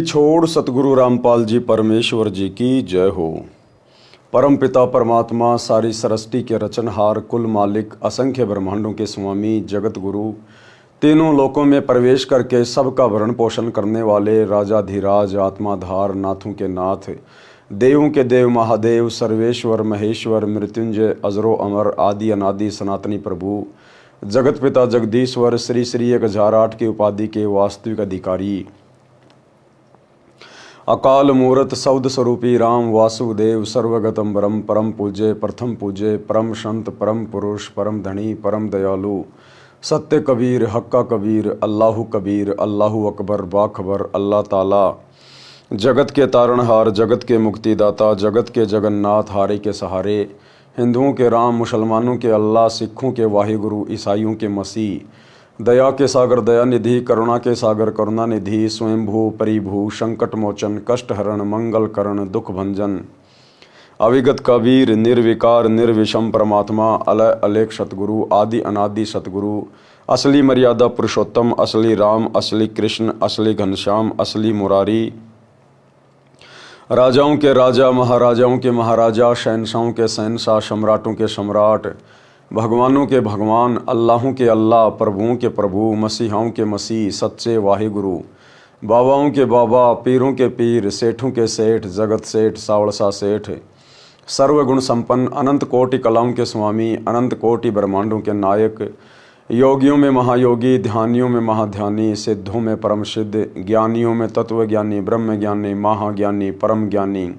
छोड़ सतगुरु रामपाल जी परमेश्वर जी की जय हो। परम पिता परमात्मा सारी सृष्टि के रचनहार, कुल मालिक, असंख्य ब्रह्मांडों के स्वामी, जगत गुरु, तीनों लोकों में प्रवेश करके सबका भरण पोषण करने वाले राजाधिराज, आत्माधार, नाथों के नाथ, देवों के देव, महादेव, सर्वेश्वर, महेश्वर, मृत्युंजय, अजरो अमर, आदि अनादि सनातनी प्रभु, जगत पिता जगदीश्वर, श्री श्री 1008 की उपाधि के वास्तविक अधिकारी, अकाल मूरत शब्द स्वरूपी राम वासुदेव, सर्वगतम ब्रह्म, परम पूज्य, प्रथम पूज्य, परम संत, परम पुरुष, परम धनी, परम दयालु, सत्य कबीर, हक्का कबीर, अल्लाहु कबीर, अल्लाहु अकबर, बाखबर, अल्लाह ताला, जगत के तारणहार, जगत के मुक्तिदाता, जगत के जगन्नाथ, हारे के सहारे, हिंदुओं के राम, मुसलमानों के अल्लाह, सिखों के वाहिगुरु, ईसाइयों के मसीह, दया के सागर दया निधि, करुणा के सागर करुणा निधि, स्वयंभू परिभू, संकट मोचन, कष्ट हरण, मंगल करण, दुख भंजन, अविगत कबीर, निर्विकार निर्विषम परमात्मा, अलय अलेख सतगुरु, आदि अनादि सतगुरु, असली मर्यादा पुरुषोत्तम, असली राम, असली कृष्ण, असली घनश्याम, असली मुरारी, राजाओं के राजा, महाराजाओं के महाराजा, शहनशाहों के शहनशाह, सम्राटों के सम्राट, भगवानों के भगवान, अल्लाहों के अल्लाह, प्रभुओं के प्रभु, मसीहाओं के मसीह, सच्चे वाहिगुरु, बाबाओं के बाबा, पीरों के पीर, सेठों के सेठ, जगत सेठ, सावड़सा सेठ, सर्वगुण संपन्न, अनंत कोटि कलाओं के स्वामी, अनंत कोटि ब्रह्मांडों के नायक, योगियों में महायोगी, ध्यानियों में महाध्यानी, सिद्धों में परम सिद्ध, ज्ञानियों में तत्वज्ञानी, ब्रह्म ज्ञानी, महाज्ञानी, परम ज्ञानी,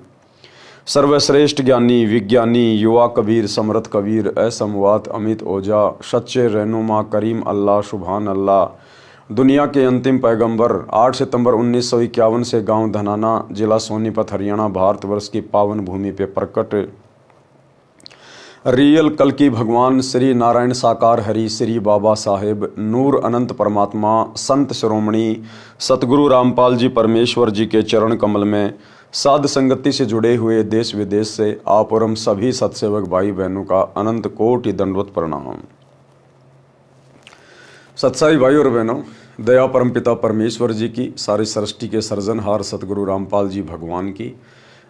सर्वश्रेष्ठ ज्ञानी, विज्ञानी, युवा कबीर, समर्थ कबीर, असमवात, अमित ओझा, सच्चे रहनुमा, करीम अल्लाह, सुभान अल्लाह, दुनिया के अंतिम पैगंबर, 8 सितंबर 1951 से गांव धनाना, जिला सोनीपत, हरियाणा, भारतवर्ष की पावन भूमि पे प्रकट रियल कल की भगवान श्री नारायण साकार हरि, श्री बाबा साहेब, नूर अनंत परमात्मा, संत शिरोमणि सतगुरु रामपाल जी परमेश्वर जी के चरण कमल में साध संगति से जुड़े हुए देश विदेश से आप और हम सभी सत्सेवक भाई बहनों का अनंत कोटि दंडवत प्रणाम। सत्साई भाई और बहनों, दया परम पिता परमेश्वर जी की, सारी सृष्टि के सर्जनहार सतगुरु रामपाल जी भगवान की,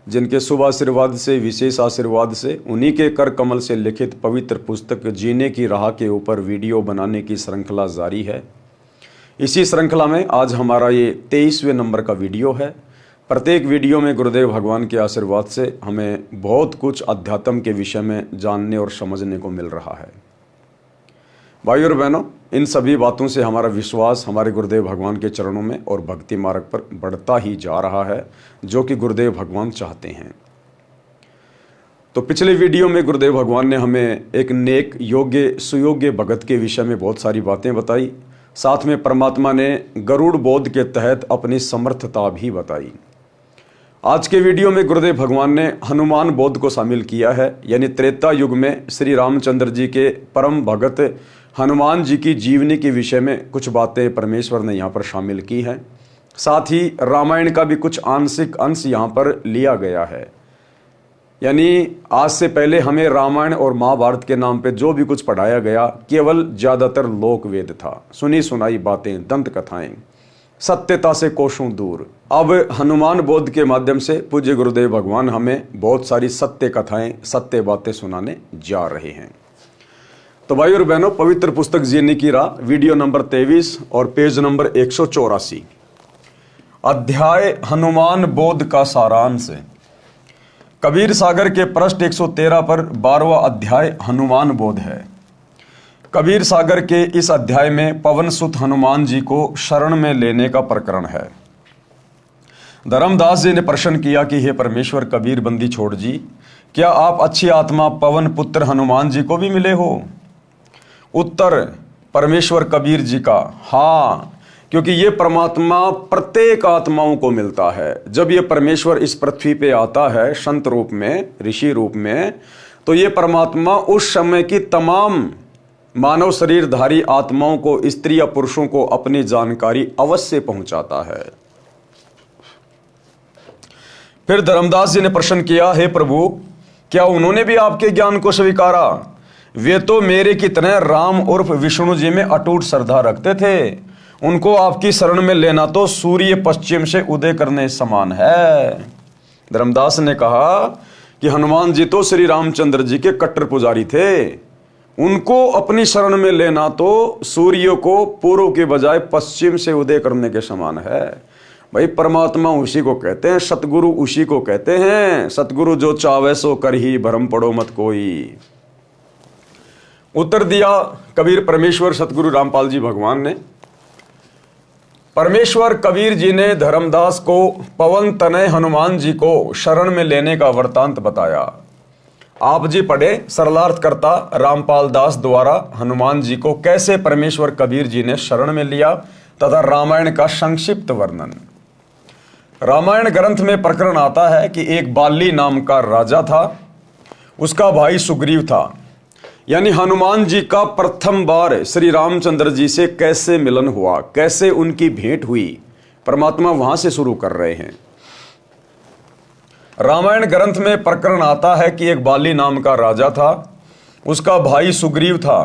जिनके शुभ आशीर्वाद से, विशेष आशीर्वाद से, उन्हीं के कर कमल से लिखित पवित्र पुस्तक जीने की राह के ऊपर वीडियो बनाने की श्रृंखला जारी है। इसी श्रृंखला में आज हमारा ये 23वें नंबर का वीडियो है। प्रत्येक वीडियो में गुरुदेव भगवान के आशीर्वाद से हमें बहुत कुछ अध्यात्म के विषय में जानने और समझने को मिल रहा है। भाई और बहनों, इन सभी बातों से हमारा विश्वास हमारे गुरुदेव भगवान के चरणों में और भक्ति मार्ग पर बढ़ता ही जा रहा है, जो कि गुरुदेव भगवान चाहते हैं। तो पिछले वीडियो में गुरुदेव भगवान ने हमें एक नेक, योग्य, सुयोग्य भगत के विषय में बहुत सारी बातें बताई। साथ में परमात्मा ने गरुड़ बोध के तहत अपनी समर्थता भी बताई। आज के वीडियो में गुरुदेव भगवान ने हनुमान बोध को शामिल किया है, यानी त्रेता युग में श्री रामचंद्र जी के परम भगत हनुमान जी की जीवनी के विषय में कुछ बातें परमेश्वर ने यहाँ पर शामिल की हैं। साथ ही रामायण का भी कुछ आंशिक अंश यहाँ पर लिया गया है। यानी आज से पहले हमें रामायण और महाभारत के नाम पे जो भी कुछ पढ़ाया गया, केवल ज़्यादातर लोक वेद था, सुनी सुनाई बातें, दंत कथाएं, सत्यता से कोसों दूर। अब हनुमान बोध के माध्यम से पूज्य गुरुदेव भगवान हमें बहुत सारी सत्य कथाएं, सत्य बातें सुनाने जा रहे हैं। तो भाई और बहनों, पवित्र पुस्तक जीने की राह, वीडियो नंबर 23 और पेज नंबर 184, अध्याय हनुमान बोध का सारांश। कबीर सागर के पृष्ठ 113 पर 12वां अध्याय हनुमान बोध है। कबीर सागर के इस अध्याय में पवन सुत हनुमान जी को शरण में लेने का प्रकरण है। धर्मदास जी ने प्रश्न किया कि हे परमेश्वर कबीर बंदी छोड़ जी, क्या आप अच्छी आत्मा पवन पुत्र हनुमान जी को भी मिले हो? उत्तर परमेश्वर कबीर जी का, हाँ, क्योंकि ये परमात्मा प्रत्येक आत्माओं को मिलता है। जब ये परमेश्वर इस पृथ्वी पे आता है संत रूप में, ऋषि रूप में, तो ये परमात्मा उस समय की तमाम मानव शरीरधारी आत्माओं को, स्त्री या पुरुषों को अपनी जानकारी अवश्य पहुंचाता है। फिर धर्मदास जी ने प्रश्न किया, हे प्रभु, क्या उन्होंने भी आपके ज्ञान को स्वीकारा? वे तो मेरे की तरह राम उर्फ विष्णु जी में अटूट श्रद्धा रखते थे। उनको आपकी शरण में लेना तो सूर्य पश्चिम से उदय करने समान है। धर्मदास ने कहा कि हनुमान जी तो श्री रामचंद्र जी के कट्टर पुजारी थे, उनको अपनी शरण में लेना तो सूर्य को पूर्व के बजाय पश्चिम से उदय करने के समान है। भाई परमात्मा उसी को कहते हैं, सतगुरु उसी को कहते हैं। सतगुरु जो चावे सो कर ही, भरम पड़ो मत कोई। उत्तर दिया कबीर परमेश्वर सतगुरु रामपाल जी भगवान ने। परमेश्वर कबीर जी ने धर्मदास को पवन तनय हनुमान जी को शरण में लेने का वृतांत बताया। आप जी पढ़े सरलार्थकर्ता रामपाल दास द्वारा हनुमान जी को कैसे परमेश्वर कबीर जी ने शरण में लिया तथा रामायण का संक्षिप्त वर्णन। रामायण ग्रंथ में प्रकरण आता है कि एक बाली नाम का राजा था, उसका भाई सुग्रीव था। यानी हनुमान जी का प्रथम बार श्री रामचंद्र जी से कैसे मिलन हुआ, कैसे उनकी भेंट हुई, परमात्मा वहां से शुरू कर रहे हैं। रामायण ग्रंथ में प्रकरण आता है कि एक बाली नाम का राजा था, उसका भाई सुग्रीव था।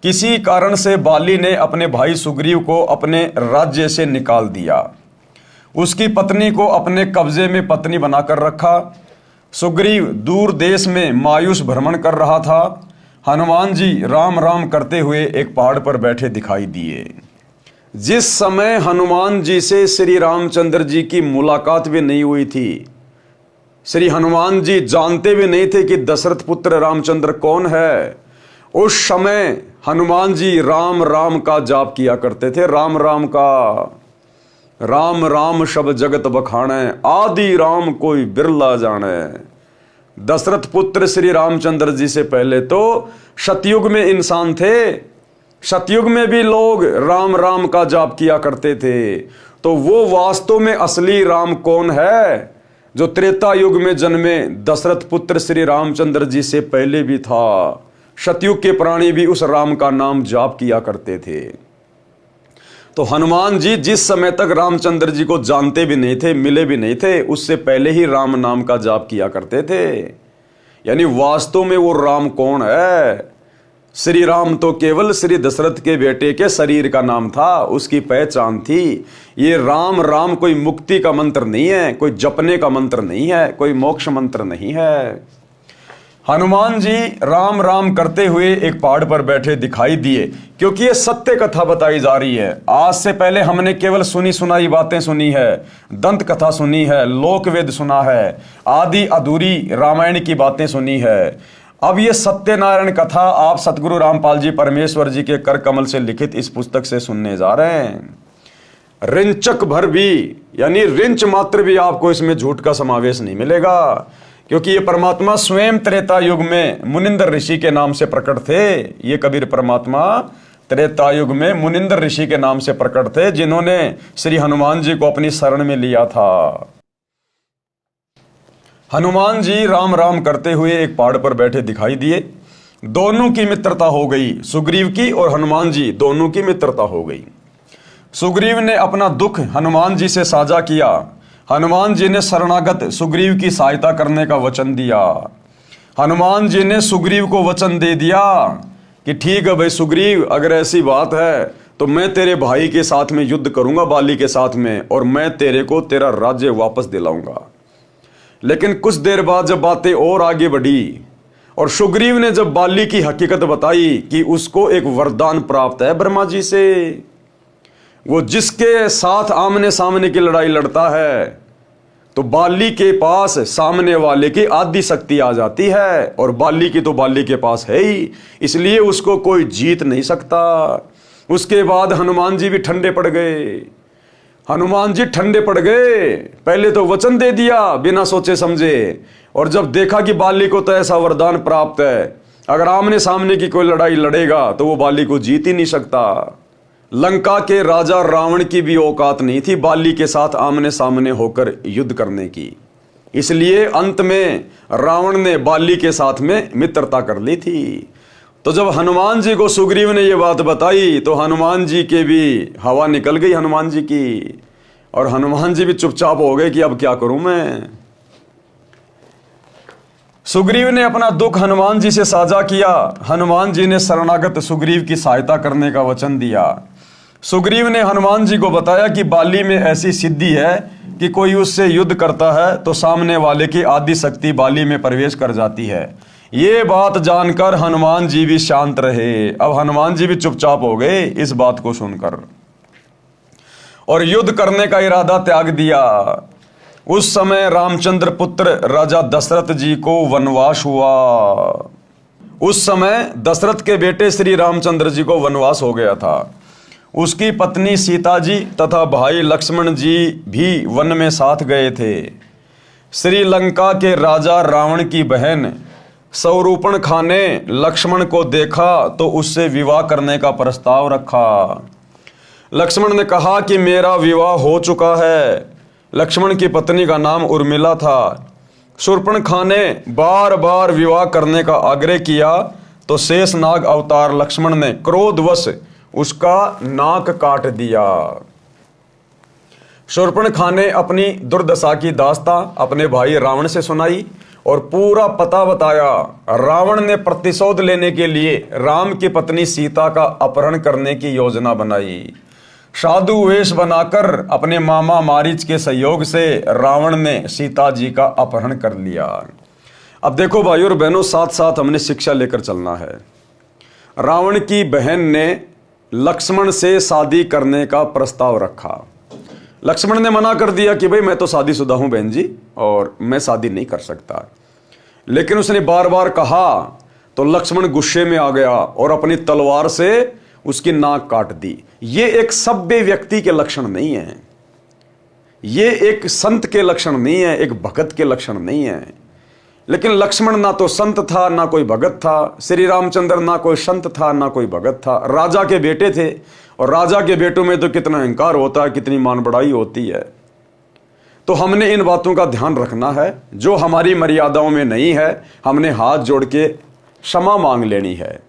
किसी कारण से बाली ने अपने भाई सुग्रीव को अपने राज्य से निकाल दिया, उसकी पत्नी को अपने कब्जे में पत्नी बनाकर रखा। सुग्रीव दूर देश में मायूस भ्रमण कर रहा था। हनुमान जी राम राम करते हुए एक पहाड़ पर बैठे दिखाई दिए। जिस समय हनुमान जी से श्री रामचंद्र जी की मुलाकात भी नहीं हुई थी, श्री हनुमान जी जानते भी नहीं थे कि दशरथ पुत्र रामचंद्र कौन है, उस समय हनुमान जी राम राम का जाप किया करते थे। राम राम का, राम राम शब जगत बखाने, आदि राम कोई बिरला जाने। दशरथ पुत्र श्री रामचंद्र जी से पहले तो सतयुग में इंसान थे, सतयुग में भी लोग राम राम का जाप किया करते थे। तो वो वास्तव में असली राम कौन है? जो त्रेता युग में जन्मे दशरथ पुत्र श्री रामचंद्र जी से पहले भी था। सतयुग के प्राणी भी उस राम का नाम जाप किया करते थे। तो हनुमान जी जिस समय तक रामचंद्र जी को जानते भी नहीं थे, मिले भी नहीं थे, उससे पहले ही राम नाम का जाप किया करते थे। यानी वास्तव में वो राम कौन है? श्री राम तो केवल श्री दशरथ के बेटे के शरीर का नाम था, उसकी पहचान थी। ये राम राम कोई मुक्ति का मंत्र नहीं है, कोई जपने का मंत्र नहीं है, कोई मोक्ष मंत्र नहीं है। हनुमान जी राम राम करते हुए एक पहाड़ पर बैठे दिखाई दिए, क्योंकि ये सत्य कथा बताई जा रही है। आज से पहले हमने केवल सुनी सुनाई बातें सुनी है, दंत कथा सुनी है, लोकवेद सुना है, आदि अधूरी रामायण की बातें सुनी है। अब ये सत्यनारायण कथा आप सतगुरु रामपाल जी परमेश्वर जी के कर कमल से लिखित इस पुस्तक से सुनने जा रहे हैं। रिंचक भर भी, यानी रिंच मात्र भी आपको इसमें झूठ का समावेश नहीं मिलेगा, क्योंकि ये परमात्मा स्वयं त्रेता युग में मुनिंदर ऋषि के नाम से प्रकट थे। ये कबीर परमात्मा त्रेता युग में मुनिंदर ऋषि के नाम से प्रकट थे, जिन्होंने श्री हनुमान जी को अपनी शरण में लिया था। हनुमान जी राम राम करते हुए एक पहाड़ पर बैठे दिखाई दिए। दोनों की मित्रता हो गई, सुग्रीव की और हनुमान जी दोनों की मित्रता हो गई। सुग्रीव ने अपना दुख हनुमान जी से साझा किया। हनुमान जी ने शरणागत सुग्रीव की सहायता करने का वचन दिया। हनुमान जी ने सुग्रीव को वचन दे दिया कि ठीक है भाई सुग्रीव, अगर ऐसी बात है तो मैं तेरे भाई के साथ में युद्ध करूंगा, बाली के साथ में, और मैं तेरे को तेरा राज्य वापस दिलाऊंगा। लेकिन कुछ देर बाद जब बातें और आगे बढ़ी और सुग्रीव ने जब बाली की हकीकत बताई कि उसको एक वरदान प्राप्त है ब्रह्मा जी से, वो जिसके साथ आमने सामने की लड़ाई लड़ता है तो बाली के पास सामने वाले की आदि शक्ति आ जाती है, और बाली की तो बाली के पास है ही, इसलिए उसको कोई जीत नहीं सकता। उसके बाद हनुमान जी भी ठंडे पड़ गए। हनुमान जी ठंडे पड़ गए, पहले तो वचन दे दिया बिना सोचे समझे, और जब देखा कि बाली को तो ऐसा वरदान प्राप्त है, अगर आमने सामने की कोई लड़ाई लड़ेगा तो वो बाली को जीत ही नहीं सकता। लंका के राजा रावण की भी औकात नहीं थी बाली के साथ आमने सामने होकर युद्ध करने की, इसलिए अंत में रावण ने बाली के साथ में मित्रता कर ली थी। तो जब हनुमान जी को सुग्रीव ने यह बात बताई तो हनुमान जी के भी हवा निकल गई हनुमान जी की, और हनुमान जी भी चुपचाप हो गए कि अब क्या करूं मैं। सुग्रीव ने अपना दुख हनुमान जी से साझा किया। हनुमान जी ने शरणागत सुग्रीव की सहायता करने का वचन दिया। सुग्रीव ने हनुमान जी को बताया कि बाली में ऐसी सिद्धि है कि कोई उससे युद्ध करता है तो सामने वाले की आदि शक्ति बाली में प्रवेश कर जाती है। ये बात जानकर हनुमान जी भी शांत रहे। अब हनुमान जी भी चुपचाप हो गए इस बात को सुनकर, और युद्ध करने का इरादा त्याग दिया। उस समय रामचंद्र पुत्र राजा दशरथ जी को वनवास हुआ। उस समय दशरथ के बेटे श्री रामचंद्र जी को वनवास हो गया था। उसकी पत्नी सीता जी तथा भाई लक्ष्मण जी भी वन में साथ गए थे। श्रीलंका के राजा रावण की बहन शूर्पणखा ने लक्ष्मण को देखा तो उससे विवाह करने का प्रस्ताव रखा। लक्ष्मण ने कहा कि मेरा विवाह हो चुका है। लक्ष्मण की पत्नी का नाम उर्मिला था। शूर्पणखा ने बार बार विवाह करने का आग्रह किया तो शेषनाग अवतार लक्ष्मण ने क्रोधवश उसका नाक काट दिया। शूर्पणखा ने अपनी दुर्दशा की दास्तां अपने भाई रावण से सुनाई और पूरा पता बताया। रावण ने प्रतिशोध लेने के लिए राम की पत्नी सीता का अपहरण करने की योजना बनाई। साधु वेश बनाकर अपने मामा मारीच के सहयोग से रावण ने सीता जी का अपहरण कर लिया। अब देखो भाइयों और बहनों, साथ साथ हमने शिक्षा लेकर चलना है। रावण की बहन ने लक्ष्मण से शादी करने का प्रस्ताव रखा। लक्ष्मण ने मना कर दिया कि भाई मैं तो शादीशुदा हूं बहन जी और मैं शादी नहीं कर सकता। लेकिन उसने बार बार कहा तो लक्ष्मण गुस्से में आ गया और अपनी तलवार से उसकी नाक काट दी। ये एक सभ्य व्यक्ति के लक्षण नहीं है, ये एक संत के लक्षण नहीं है, एक भगत के लक्षण नहीं है। लेकिन लक्ष्मण ना तो संत था ना कोई भगत था। श्री रामचंद्र ना कोई संत था ना कोई भगत था। राजा के बेटे थे और राजा के बेटों में तो कितना अहंकार होता है, कितनी मान बढ़ाई होती है। तो हमने इन बातों का ध्यान रखना है। जो हमारी मर्यादाओं में नहीं है हमने हाथ जोड़ के क्षमा मांग लेनी है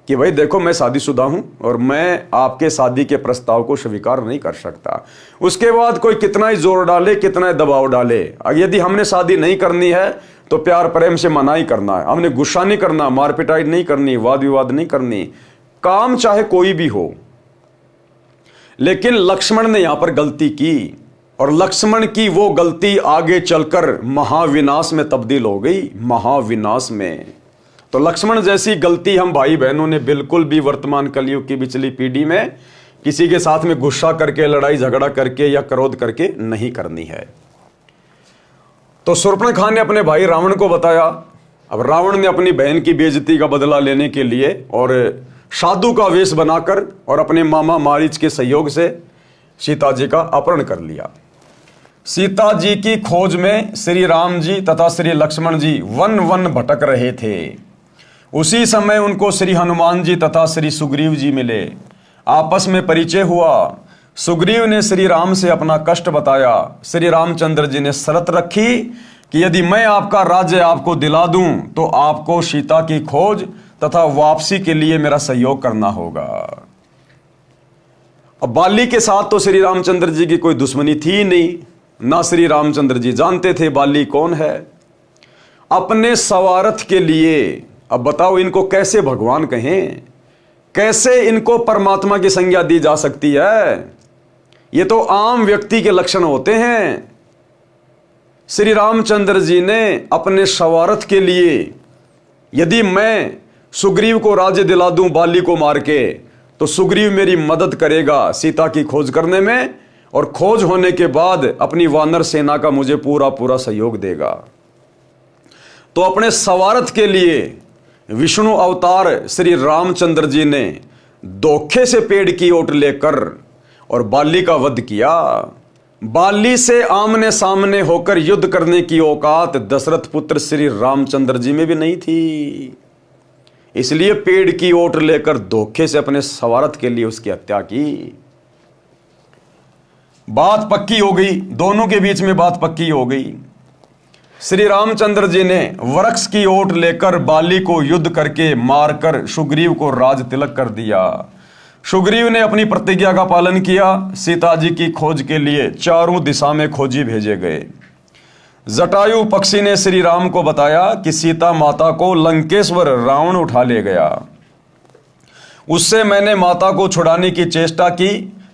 कि भाई देखो मैं शादीशुदा हूं और मैं आपके शादी के प्रस्ताव को स्वीकार नहीं कर सकता। उसके बाद कोई कितना ही जोर डाले, कितना ही दबाव डाले, यदि हमने शादी नहीं करनी है तो प्यार प्रेम से मना ही करना है। हमने गुस्सा नहीं करना, मार पिटाई नहीं करनी, वाद विवाद नहीं करनी, काम चाहे कोई भी हो। लेकिन लक्ष्मण ने यहां पर गलती की और लक्ष्मण की वो गलती आगे चलकर महाविनाश में तब्दील हो गई, महाविनाश में। तो लक्ष्मण जैसी गलती हम भाई बहनों ने बिल्कुल भी वर्तमान कलयुग की पिछली पीढ़ी में किसी के साथ में गुस्सा करके, लड़ाई झगड़ा करके या क्रोध करके नहीं करनी है। तो शूर्पणखा ने अपने भाई रावण को बताया। अब रावण ने अपनी बहन की बेइज्जती का बदला लेने के लिए और साधु का वेश बनाकर और अपने मामा मारीच के सहयोग से सीता जी का अपहरण कर लिया। सीता जी की खोज में श्री राम जी तथा श्री लक्ष्मण जी वन वन भटक रहे थे। उसी समय उनको श्री हनुमान जी तथा श्री सुग्रीव जी मिले। आपस में परिचय हुआ। सुग्रीव ने श्री राम से अपना कष्ट बताया। श्री रामचंद्र जी ने शर्त रखी कि यदि मैं आपका राज्य आपको दिला दूं तो आपको सीता की खोज तथा वापसी के लिए मेरा सहयोग करना होगा। अब बाली के साथ तो श्री रामचंद्र जी की कोई दुश्मनी थी नहीं, ना श्री रामचंद्र जी जानते थे बाली कौन है। अपने स्वार्थ के लिए, अब बताओ इनको कैसे भगवान कहें, कैसे इनको परमात्मा की संज्ञा दी जा सकती है। ये तो आम व्यक्ति के लक्षण होते हैं। श्री रामचंद्र जी ने अपने स्वार्थ के लिए, यदि मैं सुग्रीव को राज्य दिला दूं बाली को मार के तो सुग्रीव मेरी मदद करेगा सीता की खोज करने में और खोज होने के बाद अपनी वानर सेना का मुझे पूरा पूरा सहयोग देगा। तो अपने स्वार्थ के लिए विष्णु अवतार श्री रामचंद्र जी ने धोखे से पेड़ की ओट लेकर और बाली का वध किया। बाली से आमने सामने होकर युद्ध करने की औकात दशरथ पुत्र श्री रामचंद्र जी में भी नहीं थी। इसलिए पेड़ की ओट लेकर धोखे से अपने स्वार्थ के लिए उसकी हत्या की। बात पक्की हो गई, दोनों के बीच में बात पक्की हो गई। श्री रामचंद्र जी ने वृक्ष की ओट लेकर बाली को युद्ध करके मारकर सुग्रीव को राज तिलक कर दिया। सुग्रीव ने अपनी प्रतिज्ञा का पालन किया। सीता जी की खोज के लिए चारों दिशा में खोजी भेजे गए। जटायु पक्षी ने श्री राम को बताया कि सीता माता को लंकेश्वर रावण उठा ले गया। उससे मैंने माता को छुड़ाने की चेष्टा की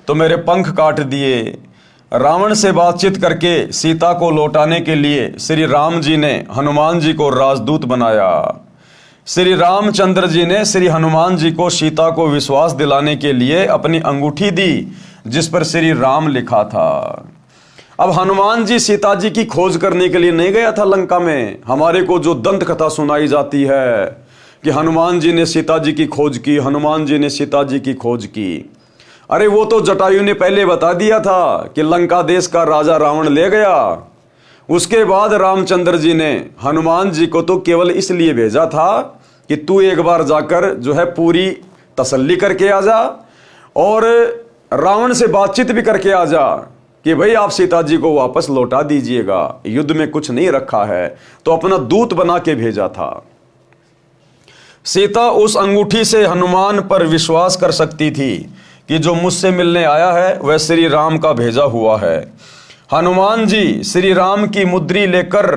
तो मेरे पंख काट दिए। रावण से बातचीत करके सीता को लौटाने के लिए श्री राम जी ने हनुमान जी को राजदूत बनाया। श्री रामचंद्र जी ने श्री हनुमान जी को सीता को विश्वास दिलाने के लिए अपनी अंगूठी दी जिस पर श्री राम लिखा था। अब हनुमान जी सीता जी की खोज करने के लिए नहीं गया था लंका में। हमारे को जो दंत कथा सुनाई जाती है कि हनुमान जी ने सीता जी की खोज की, हनुमान जी ने सीता जी की खोज की, अरे वो तो जटायु ने पहले बता दिया था कि लंका देश का राजा रावण ले गया। उसके बाद रामचंद्र जी ने हनुमान जी को तो केवल इसलिए भेजा था कि तू एक बार जाकर जो है पूरी तसल्ली करके आ जा और रावण से बातचीत भी करके आ जा कि भाई आप सीता जी को वापस लौटा दीजिएगा, युद्ध में कुछ नहीं रखा है। तो अपना दूत बना के भेजा था। सीता उस अंगूठी से हनुमान पर विश्वास कर सकती थी कि जो मुझसे मिलने आया है वह श्री राम का भेजा हुआ है। हनुमान जी श्री राम की मुद्री लेकर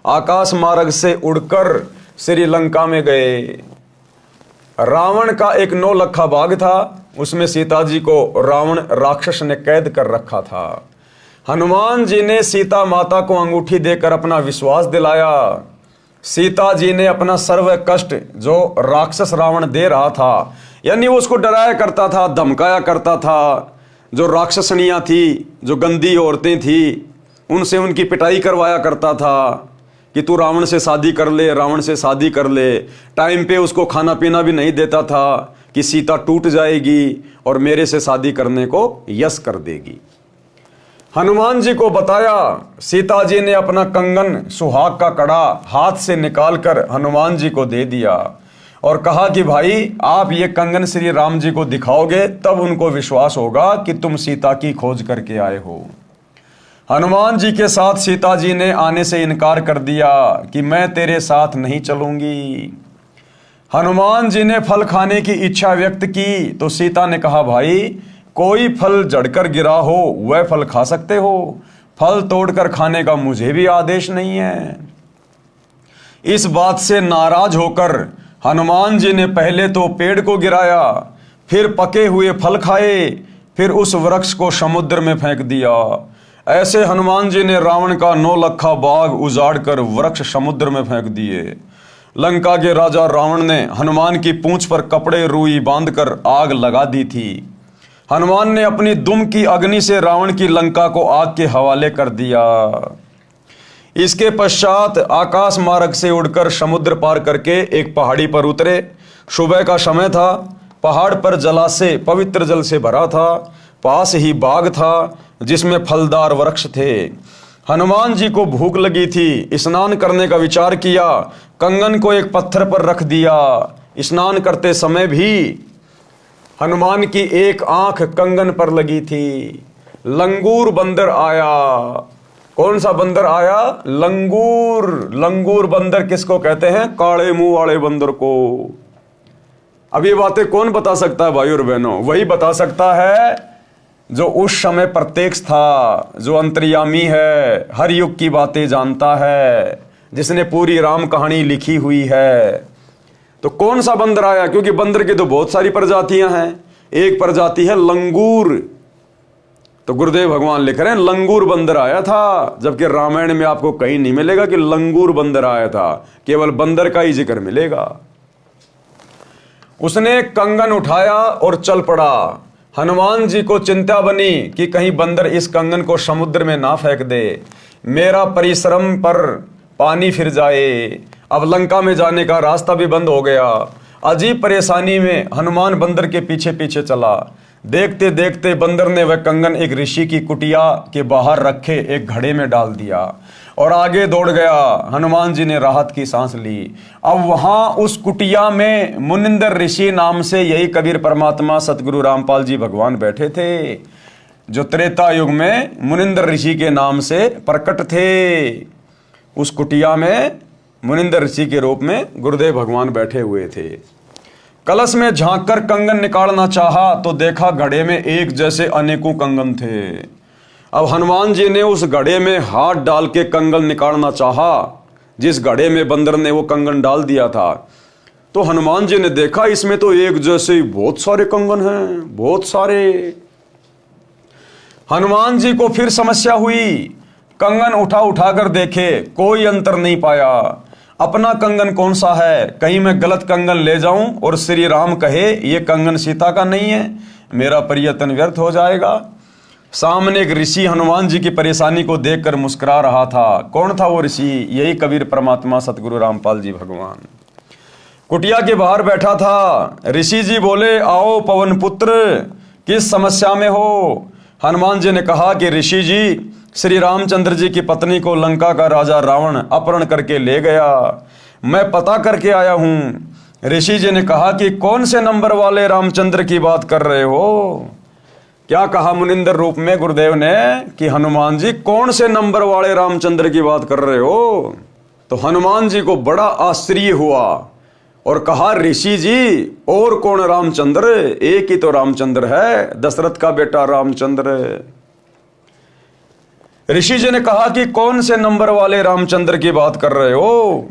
आकाश मार्ग से उड़कर श्रीलंका में गए। रावण का एक 9 लखा बाग था, उसमें सीता जी को रावण राक्षस ने कैद कर रखा था। हनुमान जी ने सीता माता को अंगूठी देकर अपना विश्वास दिलाया। सीता जी ने अपना सर्व कष्ट जो राक्षस रावण दे रहा था, यानी वो उसको डराया करता था, धमकाया करता था, जो राक्षसनियाँ थी, जो गंदी औरतें थी, उनसे उनकी पिटाई करवाया करता था कि तू रावण से शादी कर ले, रावण से शादी कर ले। टाइम पे उसको खाना पीना भी नहीं देता था कि सीता टूट जाएगी और मेरे से शादी करने को यस कर देगी। हनुमान जी को बताया। सीता जी ने अपना कंगन सुहाग का कड़ा हाथ से निकालकर हनुमान जी को दे दिया और कहा कि भाई आप ये कंगन श्री राम जी को दिखाओगे तब उनको विश्वास होगा कि तुम सीता की खोज करके आए हो। हनुमान जी के साथ सीता जी ने आने से इनकार कर दिया कि मैं तेरे साथ नहीं चलूंगी। हनुमान जी ने फल खाने की इच्छा व्यक्त की तो सीता ने कहा भाई कोई फल जड़कर गिरा हो वह फल खा सकते हो, फल तोड़कर खाने का मुझे भी आदेश नहीं है। इस बात से नाराज होकर हनुमान जी ने पहले तो पेड़ को गिराया, फिर पके हुए फल खाए, फिर उस वृक्ष को समुद्र में फेंक दिया। ऐसे हनुमान जी ने रावण का 9 लखा बाग उजाड़कर वृक्ष समुद्र में फेंक दिए। लंका के राजा रावण ने हनुमान की पूंछ पर कपड़े रुई बांधकर आग लगा दी थी। हनुमान ने अपनी दुम की अग्नि से रावण की लंका को आग के हवाले कर दिया। इसके पश्चात आकाश मार्ग से उड़कर समुद्र पार करके एक पहाड़ी पर उतरे। सुबह का समय था। पहाड़ पर जलाशय पवित्र जल से भरा था। पास ही बाग था जिसमें फलदार वृक्ष थे। हनुमान जी को भूख लगी थी। स्नान करने का विचार किया। कंगन को एक पत्थर पर रख दिया। स्नान करते समय भी हनुमान की एक आंख कंगन पर लगी थी। लंगूर बंदर आया। कौन सा बंदर आया? लंगूर। लंगूर बंदर किसको कहते हैं? काले मुंह वाले बंदर को। अब ये बातें कौन बता सकता है भाई और बहनों? वही बता सकता है जो उस समय प्रत्यक्ष था, जो अंतर्यामी है, हर युग की बातें जानता है, जिसने पूरी राम कहानी लिखी हुई है। तो कौन सा बंदर आया? क्योंकि बंदर की तो बहुत सारी प्रजातियां हैं। एक प्रजाति है लंगूर। तो गुरुदेव भगवान लिख रहे हैं लंगूर बंदर आया था, जबकि रामायण में आपको कहीं नहीं मिलेगा कि लंगूर बंदर आया था। केवल बंदर का ही जिक्र मिलेगा। उसने कंगन उठाया और चल पड़ा। हनुमान जी को चिंता बनी कि कहीं बंदर इस कंगन को समुद्र में ना फेंक दे, मेरा परिश्रम पर पानी फिर जाए। अब लंका में जाने का रास्ता भी बंद हो गया। अजीब परेशानी में हनुमान बंदर के पीछे पीछे चला। देखते देखते बंदर ने वह कंगन एक ऋषि की कुटिया के बाहर रखे एक घड़े में डाल दिया और आगे दौड़ गया। हनुमान जी ने राहत की सांस ली। अब वहां उस कुटिया में मुनिंदर ऋषि नाम से यही कबीर परमात्मा सतगुरु रामपाल जी भगवान बैठे थे, जो त्रेता युग में मुनिंदर ऋषि के नाम से प्रकट थे। उस कुटिया में मुनिंदर ऋषि के रूप में गुरुदेव भगवान बैठे हुए थे। कलश में झांककर कंगन निकालना चाहा तो देखा घड़े में एक जैसे अनेकों कंगन थे। अब हनुमान जी ने उस घड़े में हाथ डाल के कंगन निकालना चाहा। जिस घड़े में बंदर ने वो कंगन डाल दिया था, तो हनुमान जी ने देखा इसमें तो एक जैसे ही बहुत सारे कंगन हैं, बहुत सारे। हनुमान जी को फिर समस्या हुई, कंगन उठा उठा कर देखे, कोई अंतर नहीं पाया। अपना कंगन कौन सा है, कहीं मैं गलत कंगन ले जाऊं और श्री राम कहे ये कंगन सीता का नहीं है, मेरा प्रयत्न व्यर्थ हो जाएगा। सामने एक ऋषि हनुमान जी की परेशानी को देखकर मुस्कुरा रहा था। कौन था वो ऋषि? यही कबीर परमात्मा सतगुरु रामपाल जी भगवान। कुटिया के बाहर बैठा था। ऋषि जी बोले, आओ पवन पुत्र, किस समस्या में हो? हनुमान जी ने कहा कि ऋषि जी, श्री रामचंद्र जी की पत्नी को लंका का राजा रावण अपहरण करके ले गया, मैं पता करके आया हूं। ऋषि जी ने कहा कि कौन से नंबर वाले रामचंद्र की बात कर रहे हो? क्या कहा मुनिंदर रूप में गुरुदेव ने कि हनुमान जी कौन से नंबर वाले रामचंद्र की बात कर रहे हो? तो हनुमान जी को बड़ा आश्चर्य हुआ और कहा, ऋषि जी और कौन रामचंद्र? एक ही तो रामचंद्र है, दशरथ का बेटा रामचंद्र। ऋषि जी ने कहा कि कौन से नंबर वाले रामचंद्र की बात कर रहे हो?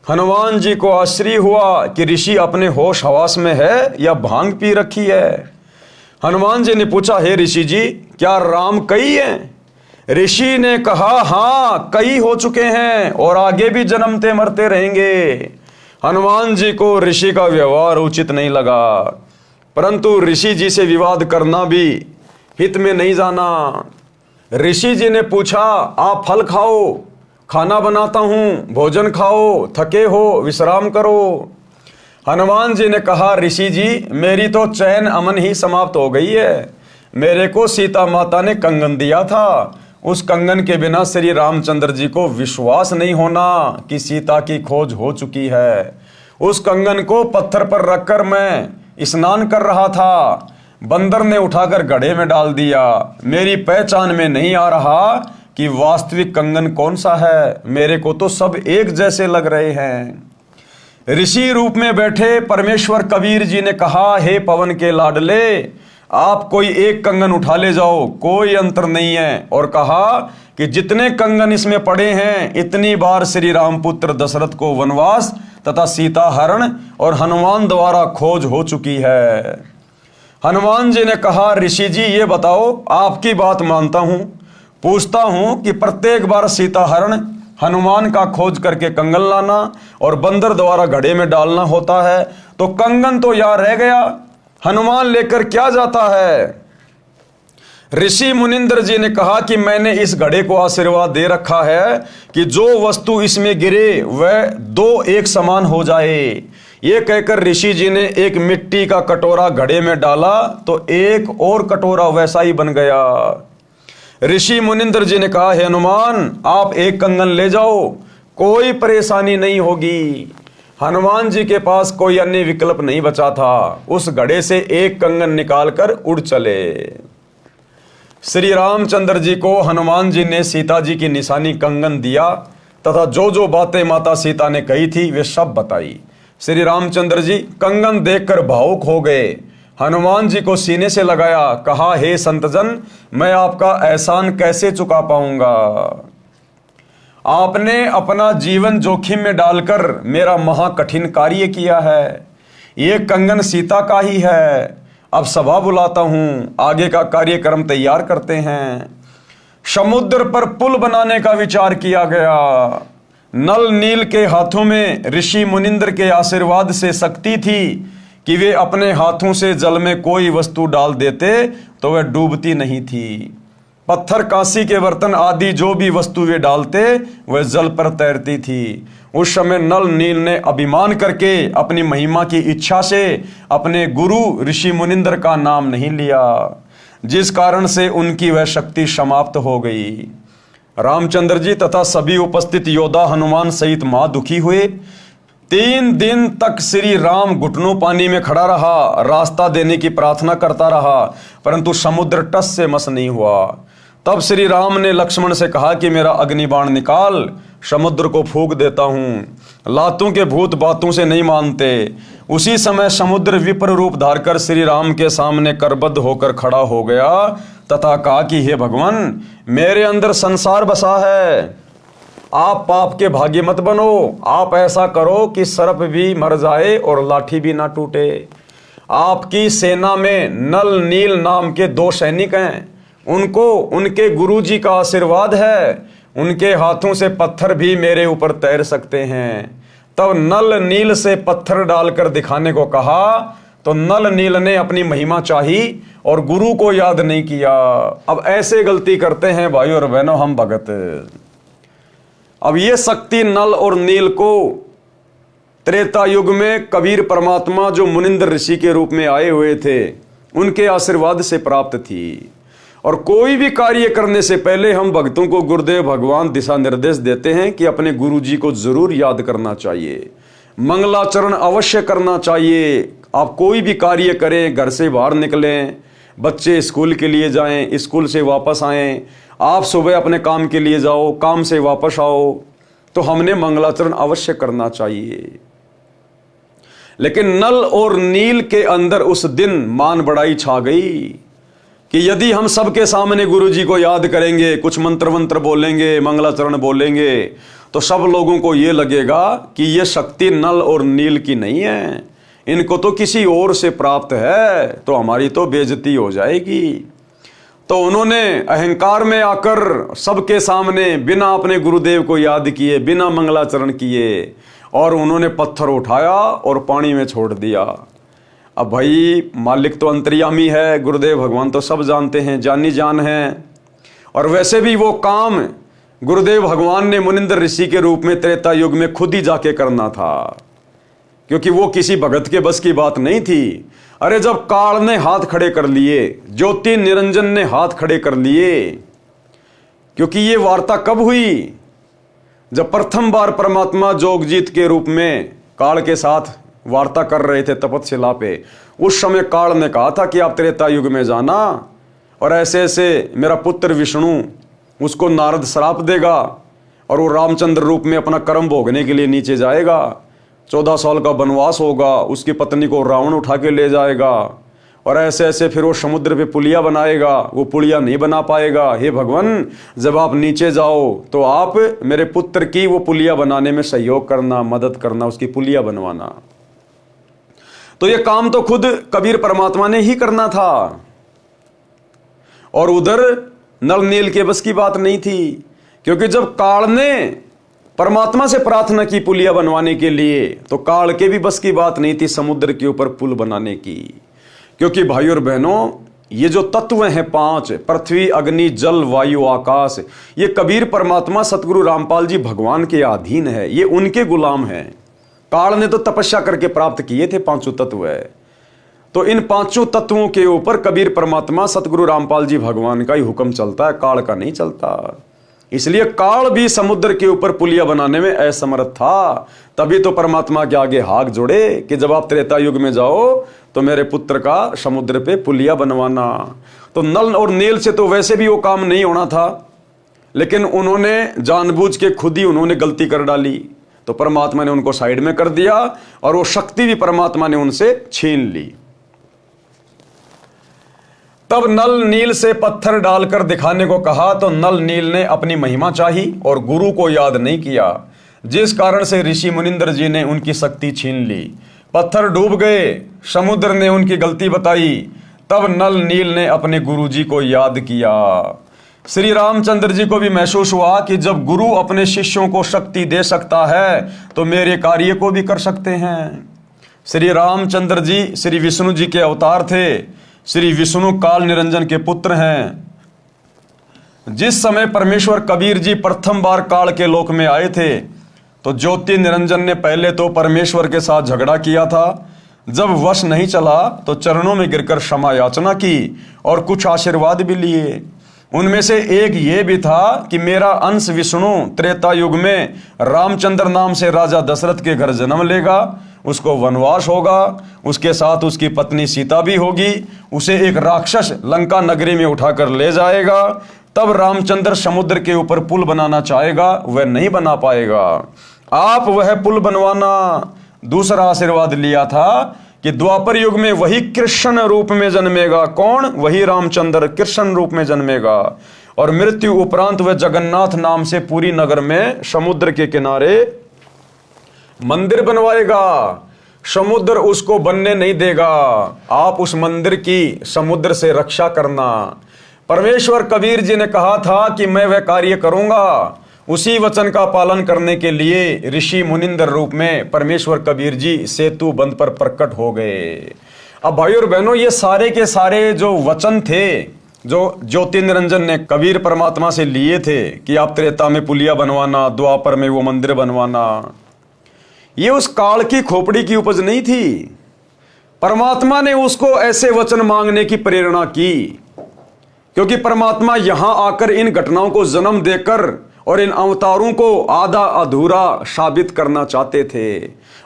हनुमान जी को आश्चर्य हुआ कि ऋषि अपने होश हवास में है या भांग पी रखी है। हनुमान जी ने पूछा, हे ऋषि जी, क्या राम कई हैं? ऋषि ने कहा, हाँ कई हो चुके हैं और आगे भी जन्मते मरते रहेंगे। हनुमान जी को ऋषि का व्यवहार उचित नहीं लगा, परंतु ऋषि जी से विवाद करना भी हित में नहीं जाना। ऋषि जी ने पूछा, आप फल खाओ, खाना बनाता हूं, भोजन खाओ, थके हो विश्राम करो। हनुमान जी ने कहा, ऋषि जी मेरी तो चैन अमन ही समाप्त हो गई है। मेरे को सीता माता ने कंगन दिया था, उस कंगन के बिना श्री रामचंद्र जी को विश्वास नहीं होना कि सीता की खोज हो चुकी है। उस कंगन को पत्थर पर रखकर मैं स्नान कर रहा था, बंदर ने उठाकर घड़े में डाल दिया। मेरी पहचान में नहीं आ रहा कि वास्तविक कंगन कौन सा है, मेरे को तो सब एक जैसे लग रहे हैं। ऋषि रूप में बैठे परमेश्वर कबीर जी ने कहा, हे पवन के लाडले, आप कोई एक कंगन उठा ले जाओ, कोई अंतर नहीं है। और कहा कि जितने कंगन इसमें पड़े हैं इतनी बार श्री रामपुत्र दशरथ को वनवास तथा सीता हरण और हनुमान द्वारा खोज हो चुकी है। हनुमान जी ने कहा, ऋषि जी ये बताओ, आपकी बात मानता हूं, पूछता हूं कि प्रत्येक बार सीता हरण, हनुमान का खोज करके कंगन लाना और बंदर द्वारा घड़े में डालना होता है, तो कंगन तो यार रह गया, हनुमान लेकर क्या जाता है? ऋषि मुनिंदर जी ने कहा कि मैंने इस घड़े को आशीर्वाद दे रखा है कि जो वस्तु इसमें गिरे वह दो एक समान हो जाए। ये कहकर ऋषि जी ने एक मिट्टी का कटोरा घड़े में डाला तो एक और कटोरा वैसा ही बन गया। ऋषि मुनिंदर जी ने कहा, हे हनुमान, आप एक कंगन ले जाओ, कोई परेशानी नहीं होगी। हनुमान जी के पास कोई अन्य विकल्प नहीं बचा था, उस घड़े से एक कंगन निकालकर उड़ चले। श्री रामचंद्र जी को हनुमान जी ने सीता जी की निशानी कंगन दिया तथा जो जो बातें माता सीता ने कही थी वे सब बताई। श्री रामचंद्र जी कंगन देखकर भावुक हो गए, हनुमान जी को सीने से लगाया, कहा, हे संतजन, मैं आपका एहसान कैसे चुका पाऊंगा? आपने अपना जीवन जोखिम में डालकर मेरा महाकठिन कार्य किया है। ये कंगन सीता का ही है। अब सभा बुलाता हूं, आगे का कार्यक्रम तैयार करते हैं। समुद्र पर पुल बनाने का विचार किया गया। नल नील के हाथों में ऋषि मुनिंद्र के आशीर्वाद से शक्ति थी कि वे अपने हाथों से जल में कोई वस्तु डाल देते तो वह डूबती नहीं थी। पत्थर, कांसी के बर्तन आदि जो भी वस्तु वे डालते वह जल पर तैरती थी। उस समय नल नील ने अभिमान करके अपनी महिमा की इच्छा से अपने गुरु ऋषि मुनिंद्र का नाम नहीं लिया, जिस कारण से उनकी वह शक्ति समाप्त हो गई। रामचंद्र जी तथा सभी उपस्थित योद्धा हनुमान सहित मां दुखी हुए। 3 दिन तक श्री राम घुटनों पानी में खड़ा रहा, रास्ता देने की प्रार्थना करता रहा, परंतु समुद्र टस से मस नहीं हुआ। तब श्री राम ने लक्ष्मण से कहा कि मेरा अग्निबाण निकाल, समुद्र को फूंक देता हूं। लातों के भूत बातों से नहीं मानते। उसी समय समुद्र विपर रूप धारकर श्री राम के सामने करबद्ध होकर खड़ा हो गया तथा कहा कि हे भगवान, मेरे अंदर संसार बसा है आप पाप के भागी मत बनो। आप ऐसा करो कि सर्प भी मर जाए और लाठी भी ना टूटे। आपकी सेना में नल नील नाम के 2 सैनिक हैं, उनको उनके गुरुजी का आशीर्वाद है, उनके हाथों से पत्थर भी मेरे ऊपर तैर सकते हैं। तब नल नील से पत्थर डालकर दिखाने को कहा तो नल नील ने अपनी महिमा चाही और गुरु को याद नहीं किया। अब ऐसे गलती करते हैं भाई और बहनों हम भगत। अब ये शक्ति नल और नील को त्रेता युग में कबीर परमात्मा जो मुनिंद्र ऋषि के रूप में आए हुए थे उनके आशीर्वाद से प्राप्त थी। और कोई भी कार्य करने से पहले हम भक्तों को गुरुदेव भगवान दिशा निर्देश देते हैं कि अपने गुरु जी को जरूर याद करना चाहिए, मंगलाचरण अवश्य करना चाहिए। आप कोई भी कार्य करें, घर से बाहर निकलें, बच्चे स्कूल के लिए जाएं, स्कूल से वापस आएं, आप सुबह अपने काम के लिए जाओ, काम से वापस आओ, तो हमने मंगलाचरण अवश्य करना चाहिए। लेकिन नल और नील के अंदर उस दिन मान बढ़ाई छा गई कि यदि हम सबके सामने गुरुजी को याद करेंगे, कुछ मंत्र मंत्र बोलेंगे, मंगलाचरण बोलेंगे, तो सब लोगों को यह लगेगा कि यह शक्ति नल और नील की नहीं है, इनको तो किसी और से प्राप्त है, तो हमारी तो बेइज्जती हो जाएगी। तो उन्होंने अहंकार में आकर सबके सामने बिना अपने गुरुदेव को याद किए, बिना मंगलाचरण किए, और उन्होंने पत्थर उठाया और पानी में छोड़ दिया। अब भाई मालिक तो अंतर्यामी है, गुरुदेव भगवान तो सब जानते हैं, जानी जान है। और वैसे भी वो काम गुरुदेव भगवान ने मुनिंद्र ऋषि के रूप में त्रेता युग में खुद ही जाके करना था, क्योंकि वो किसी भगत के बस की बात नहीं थी। अरे जब काल ने हाथ खड़े कर लिए, ज्योति निरंजन ने हाथ खड़े कर लिए, क्योंकि ये वार्ता कब हुई? जब प्रथम बार परमात्मा जोगजीत के रूप में काल के साथ वार्ता कर रहे थे तपस्या पे, उस समय काल ने कहा था कि आप त्रेता युग में जाना और ऐसे ऐसे मेरा पुत्र विष्णु, उसको नारद श्राप देगा और वो रामचंद्र रूप में अपना कर्म भोगने के लिए नीचे जाएगा, 14 साल का वनवास होगा, उसकी पत्नी को रावण उठा के ले जाएगा और ऐसे ऐसे फिर वो समुद्र पे पुलिया बनाएगा, वो पुलिया नहीं बना पाएगा। हे भगवान, जब आप नीचे जाओ तो आप मेरे पुत्र की वो पुलिया बनाने में सहयोग करना, मदद करना, उसकी पुलिया बनवाना। तो ये काम तो खुद कबीर परमात्मा ने ही करना था और उधर नल नील के बस की बात नहीं थी, क्योंकि जब काल ने परमात्मा से प्रार्थना की पुलिया बनवाने के लिए, तो काल के भी बस की बात नहीं थी समुद्र के ऊपर पुल बनाने की। क्योंकि भाई और बहनों, ये जो तत्व हैं 5, पृथ्वी, अग्नि, जल, वायु, आकाश, ये कबीर परमात्मा सतगुरु रामपाल जी भगवान के अधीन है, ये उनके गुलाम हैं। काल ने तो तपस्या करके प्राप्त किए थे 5 तत्व है, तो इन 5 तत्वों के ऊपर कबीर परमात्मा सतगुरु रामपाल जी भगवान का ही हुक्म चलता है, काल का नहीं चलता। इसलिए काल भी समुद्र के ऊपर पुलिया बनाने में असमर्थ था। तभी तो परमात्मा के आगे हाथ जोड़े कि जब आप त्रेता युग में जाओ तो मेरे पुत्र का समुद्र पे पुलिया बनवाना। तो नल और नील से तो वैसे भी वो काम नहीं होना था, लेकिन उन्होंने जानबूझ के खुद ही उन्होंने गलती कर डाली, तो परमात्मा ने उनको साइड में कर दिया और वो शक्ति भी परमात्मा ने उनसे छीन ली। तब नल नील से पत्थर डालकर दिखाने को कहा तो नल नील ने अपनी महिमा चाही और गुरु को याद नहीं किया, जिस कारण से ऋषि मुनिंद्र जी ने उनकी शक्ति छीन ली। पत्थर डूब गए, समुद्र ने उनकी गलती बताई। तब नल नील ने अपने गुरु जी को याद किया। श्री रामचंद्र जी को भी महसूस हुआ कि जब गुरु अपने शिष्यों को शक्ति दे सकता है तो मेरे कार्य को भी कर सकते हैं। श्री रामचंद्र जी श्री विष्णु जी के अवतार थे। श्री विष्णु काल निरंजन के पुत्र हैं। जिस समय परमेश्वर कबीर जी प्रथम बार काल के लोक में आए थे तो ज्योति निरंजन ने पहले तो परमेश्वर के साथ झगड़ा किया था। जब वश नहीं चला तो चरणों में गिरकर क्षमा याचना की और कुछ आशीर्वाद भी लिए। उनमें से एक ये भी था कि मेरा अंश विष्णु त्रेता युग में रामचंद्र नाम से राजा दशरथ के घर जन्म लेगा, उसको वनवास होगा, उसके साथ उसकी पत्नी सीता भी होगी, उसे एक राक्षस लंका नगरी में उठाकर ले जाएगा। तब रामचंद्र समुद्र के ऊपर पुल बनाना चाहेगा, वह नहीं बना पाएगा, आप वह पुल बनवाना। दूसरा आशीर्वाद लिया था कि द्वापर युग में वही कृष्ण रूप में जन्मेगा। कौन? वही रामचंद्र कृष्ण रूप में जन्मेगा और मृत्यु उपरांत वह जगन्नाथ नाम से पूरी नगर में समुद्र के किनारे मंदिर बनवाएगा। समुद्र उसको बनने नहीं देगा। आप उस मंदिर की समुद्र से रक्षा करना। परमेश्वर कबीर जी ने कहा था कि मैं वह कार्य करूंगा। उसी वचन का पालन करने के लिए ऋषि मुनिंदर रूप में परमेश्वर कबीर जी सेतु बंध पर प्रकट हो गए। अब भाइयों और बहनों, ये सारे के सारे जो वचन थे जो ज्योति निरंजन ने कबीर परमात्मा से लिए थे कि आप त्रेता में पुलिया बनवाना, द्वापर में वो मंदिर बनवाना, ये उस काल की खोपड़ी की उपज नहीं थी। परमात्मा ने उसको ऐसे वचन मांगने की प्रेरणा की क्योंकि परमात्मा यहां आकर इन घटनाओं को जन्म देकर और इन अवतारों को आधा अधूरा साबित करना चाहते थे।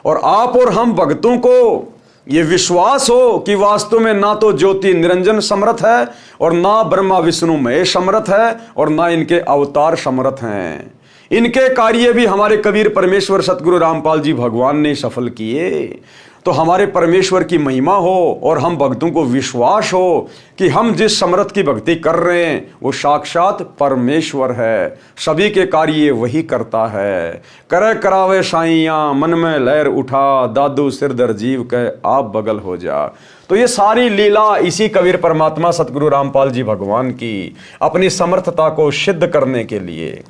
और आप और हम भक्तों को ये विश्वास हो कि वास्तव में ना तो ज्योति निरंजन समर्थ है और ना ब्रह्मा विष्णु महेश समर्थ है और ना इनके अवतार समर्थ हैं। इनके कार्य भी हमारे कबीर परमेश्वर सतगुरु रामपाल जी भगवान ने सफल किए। तो हमारे परमेश्वर की महिमा हो और हम भक्तों को विश्वास हो कि हम जिस समर्थ की भक्ति कर रहे हैं वो साक्षात परमेश्वर है। सभी के कार्य वही करता है। करे करावे साइयां मन में लहर उठा, दादू सिरदर जीव के आप बगल हो जा। तो ये सारी लीला इसी कबीर परमात्मा सतगुरु रामपाल जी भगवान की अपनी समर्थता को सिद्ध करने के लिए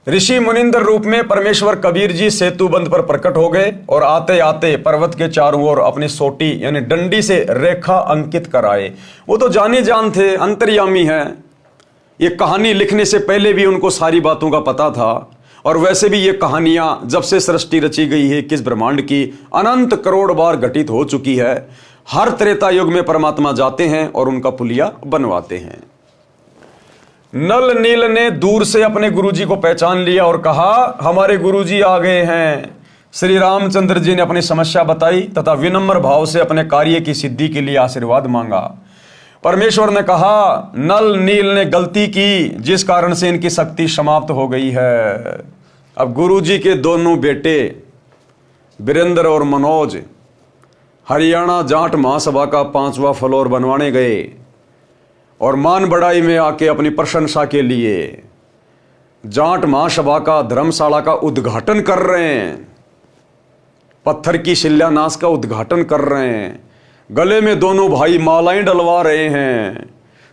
ऋषि मुनिंदर रूप में परमेश्वर कबीर जी सेतु बंध पर प्रकट हो गए और आते आते पर्वत के चारों ओर अपनी सोटी यानी डंडी से रेखा अंकित कराए। वो तो जाने जान थे, अंतर्यामी है। ये कहानी लिखने से पहले भी उनको सारी बातों का पता था। और वैसे भी ये कहानियां जब से सृष्टि रची गई है किस ब्रह्मांड की अनंत करोड़ बार घटित हो चुकी है। हर त्रेता युग में परमात्मा जाते हैं और उनका पुलिया बनवाते हैं। नल नील ने दूर से अपने गुरुजी को पहचान लिया और कहा, हमारे गुरुजी आ गए हैं। श्री रामचंद्र जी ने अपनी समस्या बताई तथा विनम्र भाव से अपने कार्य की सिद्धि के लिए आशीर्वाद मांगा। परमेश्वर ने कहा, नल नील ने गलती की जिस कारण से इनकी शक्ति समाप्त हो गई है। अब गुरुजी के दोनों बेटे वीरेंद्र और मनोज हरियाणा जाट महासभा का 5वां फ्लोर बनवाने गए और मान बढ़ाई में आके अपनी प्रशंसा के लिए जाट महासभा का धर्मशाला का उद्घाटन कर रहे हैं। पत्थर की शिलान्यास का उद्घाटन कर रहे हैं। गले में दोनों भाई मालाएं डलवा रहे हैं।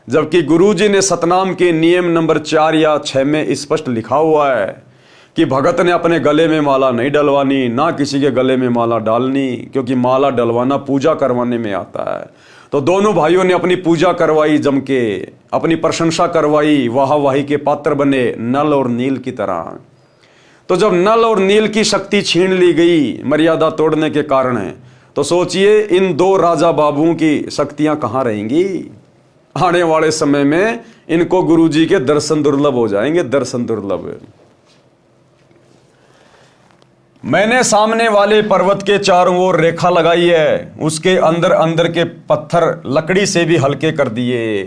जबकि गुरुजी ने सतनाम के नियम नंबर 4 या 6 में स्पष्ट लिखा हुआ है कि भगत ने अपने गले में माला नहीं डलवानी, ना किसी के गले में माला डालनी, क्योंकि माला डलवाना पूजा करवाने में आता है। तो दोनों भाइयों ने अपनी पूजा करवाई, जम के अपनी प्रशंसा करवाई, वाहवाही के पात्र बने नल और नील की तरह। तो जब नल और नील की शक्ति छीन ली गई मर्यादा तोड़ने के कारण है, तो सोचिए इन दो राजा बाबुओं की शक्तियां कहां रहेंगी। आने वाले समय में इनको गुरुजी के दर्शन दुर्लभ हो जाएंगे, दर्शन दुर्लभ। मैंने सामने वाले पर्वत के चारों ओर रेखा लगाई है, उसके अंदर अंदर के पत्थर लकड़ी से भी हल्के कर दिए।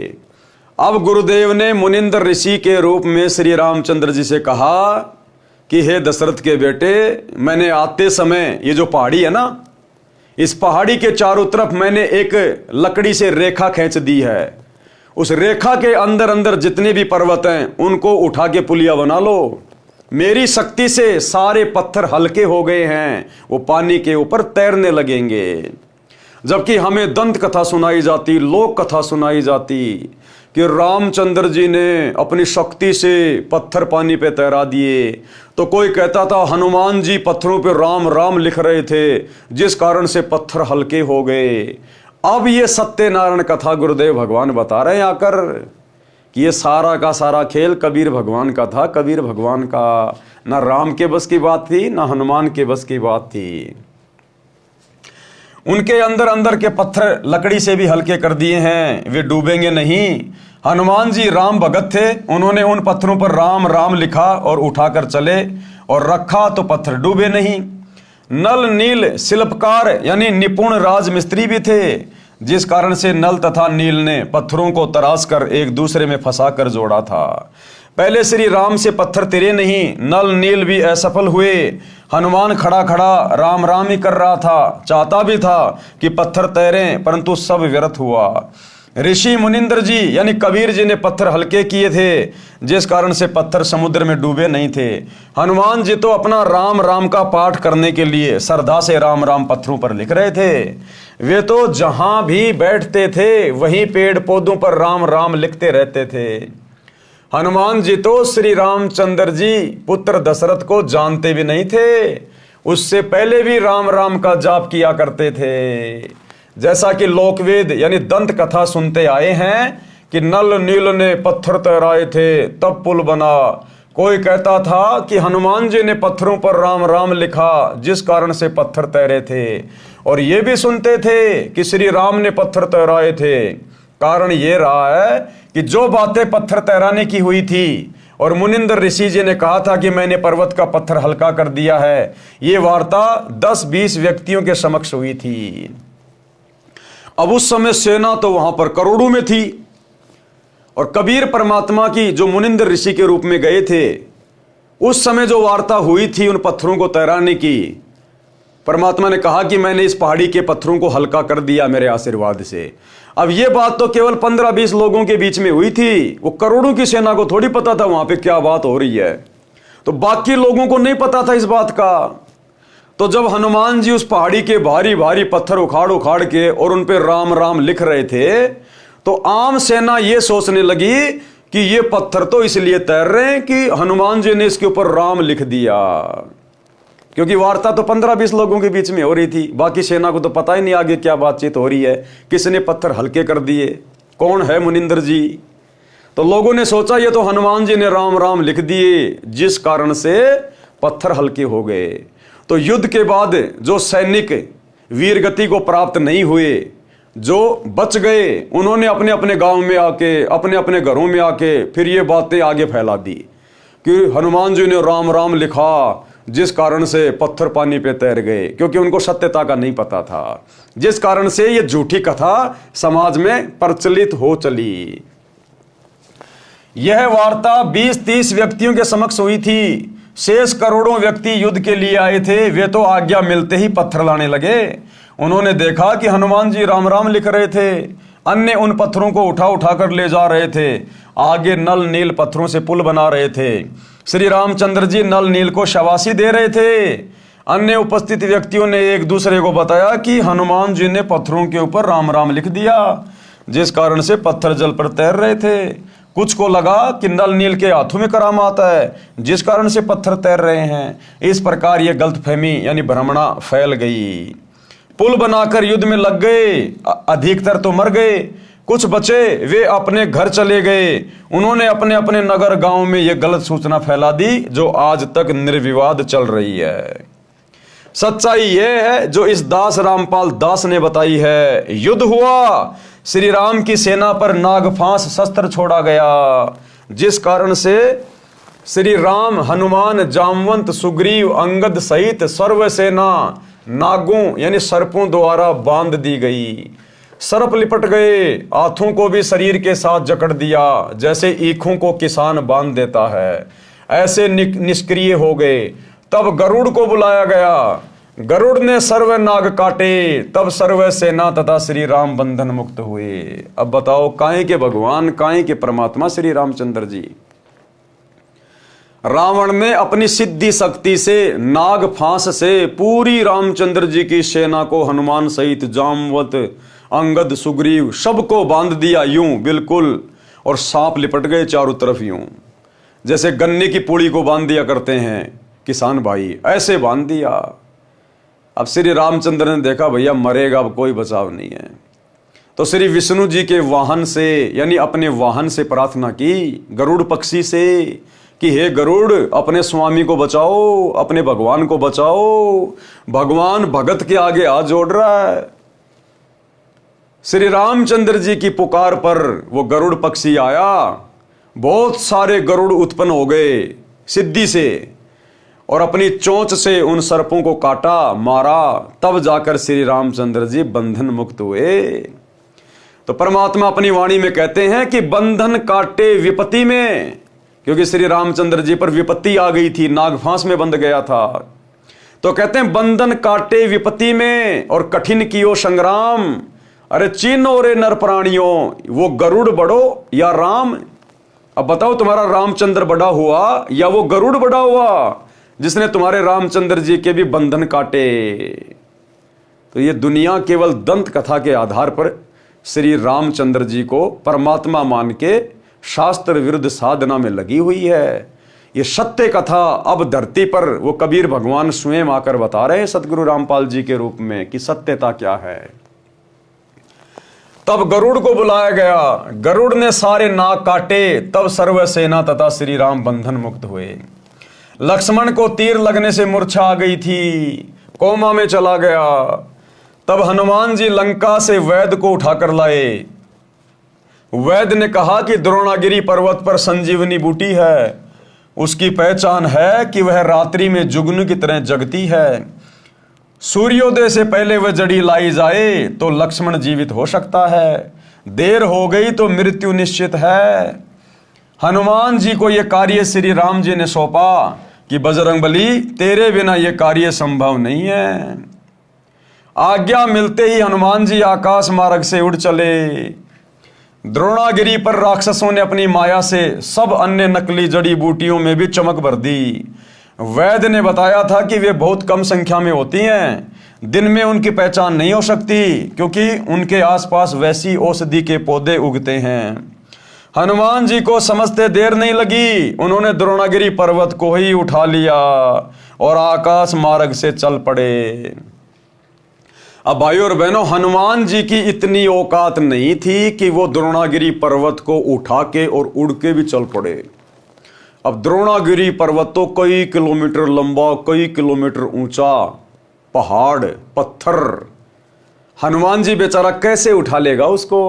अब गुरुदेव ने मुनिंदर ऋषि के रूप में श्री रामचंद्र जी से कहा कि हे दशरथ के बेटे, मैंने आते समय ये जो पहाड़ी है ना, इस पहाड़ी के चारों तरफ मैंने एक लकड़ी से रेखा खींच दी है। उस रेखा के अंदर अंदर जितने भी पर्वत हैं उनको उठा के पुलिया बना लो। मेरी शक्ति से सारे पत्थर हल्के हो गए हैं, वो पानी के ऊपर तैरने लगेंगे। जबकि हमें दंत कथा सुनाई जाती, लोक कथा सुनाई जाती कि रामचंद्र जी ने अपनी शक्ति से पत्थर पानी पे तैरा दिए। तो कोई कहता था हनुमान जी पत्थरों पे राम राम लिख रहे थे, जिस कारण से पत्थर हल्के हो गए। अब ये सत्यनारायण कथा गुरुदेव भगवान बता रहे हैं आकर कि ये सारा का सारा खेल कबीर भगवान का था। कबीर भगवान का ना राम के बस की बात थी, ना हनुमान के बस की बात थी। उनके अंदर अंदर के पत्थर लकड़ी से भी हल्के कर दिए हैं, वे डूबेंगे नहीं। हनुमान जी राम भगत थे, उन्होंने उन पत्थरों पर राम राम लिखा और उठाकर चले और रखा तो पत्थर डूबे नहीं। नल नील शिल्पकार यानी निपुण राजमिस्त्री भी थे, जिस कारण से नल तथा नील ने पत्थरों को तराश कर एक दूसरे में फंसा कर जोड़ा था। पहले श्री राम से पत्थर तिरे नहीं, नल नील भी असफल हुए। हनुमान खड़ा खड़ा राम राम ही कर रहा था, चाहता भी था कि पत्थर तैरें, परंतु सब व्यर्थ हुआ। ऋषि मुनिंद्र जी यानी कबीर जी ने पत्थर हल्के किए थे, जिस कारण से पत्थर समुद्र में डूबे नहीं थे। हनुमान जी तो अपना राम राम का पाठ करने के लिए श्रद्धा से राम राम पत्थरों पर लिख रहे थे। वे तो जहां भी बैठते थे वहीं पेड़ पौधों पर राम राम लिखते रहते थे। हनुमान जी तो श्री रामचंद्र जी पुत्र दशरथ को जानते भी नहीं थे, उससे पहले भी राम राम का जाप किया करते थे। जैसा कि लोकवेद यानी दंत कथा सुनते आए हैं कि नल नील ने पत्थर तैराए थे तब पुल बना। कोई कहता था कि हनुमान जी ने पत्थरों पर राम राम लिखा जिस कारण से पत्थर तैरे थे, और ये भी सुनते थे कि श्री राम ने पत्थर तैराए थे। कारण ये रहा है कि जो बातें पत्थर तैराने की हुई थी और मुनिंद्र ऋषि जी ने कहा था कि मैंने पर्वत का पत्थर हल्का कर दिया है, ये वार्ता 10-20 व्यक्तियों के समक्ष हुई थी। अब उस समय सेना तो वहां पर करोड़ों में थी, और कबीर परमात्मा की जो मुनिंद्र ऋषि के रूप में गए थे, उस समय जो वार्ता हुई थी उन पत्थरों को तैराने की, परमात्मा ने कहा कि मैंने इस पहाड़ी के पत्थरों को हल्का कर दिया मेरे आशीर्वाद से। अब ये बात तो केवल 15-20 लोगों के बीच में हुई थी, वो करोड़ों की सेना को थोड़ी पता था वहां पे क्या बात हो रही है, तो बाकी लोगों को नहीं पता था इस बात का। तो जब हनुमान जी उस पहाड़ी के भारी भारी पत्थर उखाड़ उखाड़ के और उन पे राम राम लिख रहे थे, तो आम सेना ये सोचने लगी कि ये पत्थर तो इसलिए तैर रहे हैं कि हनुमान जी ने इसके ऊपर राम लिख दिया, क्योंकि वार्ता तो 15-20 लोगों के बीच में हो रही थी। बाकी सेना को तो पता ही नहीं आगे क्या बातचीत हो रही है, किसने पत्थर हल्के कर दिए, कौन है मुनिंद्र जी। तो लोगों ने सोचा ये तो हनुमान जी ने राम राम लिख दिए जिस कारण से पत्थर हल्के हो गए। तो युद्ध के बाद जो सैनिक वीर गति को प्राप्त नहीं हुए, जो बच गए, उन्होंने अपने अपने गांव में आके, अपने अपने घरों में आके फिर ये बातें आगे फैला दी कि हनुमान जी ने राम राम लिखा जिस कारण से पत्थर पानी पे तैर गए, क्योंकि उनको सत्यता का नहीं पता था, जिस कारण से ये झूठी कथा समाज में प्रचलित हो चली। यह वार्ता 20-30 व्यक्तियों के समक्ष हुई थी। शेष करोड़ों व्यक्ति युद्ध के लिए आए थे, वे तो आज्ञा मिलते ही पत्थर लाने लगे। उन्होंने देखा कि हनुमान जी राम राम लिख रहे थे, अन्य उन पत्थरों को उठा उठा कर ले जा रहे थे, आगे नल नील पत्थरों से पुल बना रहे थे। श्री रामचंद्र जी नल नील को शाबाशी दे रहे थे। अन्य उपस्थित व्यक्तियों ने एक दूसरे को बताया कि हनुमान जी ने पत्थरों के ऊपर राम राम लिख दिया, जिस कारण से पत्थर जल पर तैर रहे थे। कुछ को लगा कि नल नील के हाथों में करामात है, जिस कारण से पत्थर तैर रहे हैं। इस प्रकार यह गलतफहमी यानी भ्रमणा फैल गई। पुल बनाकर युद्ध में लग गए, अधिकतर तो मर गए, कुछ बचे वे अपने घर चले गए। उन्होंने अपने अपने नगर गांव में यह गलत सूचना फैला दी जो आज तक निर्विवाद चल रही है। सच्चाई यह है जो इस दास रामपाल दास ने बताई है। युद्ध हुआ, श्री राम की सेना पर नागफांस शस्त्र छोड़ा गया, जिस कारण से श्री राम, हनुमान, जामवंत, सुग्रीव, अंगद सहित सर्व सेना नागों यानी सर्पों द्वारा बांध दी गई। सर्प लिपट गए, हाथों को भी शरीर के साथ जकड़ दिया, जैसे ईखों को किसान बांध देता है, ऐसे निष्क्रिय हो गए। तब गरुड़ को बुलाया गया, गरुड़ ने सर्व नाग काटे, तब सर्व सेना तथा श्री राम बंधन मुक्त हुए। अब बताओ, काहे के भगवान, काहे के परमात्मा श्री रामचंद्र जी। रावण ने अपनी सिद्धि शक्ति से नाग फांस से पूरी रामचंद्र जी की सेना को, हनुमान सहित जामवंत, अंगद, सुग्रीव सबको बांध दिया यूं बिल्कुल, और सांप लिपट गए चारों तरफ यूं, जैसे गन्ने की पुड़ी को बांध दिया करते हैं किसान भाई, ऐसे बांध दिया। अब श्री रामचंद्र ने देखा भैया मरेगा, अब कोई बचाव नहीं है, तो श्री विष्णु जी के वाहन से यानी अपने वाहन से प्रार्थना की, गरुड़ पक्षी से, कि हे गरुड़ अपने स्वामी को बचाओ, अपने भगवान को बचाओ। भगवान भगत के आगे हाथ जोड़ रहा है। श्री रामचंद्र जी की पुकार पर वो गरुड़ पक्षी आया, बहुत सारे गरुड़ उत्पन्न हो गए सिद्धि से, और अपनी चोंच से उन सर्पों को काटा, मारा, तब जाकर श्री रामचंद्र जी बंधन मुक्त हुए। तो परमात्मा अपनी वाणी में कहते हैं कि बंधन काटे विपत्ति में, क्योंकि श्री रामचंद्र जी पर विपत्ति आ गई थी, नागफांस में बंध गया था। तो कहते हैं बंधन काटे विपत्ति में और कठिन कियो संग्राम, अरे चीनो रे नर प्राणियों, वो गरुड़ बड़ो या राम? अब बताओ, तुम्हारा रामचंद्र बड़ा हुआ या वो गरुड़ बड़ा हुआ जिसने तुम्हारे रामचंद्र जी के भी बंधन काटे? तो ये दुनिया केवल दंत कथा के आधार पर श्री रामचंद्र जी को परमात्मा मान के शास्त्र विरुद्ध साधना में लगी हुई है। ये सत्य कथा अब धरती पर वो कबीर भगवान स्वयं आकर बता रहे हैं सतगुरु रामपाल जी के रूप में कि सत्यता क्या है। तब गरुड़ को बुलाया गया, गरुड़ ने सारे नाग काटे, तब सर्व सेना तथा श्री राम बंधन मुक्त हुए। लक्ष्मण को तीर लगने से मूर्छा आ गई थी, कोमा में चला गया। तब हनुमान जी लंका से वैद्य को उठाकर लाए। वैद्य ने कहा कि द्रोणागिरी पर्वत पर संजीवनी बूटी है, उसकी पहचान है कि वह रात्रि में जुगनू की तरह जगती है। सूर्योदय से पहले वह जड़ी लाई जाए तो लक्ष्मण जीवित हो सकता है, देर हो गई तो मृत्यु निश्चित है। हनुमान जी को यह कार्य श्री राम जी ने सौंपा कि बजरंगबली, तेरे बिना यह कार्य संभव नहीं है। आज्ञा मिलते ही हनुमान जी आकाश मार्ग से उड़ चले। द्रोणागिरी पर राक्षसों ने अपनी माया से सब अन्य नकली जड़ी बूटियों में भी चमक भर दी। वैद्य ने बताया था कि वे बहुत कम संख्या में होती हैं, दिन में उनकी पहचान नहीं हो सकती क्योंकि उनके आसपास वैसी औषधि के पौधे उगते हैं। हनुमान जी को समझते देर नहीं लगी, उन्होंने द्रोणागिरी पर्वत को ही उठा लिया और आकाश मार्ग से चल पड़े। अब भाई और बहनों, हनुमान जी की इतनी औकात नहीं थी कि वो द्रोणागिरी पर्वत को उठा के और उड़ के भी चल पड़े। अब द्रोणागिरी पर्वत तो कई किलोमीटर लंबा, कई किलोमीटर ऊंचा पहाड़, पत्थर, हनुमान जी बेचारा कैसे उठा लेगा उसको?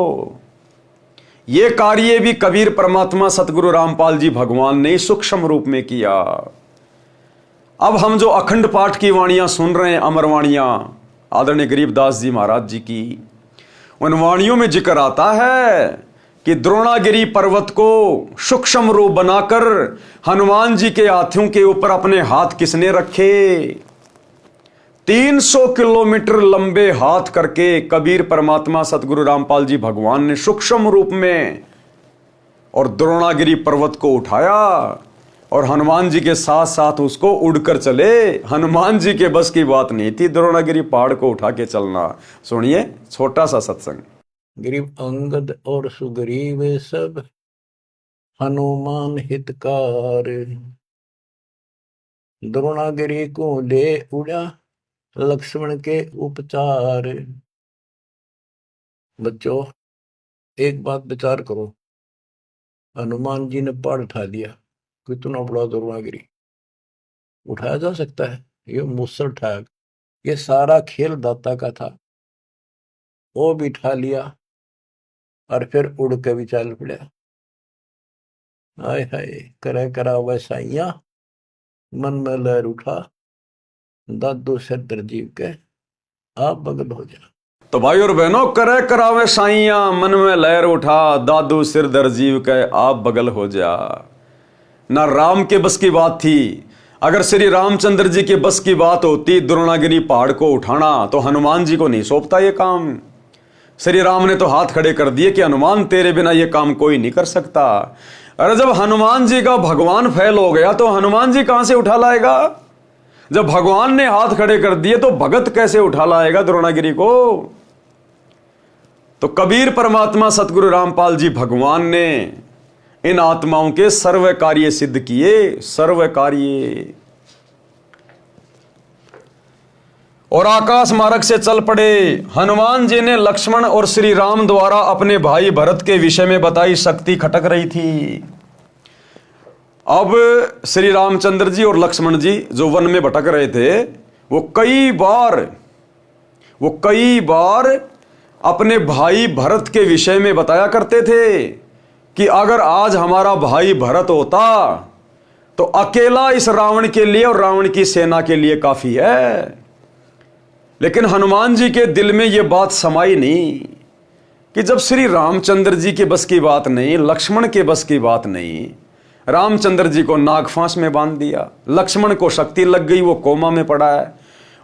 ये कार्य भी कबीर परमात्मा सतगुरु रामपाल जी भगवान ने सूक्ष्म रूप में किया। अब हम जो अखंड पाठ की वाणियां सुन रहे हैं, अमर वाणियां आदरणीय गरीबदास जी महाराज जी की, उन वाणियों में जिक्र आता है कि द्रोणागिरी पर्वत को सूक्ष्म रूप बनाकर हनुमान जी के हाथियों के ऊपर अपने हाथ किसने रखे? 300 किलोमीटर लंबे हाथ करके कबीर परमात्मा सतगुरु रामपाल जी भगवान ने सूक्ष्म रूप में और द्रोणागिरी पर्वत को उठाया और हनुमान जी के साथ साथ उसको उड़कर चले। हनुमान जी के बस की बात नहीं थी द्रोणागिरी पहाड़ को उठा के चलना। सुनिए छोटा सा सत्संग। ग्रीव अंगद और सुग्रीव सब हनुमान हितकार, द्रोणागिरी को ले उड़ा लक्ष्मण के उपचार। बच्चों, एक बात विचार करो, हनुमान जी ने पहाड़ उठा दिया, कितना बड़ा द्रोणागिरी उठाया जा सकता है? ये मुसर उठाया, ये सारा खेल दाता का था, वो भी उठा लिया और फिर उड़ के भी चल पड़ा। हाय हाय, करे करा वैसाइया, मन में लहर उठा, दादो सिर दर्जीव के आप बगल हो जा। तो भाई और बहनों, करे करावे साइया, मन में लहर उठा, दादू सिर दर्जीव के आप बगल हो जा। ना राम के बस की बात थी। अगर श्री रामचंद्र जी के बस की बात होती द्रोणागिरी पहाड़ को उठाना, तो हनुमान जी को नहीं सौंपता ये काम। श्री राम ने तो हाथ खड़े कर दिए कि हनुमान, तेरे बिना ये काम कोई नहीं कर सकता। अरे जब हनुमान जी का भगवान फैल हो गया तो हनुमान जी कहां से उठा लाएगा? जब भगवान ने हाथ खड़े कर दिए तो भगत कैसे उठा लाएगा द्रोणागिरी को? तो कबीर परमात्मा सतगुरु रामपाल जी भगवान ने इन आत्माओं के सर्व कार्य सिद्ध किए, सर्व कार्य, और आकाश मार्ग से चल पड़े। हनुमान जी ने लक्ष्मण और श्री राम द्वारा अपने भाई भरत के विषय में बताई शक्ति खटक रही थी। अब श्री रामचंद्र जी और लक्ष्मण जी जो वन में भटक रहे थे, वो कई बार अपने भाई भरत के विषय में बताया करते थे कि अगर आज हमारा भाई भरत होता तो अकेला इस रावण के लिए और रावण की सेना के लिए काफी है। लेकिन हनुमान जी के दिल में यह बात समाई नहीं कि जब श्री रामचंद्र जी के बस की बात नहीं, लक्ष्मण के बस की बात नहीं, रामचंद्र जी को नागफांस में बांध दिया, लक्ष्मण को शक्ति लग गई, वो कोमा में पड़ा है,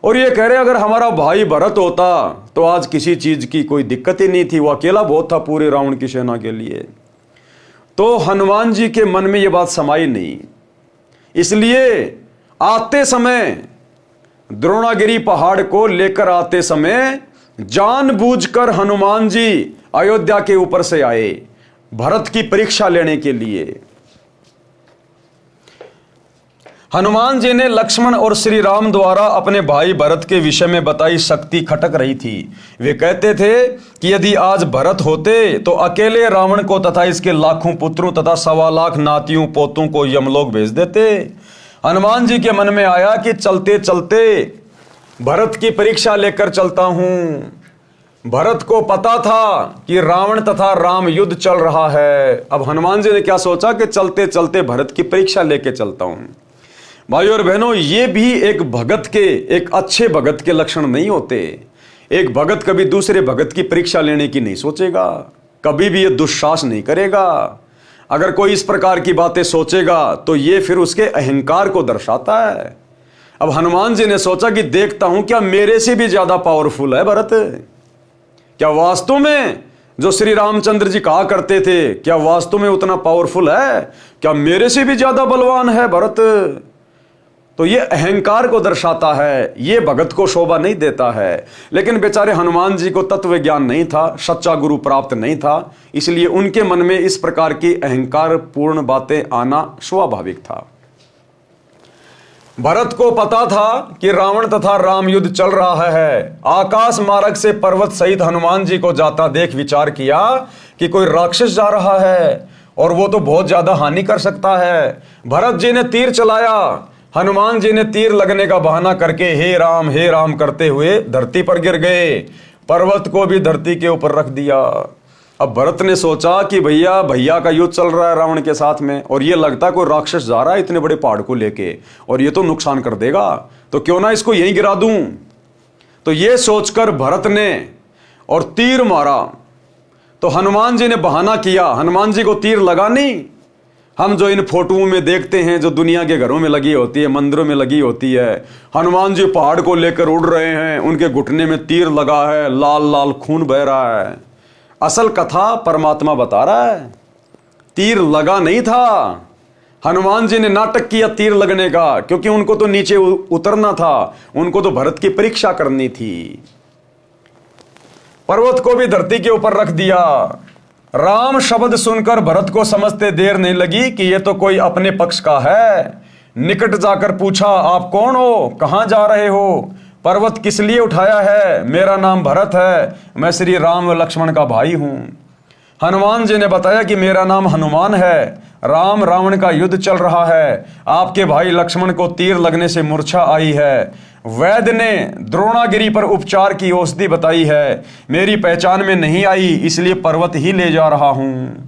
और ये कह रहे अगर हमारा भाई भरत होता तो आज किसी चीज की कोई दिक्कत ही नहीं थी, वो अकेला बहुत था पूरे रावण की सेना के लिए। तो हनुमान जी के मन में ये बात समाई नहीं, इसलिए आते समय द्रोणागिरी पहाड़ को लेकर आते समय जानबूझकर हनुमान जी अयोध्या के ऊपर से आए भरत की परीक्षा लेने के लिए। हनुमान जी ने लक्ष्मण और श्री राम द्वारा अपने भाई भरत के विषय में बताई शक्ति खटक रही थी। वे कहते थे कि यदि आज भरत होते तो अकेले रावण को तथा इसके लाखों पुत्रों तथा 1.25 लाख नातियों पोतों को यमलोक भेज देते। हनुमान जी के मन में आया कि चलते चलते भरत की परीक्षा लेकर चलता हूं। भरत को पता था कि रावण तथा राम युद्ध चल रहा है। अब हनुमान जी ने क्या सोचा कि चलते चलते भरत की परीक्षा लेके चलता हूं। भाइयों और बहनों, ये भी एक भगत के, एक अच्छे भगत के लक्षण नहीं होते। एक भगत कभी दूसरे भगत की परीक्षा लेने की नहीं सोचेगा, कभी भी ये दुस्साहस नहीं करेगा। अगर कोई इस प्रकार की बातें सोचेगा तो ये फिर उसके अहंकार को दर्शाता है। अब हनुमान जी ने सोचा कि देखता हूं क्या मेरे से भी ज्यादा पावरफुल है भरत, क्या वास्तव में जो श्री रामचंद्र जी कहा करते थे क्या वास्तव में उतना पावरफुल है, क्या मेरे से भी ज्यादा बलवान है भरत। तो ये अहंकार को दर्शाता है, ये भगत को शोभा नहीं देता है। लेकिन बेचारे हनुमान जी को तत्व ज्ञान नहीं था, सच्चा गुरु प्राप्त नहीं था, इसलिए उनके मन में इस प्रकार की अहंकार पूर्ण बातें आना स्वाभाविक था। भरत को पता था कि रावण तथा राम युद्ध चल रहा है। आकाश मार्ग से पर्वत सहित हनुमान जी को जाता देख विचार किया कि कोई राक्षस जा रहा है और वो तो बहुत ज्यादा हानि कर सकता है। भरत जी ने तीर चलाया, हनुमान जी ने तीर लगने का बहाना करके हे राम करते हुए धरती पर गिर गए, पर्वत को भी धरती के ऊपर रख दिया। अब भरत ने सोचा कि भैया का युद्ध चल रहा है रावण के साथ में, और ये लगता है कोई राक्षस जा रहा है इतने बड़े पहाड़ को लेके, और ये तो नुकसान कर देगा, तो क्यों ना इसको यहीं गिरा दूं। तो ये सोचकर भरत ने और तीर मारा। तो हनुमान जी ने बहाना किया, हनुमान जी को तीर लगा नहीं। हम जो इन फोटोओं में देखते हैं, जो दुनिया के घरों में लगी होती है, मंदिरों में लगी होती है, हनुमान जी पहाड़ को लेकर उड़ रहे हैं, उनके घुटने में तीर लगा है, लाल लाल खून बह रहा है। असल कथा परमात्मा बता रहा है, तीर लगा नहीं था। हनुमान जी ने नाटक किया तीर लगने का, क्योंकि उनको तो नीचे उतरना था, उनको तो भरत की परीक्षा करनी थी। पर्वत को भी धरती के ऊपर रख दिया। राम शब्द सुनकर भरत को समझते देर नहीं लगी कि यह तो कोई अपने पक्ष का है। निकट जाकर पूछा, आप कौन हो, कहां जा रहे हो, पर्वत किस लिए उठाया है। मेरा नाम भरत है, मैं श्री राम व लक्ष्मण का भाई हूं। हनुमान जी ने बताया कि मेरा नाम हनुमान है, राम रावण का युद्ध चल रहा है, आपके भाई लक्ष्मण को तीर लगने से मूर्छा आई है। वैद्य ने द्रोणागिरी पर उपचार की औषधि बताई है, मेरी पहचान में नहीं आई, इसलिए पर्वत ही ले जा रहा हूं।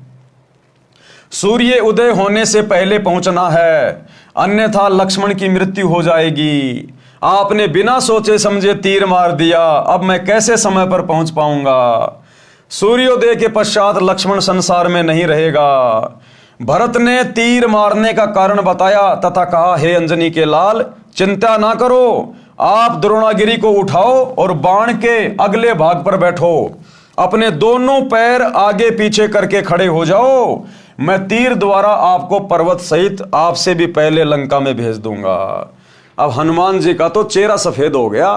सूर्य उदय होने से पहले पहुंचना है, अन्यथा लक्ष्मण की मृत्यु हो जाएगी। आपने बिना सोचे समझे तीर मार दिया, अब मैं कैसे समय पर पहुंच पाऊंगा। सूर्योदय के पश्चात लक्ष्मण संसार में नहीं रहेगा। भरत ने तीर मारने का कारण बताया तथा कहा, हे अंजनी के लाल, चिंता ना करो, आप द्रोणागिरी को उठाओ और बाण के अगले भाग पर बैठो, अपने दोनों पैर आगे पीछे करके खड़े हो जाओ, मैं तीर द्वारा आपको पर्वत सहित आपसे भी पहले लंका में भेज दूंगा। अब हनुमान जी का तो चेहरा सफेद हो गया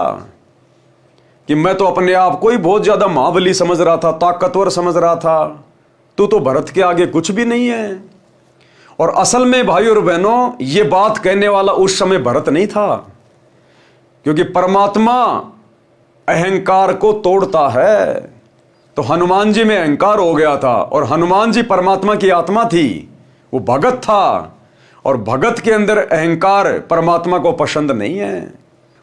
कि मैं तो अपने आप को ही बहुत ज्यादा महाबली समझ रहा था, ताकतवर समझ रहा था, तू तो भरत के आगे कुछ भी नहीं है। और असल में भाइयों और बहनों, ये बात कहने वाला उस समय भरत नहीं था, क्योंकि परमात्मा अहंकार को तोड़ता है। तो हनुमान जी में अहंकार हो गया था, और हनुमान जी परमात्मा की आत्मा थी, वो भगत था, और भगत के अंदर अहंकार परमात्मा को पसंद नहीं है।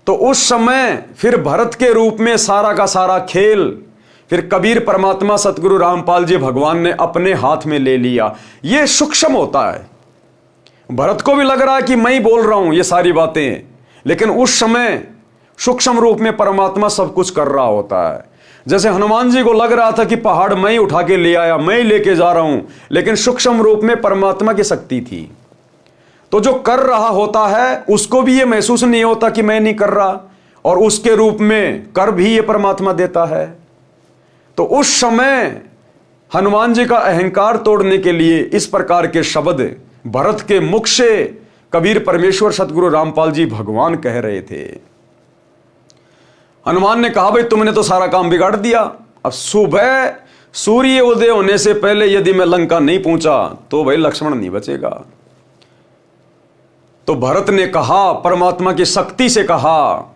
तो उस समय फिर भरत के रूप में सारा का सारा खेल फिर कबीर परमात्मा सतगुरु रामपाल जी भगवान ने अपने हाथ में ले लिया। यह सूक्ष्म होता है, भरत को भी लग रहा है कि मैं ही बोल रहा हूं ये सारी बातें, लेकिन उस समय सूक्ष्म रूप में परमात्मा सब कुछ कर रहा होता है। जैसे हनुमान जी को लग रहा था कि पहाड़ मैं ही उठा के ले आया, मैं ही लेके जा रहा हूं, लेकिन सूक्ष्म रूप में परमात्मा की शक्ति थी। तो जो कर रहा होता है उसको भी ये महसूस नहीं होता कि मैं नहीं कर रहा, और उसके रूप में कर भी ये परमात्मा देता है। तो उस समय हनुमान जी का अहंकार तोड़ने के लिए इस प्रकार के शब्द भरत के मुख से कबीर परमेश्वर सतगुरु रामपाल जी भगवान कह रहे थे। हनुमान ने कहा, भाई तुमने तो सारा काम बिगाड़ दिया। अब सुबह सूर्य उदय होने से पहले यदि मैं लंका नहीं पहुंचा तो भाई लक्ष्मण नहीं बचेगा। तो भरत ने कहा, परमात्मा की शक्ति से कहा,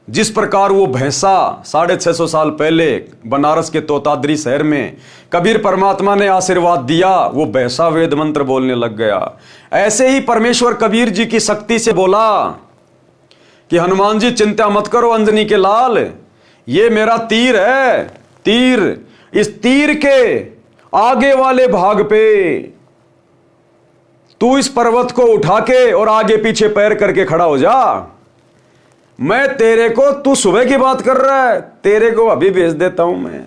जिस प्रकार वो भैंसा 650 साल पहले बनारस के तोताद्री शहर में कबीर परमात्मा ने आशीर्वाद दिया, वो भैंसा वेद मंत्र बोलने लग गया। ऐसे ही परमेश्वर कबीर जी की शक्ति से बोला कि हनुमान जी चिंता मत करो अंजनी के लाल, ये मेरा तीर है। तीर, इस तीर के आगे वाले भाग पे तू इस पर्वत को उठा के और आगे पीछे पैर करके खड़ा हो जा। मैं तेरे को, तू सुबह की बात कर रहा है, तेरे को अभी भेज देता हूं मैं।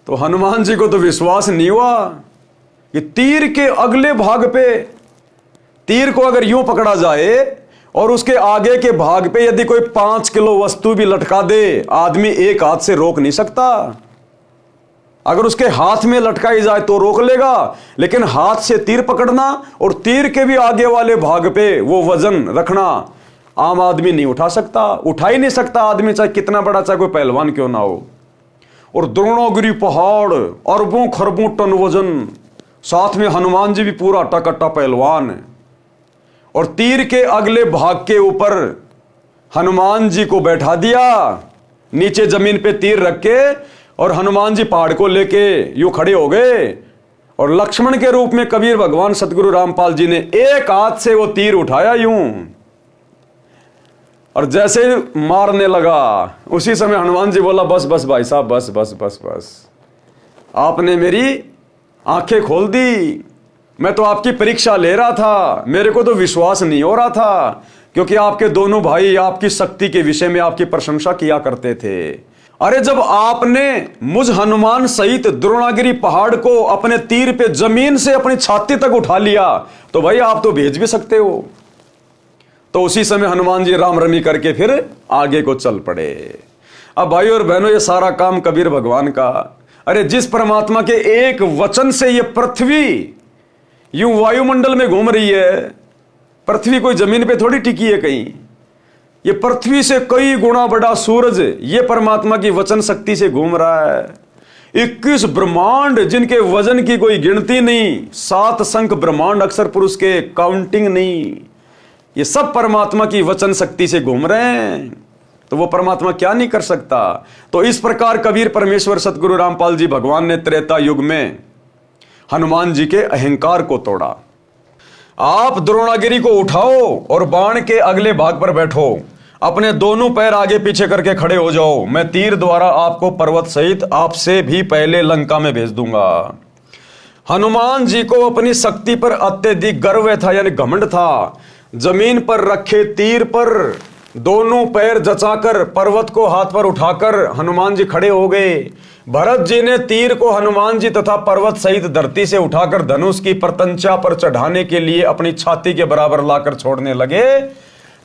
तो हनुमान जी को तो विश्वास नहीं हुआ कि तीर के अगले भाग पे, तीर को अगर यूं पकड़ा जाए और उसके आगे के भाग पे यदि कोई 5 किलो वस्तु भी लटका दे, आदमी एक हाथ से रोक नहीं सकता। अगर उसके हाथ में लटकाई जाए तो रोक लेगा, लेकिन हाथ से तीर पकड़ना और तीर के भी आगे वाले भाग पे वो वजन रखना आम आदमी नहीं उठा सकता, उठा ही नहीं सकता आदमी, चाहे कितना बड़ा, चाहे कोई पहलवान क्यों ना हो। और द्रोणागिरी पहाड़, अरबों खरबों टन वजन, साथ में हनुमान जी भी पूरा अट्टा पहलवान। और तीर के अगले भाग के ऊपर हनुमान जी को बैठा दिया, नीचे जमीन पे तीर रख के, और हनुमान जी पहाड़ को लेके यूं खड़े हो गए। और लक्ष्मण के रूप में कबीर भगवान सतगुरु रामपाल जी ने एक हाथ से वो तीर उठाया यूं, और जैसे मारने लगा उसी समय हनुमान जी बोला, बस बस भाई साहब, बस बस बस बस, आपने मेरी आंखें खोल दी। मैं तो आपकी परीक्षा ले रहा था, मेरे को तो विश्वास नहीं हो रहा था, क्योंकि आपके दोनों भाई आपकी शक्ति के विषय में आपकी प्रशंसा किया करते थे। अरे जब आपने मुझ हनुमान सहित द्रोणागिरी पहाड़ को अपने तीर पे जमीन से अपनी छाती तक उठा लिया, तो भाई आप तो भेज भी सकते हो। तो उसी समय हनुमान जी राम रमी करके फिर आगे को चल पड़े। अब भाई और बहनों, ये सारा काम कबीर भगवान का। अरे जिस परमात्मा के एक वचन से ये पृथ्वी यूं वायुमंडल में घूम रही है, पृथ्वी कोई जमीन पे थोड़ी टिकी है कहीं, ये पृथ्वी से कई गुना बड़ा सूरज ये परमात्मा की वचन शक्ति से घूम रहा है। 21 ब्रह्मांड जिनके वजन की कोई गिनती नहीं, 7 संख ब्रह्मांड अक्षर पुरुष के काउंटिंग नहीं, ये सब परमात्मा की वचन शक्ति से घूम रहे हैं। तो वो परमात्मा क्या नहीं कर सकता। तो इस प्रकार कबीर परमेश्वर सतगुरु रामपाल जी भगवान ने त्रेता युग में हनुमान जी के अहंकार को तोड़ा। आप द्रोणागिरी को उठाओ और बाण के अगले भाग पर बैठो, अपने दोनों पैर आगे पीछे करके खड़े हो जाओ, मैं तीर द्वारा आपको पर्वत सहित आपसे भी पहले लंका में भेज दूंगा। हनुमान जी को अपनी शक्ति पर अत्यधिक गर्व था, यानी घमंड था। जमीन पर रखे तीर पर दोनों पैर जचाकर पर्वत को हाथ पर उठाकर हनुमान जी खड़े हो गए। भरत जी ने तीर को हनुमान जी तथा पर्वत सहित धरती से उठाकर धनुष की प्रतंचा पर चढ़ाने के लिए अपनी छाती के बराबर लाकर छोड़ने लगे।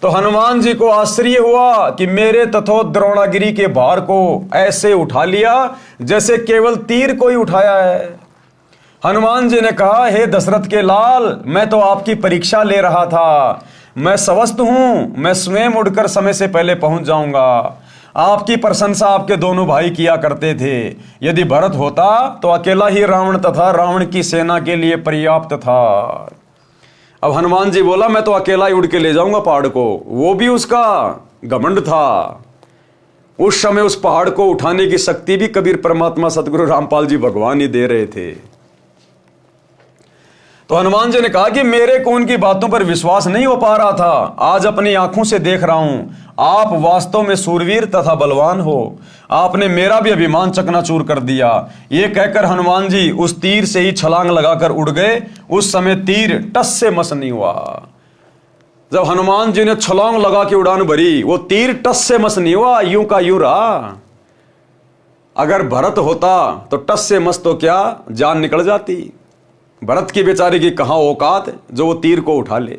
तो हनुमान जी को आश्चर्य हुआ कि मेरे तथा द्रोणागिरी के भार को ऐसे उठा लिया जैसे केवल तीर को ही उठाया है। हनुमान जी ने कहा, हे दशरथ के लाल, मैं तो आपकी परीक्षा ले रहा था, मैं स्वस्थ हूं, मैं स्वयं उड़कर समय से पहले पहुंच जाऊंगा। आपकी प्रशंसा आपके दोनों भाई किया करते थे। यदि भरत होता तो अकेला ही रावण तथा रावण की सेना के लिए पर्याप्त था। अब हनुमान जी बोला, मैं तो अकेला ही उड़ के ले जाऊंगा पहाड़ को। वो भी उसका घमंड था। उस समय उस पहाड़ को उठाने की शक्ति भी कबीर परमात्मा सतगुरु रामपाल जी भगवान ही दे रहे थे। तो हनुमान जी ने कहा कि मेरे को उनकी बातों पर विश्वास नहीं हो पा रहा था, आज अपनी आंखों से देख रहा हूं, आप वास्तव में सूरवीर तथा बलवान हो। आपने मेरा भी अभिमान चकनाचूर कर दिया। ये कहकर हनुमान जी उस तीर से ही छलांग लगाकर उड़ गए। उस समय तीर टस से मस नहीं हुआ। जब हनुमान जी ने छलांग लगा के उड़ान भरी, वो तीर टस से मस नहीं हुआ, यूं का यूं रहा। अगर भरत होता तो टस से मस तो क्या, जान निकल जाती। भरत की बेचारे की कहां औकात जो वो तीर को उठा ले,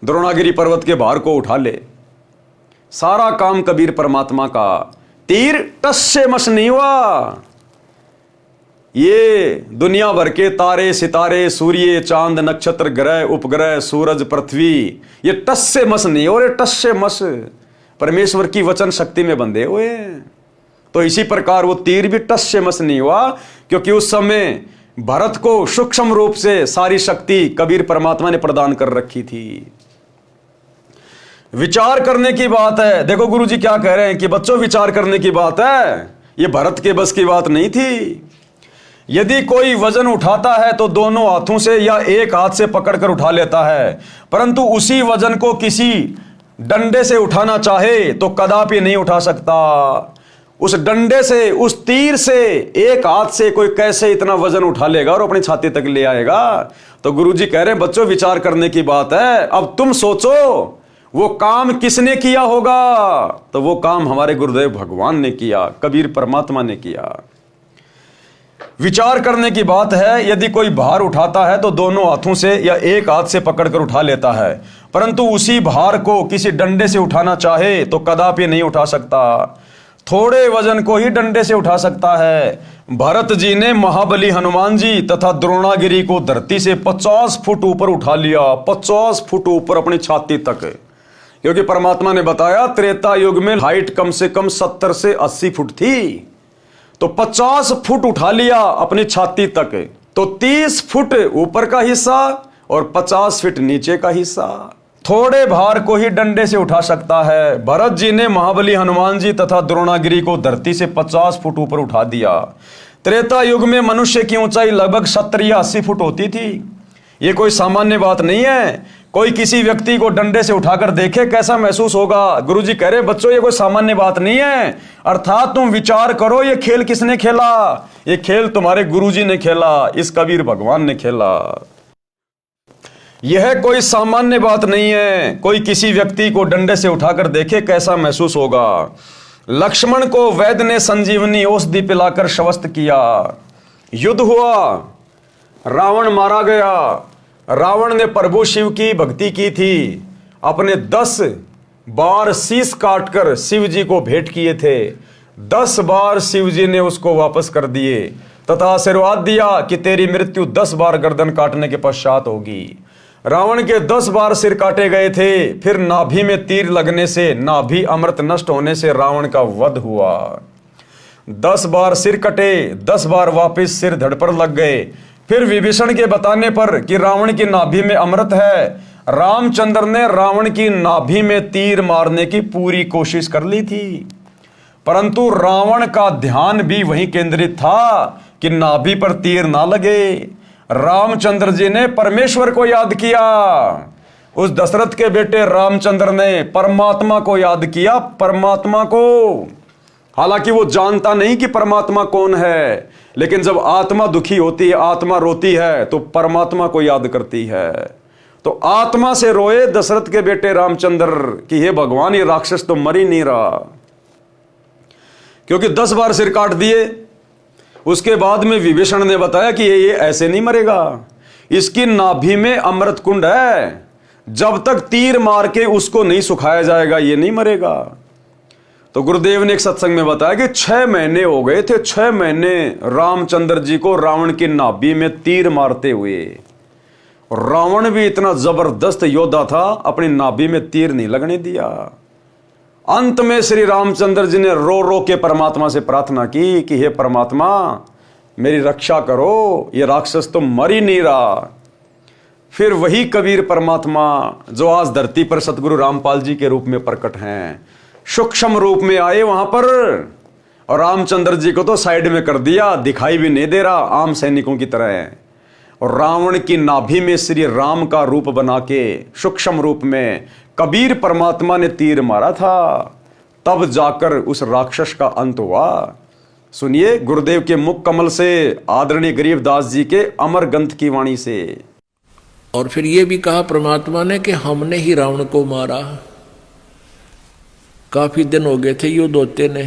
द्रोणागिरी पर्वत के भार को उठा ले। सारा काम कबीर परमात्मा का। तीर टस से मस नहीं हुआ। ये दुनिया भर के तारे सितारे, सूर्य चांद नक्षत्र ग्रह उपग्रह सूरज पृथ्वी, ये टस से मस नहीं हो रहे, टस से मस परमेश्वर की वचन शक्ति में बंधे हुए। तो इसी प्रकार वो तीर भी टस से मस नहीं हुआ, क्योंकि उस समय भरत को सूक्ष्म रूप से सारी शक्ति कबीर परमात्मा ने प्रदान कर रखी थी। विचार करने की बात है। देखो गुरुजी क्या कह रहे हैं कि बच्चों विचार करने की बात है, ये भरत के बस की बात नहीं थी। यदि कोई वजन उठाता है तो दोनों हाथों से या एक हाथ से पकड़कर उठा लेता है, परंतु उसी वजन को किसी डंडे से उठाना चाहे तो कदापि नहीं उठा सकता। उस डंडे से, उस तीर से, एक हाथ से कोई कैसे इतना वजन उठा लेगा और अपनी छाती तक ले आएगा। तो गुरुजी कह रहे हैं बच्चों विचार करने की बात है। अब तुम सोचो वो काम किसने किया होगा? तो वो काम हमारे गुरुदेव भगवान ने किया, कबीर परमात्मा ने किया। विचार करने की बात है। यदि कोई भार उठाता है तो दोनों हाथों से या एक हाथ से पकड़कर उठा लेता है, परंतु उसी भार को किसी डंडे से उठाना चाहे तो कदापि नहीं उठा सकता। थोड़े वजन को ही डंडे से उठा सकता है। भरत जी ने महाबली हनुमान जी तथा द्रोणागिरी को धरती से 50 फुट ऊपर उठा लिया, 50 फुट ऊपर अपनी छाती तक, क्योंकि परमात्मा ने बताया त्रेता युग में हाइट कम से कम 70 से 80 फुट थी। तो 50 फुट उठा लिया अपनी छाती तक, तो 30 फुट ऊपर का हिस्सा और 50 फीट नीचे का हिस्सा। थोड़े भार को ही डंडे से उठा सकता है। भरत जी ने महाबली हनुमान जी तथा द्रोणागिरी को धरती से 50 फुट ऊपर उठा दिया। त्रेता युग में मनुष्य की ऊंचाई लगभग 70 या 80 फुट होती थी। ये कोई सामान्य बात नहीं है। कोई किसी व्यक्ति को डंडे से उठाकर देखे कैसा महसूस होगा। गुरुजी कह रहे बच्चों ये कोई सामान्य बात नहीं है। अर्थात तुम विचार करो ये खेल किसने खेला? ये खेल तुम्हारे गुरुजी ने खेला, इस कबीर भगवान ने खेला। यह कोई सामान्य बात नहीं है। कोई किसी व्यक्ति को डंडे से उठाकर देखे कैसा महसूस होगा। लक्ष्मण को वैद्य ने संजीवनी औषधि पिलाकर स्वस्थ किया। युद्ध हुआ, रावण मारा गया। रावण ने प्रभु शिव की भक्ति की थी। अपने 10 बार शीश काटकर शिव जी को भेंट किए थे। 10 बार शिव जी ने उसको वापस कर दिए तथा आशीर्वाद दिया कि तेरी मृत्यु 10 बार गर्दन काटने के पश्चात होगी। रावण के 10 बार सिर काटे गए थे। फिर नाभि में तीर लगने से, नाभि अमृत नष्ट होने से रावण का वध हुआ। 10 बार सिर कटे, 10 बार वापिस सिर धड़ पर लग गए। फिर विभीषण के बताने पर कि रावण की नाभि में अमृत है, रामचंद्र ने रावण की नाभि में तीर मारने की पूरी कोशिश कर ली थी, परंतु रावण का ध्यान भी वहीं केंद्रित था कि नाभि पर तीर ना लगे। रामचंद्र जी ने परमेश्वर को याद किया। उस दशरथ के बेटे रामचंद्र ने परमात्मा को याद किया, परमात्मा को। हालांकि वो जानता नहीं कि परमात्मा कौन है, लेकिन जब आत्मा दुखी होती है, आत्मा रोती है, तो परमात्मा को याद करती है। तो आत्मा से रोए दशरथ के बेटे रामचंद्र कि हे भगवान ये राक्षस तो मर ही नहीं रहा, क्योंकि 10 बार सिर काट दिए। उसके बाद में विभीषण ने बताया कि ये ऐसे नहीं मरेगा, इसकी नाभि में अमृत कुंड है, जब तक तीर मार के उसको नहीं सुखाया जाएगा ये नहीं मरेगा। तो गुरुदेव ने एक सत्संग में बताया कि 6 महीने हो गए थे, 6 महीने रामचंद्र जी को रावण की नाभि में तीर मारते हुए। रावण भी इतना जबरदस्त योद्धा था, अपनी नाभि में तीर नहीं लगने दिया। अंत में श्री रामचंद्र जी ने रो रो के परमात्मा से प्रार्थना की कि हे परमात्मा मेरी रक्षा करो, ये राक्षस तो मर ही नहीं रहा। फिर वही कबीर परमात्मा जो आज धरती पर सतगुरु रामपाल जी के रूप में प्रकट हैं, सूक्ष्म रूप में आए वहां पर, और रामचंद्र जी को तो साइड में कर दिया, दिखाई भी नहीं दे रहा, आम सैनिकों की तरह है। और रावण की नाभि में श्री राम का रूप बना के सूक्ष्म रूप में कबीर परमात्मा ने तीर मारा था, तब जाकर उस राक्षस का अंत हुआ। सुनिए गुरुदेव के मुख कमल से, आदरणीय गरीबदास जी के अमर ग्रंथ की वाणी से। और फिर ये भी कहा परमात्मा ने कि हमने ही रावण को मारा। काफी दिन हो गए थे युद्ध होते ने,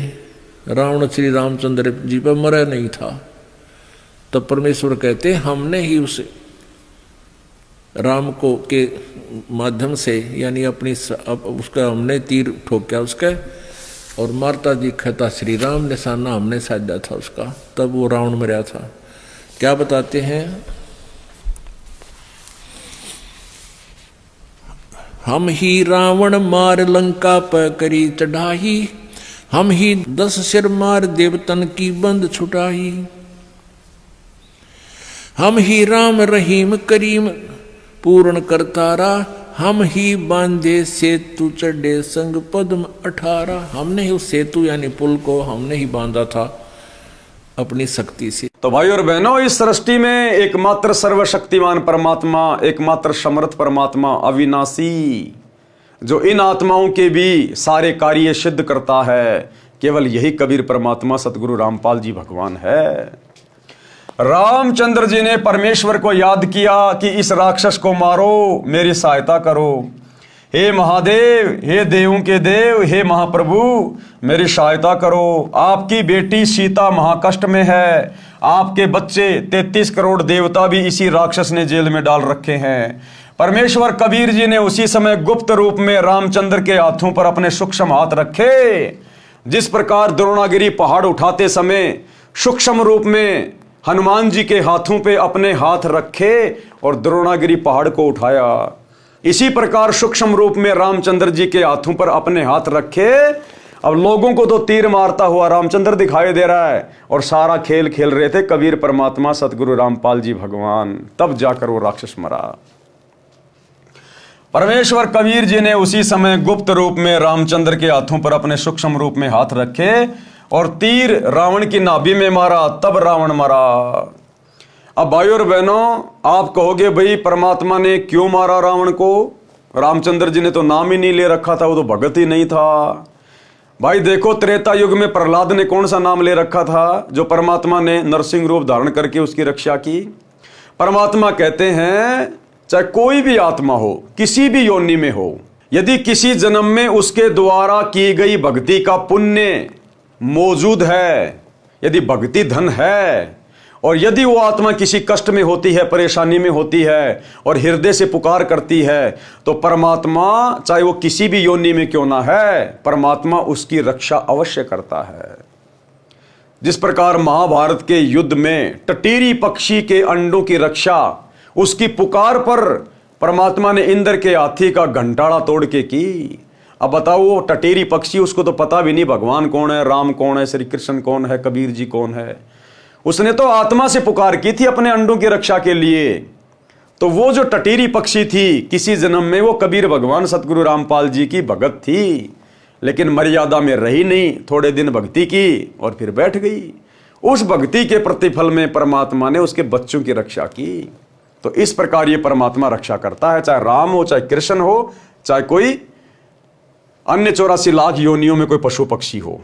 रावण श्री रामचंद्र जी पर मरा नहीं था। तब परमेश्वर कहते हमने ही उसे राम को के माध्यम से, यानी अपनी उसका हमने तीर ठोका उसका, और मारता दिखा श्री राम, निशाना हमने साधा था उसका, तब वो रावण मरा था। क्या बताते हैं, हम ही रावण मार लंका पर करी चढ़ाई, हम ही 10 सिर मार देवतन की बंद छुटाई, हम ही राम रहीम करीम पूर्ण करतारा, हम ही बांधे सेतु चढ़े संग पद्म 18। हमने ही उस सेतु यानी पुल को हमने ही बांधा था अपनी शक्ति से। तो भाई और बहनों, इस सृष्टि में एकमात्र सर्वशक्तिमान परमात्मा, एकमात्र समर्थ परमात्मा, अविनाशी, जो इन आत्माओं के भी सारे कार्य सिद्ध करता है, केवल यही कबीर परमात्मा सतगुरु रामपाल जी भगवान है। रामचंद्र जी ने परमेश्वर को याद किया कि इस राक्षस को मारो, मेरी सहायता करो। हे महादेव, हे देवों के देव, हे महाप्रभु, मेरी सहायता करो। आपकी बेटी सीता महाकष्ट में है, आपके बच्चे 33 करोड़ देवता भी इसी राक्षस ने जेल में डाल रखे हैं। परमेश्वर कबीर जी ने उसी समय गुप्त रूप में रामचंद्र के हाथों पर अपने सूक्ष्म हाथ रखे। जिस प्रकार द्रोणागिरी पहाड़ उठाते समय सूक्ष्म रूप में हनुमान जी के हाथों पे अपने हाथ रखे और द्रोणागिरी पहाड़ को उठाया, इसी प्रकार सूक्ष्म रूप में रामचंद्र जी के हाथों पर अपने हाथ रखे। अब लोगों को तो तीर मारता हुआ रामचंद्र दिखाई दे रहा है और सारा खेल खेल रहे थे कबीर परमात्मा सतगुरु रामपाल जी भगवान। तब जाकर वो राक्षस मरा। परमेश्वर कबीर जी ने उसी समय गुप्त रूप में रामचंद्र के हाथों पर अपने सूक्ष्म रूप में हाथ रखे और तीर रावण की नाभि में मारा, तब रावण मरा। अब भाई और बहनों, आप कहोगे भाई परमात्मा ने क्यों मारा रावण को? रामचंद्र जी ने तो नाम ही नहीं ले रखा था, वो तो भगत ही नहीं था। भाई देखो, त्रेता युग में प्रहलाद ने कौन सा नाम ले रखा था जो परमात्मा ने नरसिंह रूप धारण करके उसकी रक्षा की? परमात्मा कहते हैं चाहे कोई भी आत्मा हो, किसी भी योनि में हो, यदि किसी जन्म में उसके द्वारा की गई भक्ति का पुण्य मौजूद है, यदि भक्ति धन है, और यदि वो आत्मा किसी कष्ट में होती है, परेशानी में होती है और हृदय से पुकार करती है, तो परमात्मा चाहे वो किसी भी योनि में क्यों ना है, परमात्मा उसकी रक्षा अवश्य करता है। जिस प्रकार महाभारत के युद्ध में टटीरी पक्षी के अंडों की रक्षा उसकी पुकार पर परमात्मा ने इंद्र के हाथी का घंटाड़ा तोड़ के की। अब बताओ, वो टटीरी पक्षी, उसको तो पता भी नहीं भगवान कौन है, राम कौन है, श्री कृष्ण कौन है, कबीर जी कौन है। उसने तो आत्मा से पुकार की थी अपने अंडों की रक्षा के लिए। तो वो जो टटीरी पक्षी थी, किसी जन्म में वो कबीर भगवान सतगुरु रामपाल जी की भगत थी, लेकिन मर्यादा में रही नहीं, थोड़े दिन भक्ति की और फिर बैठ गई। उस भक्ति के प्रतिफल में परमात्मा ने उसके बच्चों की रक्षा की। तो इस प्रकार ये परमात्मा रक्षा करता है, चाहे राम हो, चाहे कृष्ण हो, चाहे कोई अन्य 84 लाख योनियों में कोई पशु पक्षी हो।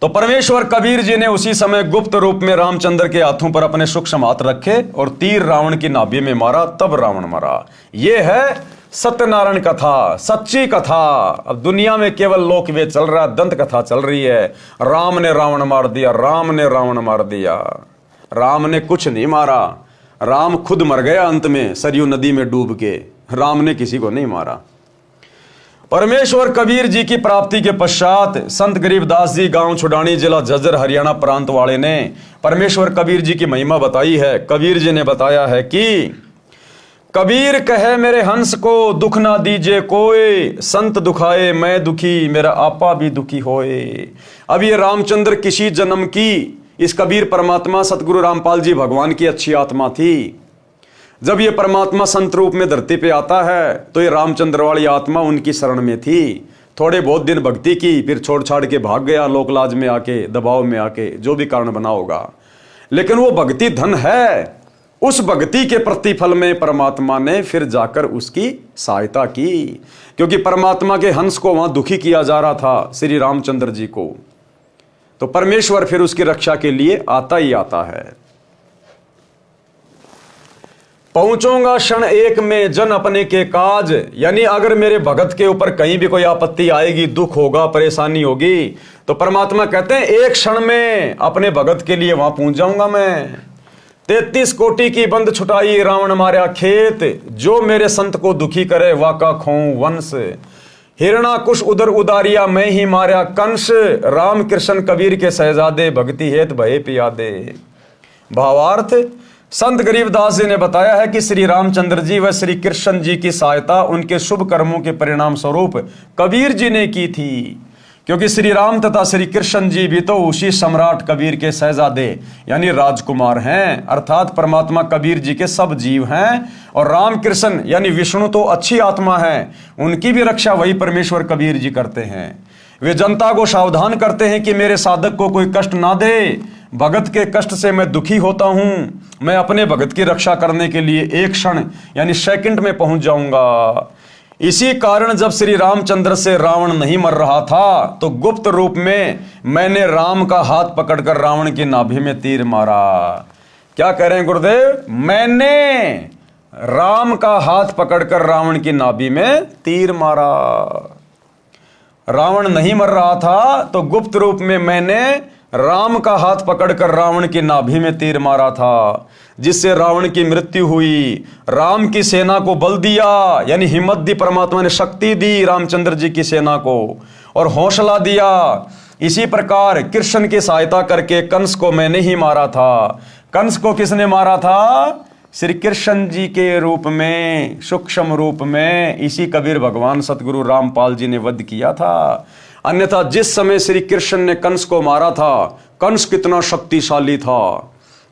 तो परमेश्वर कबीर जी ने उसी समय गुप्त रूप में रामचंद्र के हाथों पर अपने सूक्ष्म हाथ रखे और तीर रावण की नाभि में मारा, तब रावण मरा। यह है सत्यनारायण कथा, सच्ची कथा। अब दुनिया में केवल लोकवेद चल रहा है, दंत कथा चल रही है। राम ने रावण मार दिया, राम ने रावण मार दिया। राम ने कुछ नहीं मारा, राम खुद मर गया अंत में सरयू नदी में डूब के। राम ने किसी को नहीं मारा। परमेश्वर कबीर जी की प्राप्ति के पश्चात संत गरीबदास जी गांव छुडानी, जिला झज्जर, हरियाणा प्रांत वाले ने परमेश्वर कबीर जी की महिमा बताई है। कबीर जी ने बताया है कि कबीर कहे मेरे हंस को दुख ना दीजिए कोई, संत दुखाए मैं दुखी, मेरा आपा भी दुखी होए। अब ये रामचंद्र किसी जन्म की इस कबीर परमात्मा सतगुरु रामपाल जी भगवान की अच्छी आत्मा थी। जब ये परमात्मा संत रूप में धरती पे आता है तो ये रामचंद्र वाली आत्मा उनकी शरण में थी। थोड़े बहुत दिन भक्ति की, फिर छोड़ छाड़ के भाग गया, लोकलाज में आके, दबाव में आके, जो भी कारण बना होगा। लेकिन वो भक्ति धन है। उस भक्ति के प्रतिफल में परमात्मा ने फिर जाकर उसकी सहायता की, क्योंकि परमात्मा के हंस को वहां दुखी किया जा रहा था, श्री रामचंद्र जी को। तो परमेश्वर फिर उसकी रक्षा के लिए आता ही आता है। पहुंचूंगा क्षण एक में जन अपने के काज, यानी अगर मेरे भगत के ऊपर कहीं भी कोई आपत्ति आएगी, दुख होगा, परेशानी होगी, तो परमात्मा कहते हैं एक क्षण में अपने भगत के लिए वहां पहुंच जाऊंगा मैं। 33 कोटि की बंद छुटाई रावण मार्या खेत, जो मेरे संत को दुखी करे वाका खोऊं वंश। हिरणाकुश उदर उदारिया मैं ही मार्या कंस, राम कृष्ण कबीर के शहजादे भक्ति हेत भये पियादे। भावार्थ, संत गरीबदास जी ने बताया है कि श्री रामचंद्र जी व श्री कृष्ण जी की सहायता उनके शुभ कर्मों के परिणाम स्वरूप कबीर जी ने की थी, क्योंकि श्री राम तथा श्री कृष्ण जी भी तो उसी सम्राट कबीर के शहजादे यानी राजकुमार हैं, अर्थात परमात्मा कबीर जी के सब जीव हैं। और राम कृष्ण यानी विष्णु तो अच्छी आत्मा है, उनकी भी रक्षा वही परमेश्वर कबीर जी करते हैं। वे जनता को सावधान करते हैं कि मेरे साधक को कोई कष्ट ना दे, भगत के कष्ट से मैं दुखी होता हूं, मैं अपने भगत की रक्षा करने के लिए एक क्षण यानी सेकंड में पहुंच जाऊंगा। इसी कारण जब श्री रामचंद्र से रावण नहीं मर रहा था तो गुप्त रूप में मैंने राम का हाथ पकड़कर रावण की नाभि में तीर मारा। क्या कह रहे हैं गुरुदेव? मैंने राम का हाथ पकड़कर रावण की नाभि में तीर मारा। रावण नहीं मर रहा था तो गुप्त रूप में मैंने राम का हाथ पकड़कर रावण की नाभि में तीर मारा था, जिससे रावण की मृत्यु हुई। राम की सेना को बल दिया यानी हिम्मत दी, परमात्मा ने शक्ति दी रामचंद्र जी की सेना को और हौसला दिया। इसी प्रकार कृष्ण की सहायता करके कंस को मैंने ही मारा था। कंस को किसने मारा था? श्री कृष्ण जी के रूप में, सूक्ष्म रूप में इसी कबीर भगवान सतगुरु रामपाल जी ने वध किया था। अन्यथा जिस समय श्री कृष्ण ने कंस को मारा था, कंस कितना शक्तिशाली था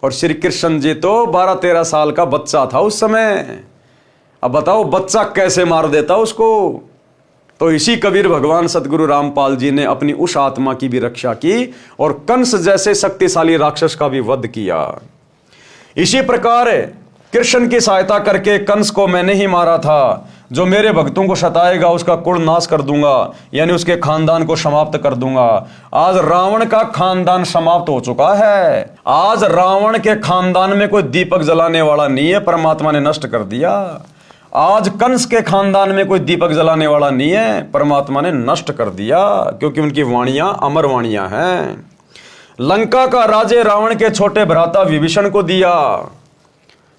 और श्री कृष्ण जी तो 12-13 साल का बच्चा था उस समय। अब बताओ बच्चा कैसे मार देता उसको? तो इसी कबीर भगवान सतगुरु रामपाल जी ने अपनी उस आत्मा की भी रक्षा की और कंस जैसे शक्तिशाली राक्षस का भी वध किया। इसी प्रकार कृष्ण की सहायता करके कंस को मैंने ही मारा था। जो मेरे भक्तों को सताएगा उसका कुल नाश कर दूंगा, यानी उसके खानदान को समाप्त कर दूंगा। आज रावण का खानदान समाप्त हो चुका है। आज रावण के खानदान में कोई दीपक जलाने वाला नहीं है, परमात्मा ने नष्ट कर दिया। आज कंस के खानदान में कोई दीपक जलाने वाला नहीं है, परमात्मा ने नष्ट कर दिया, क्योंकि उनकी वाणियां अमर वाणियां हैं। लंका का राजे रावण के छोटे भ्राता विभीषण को दिया।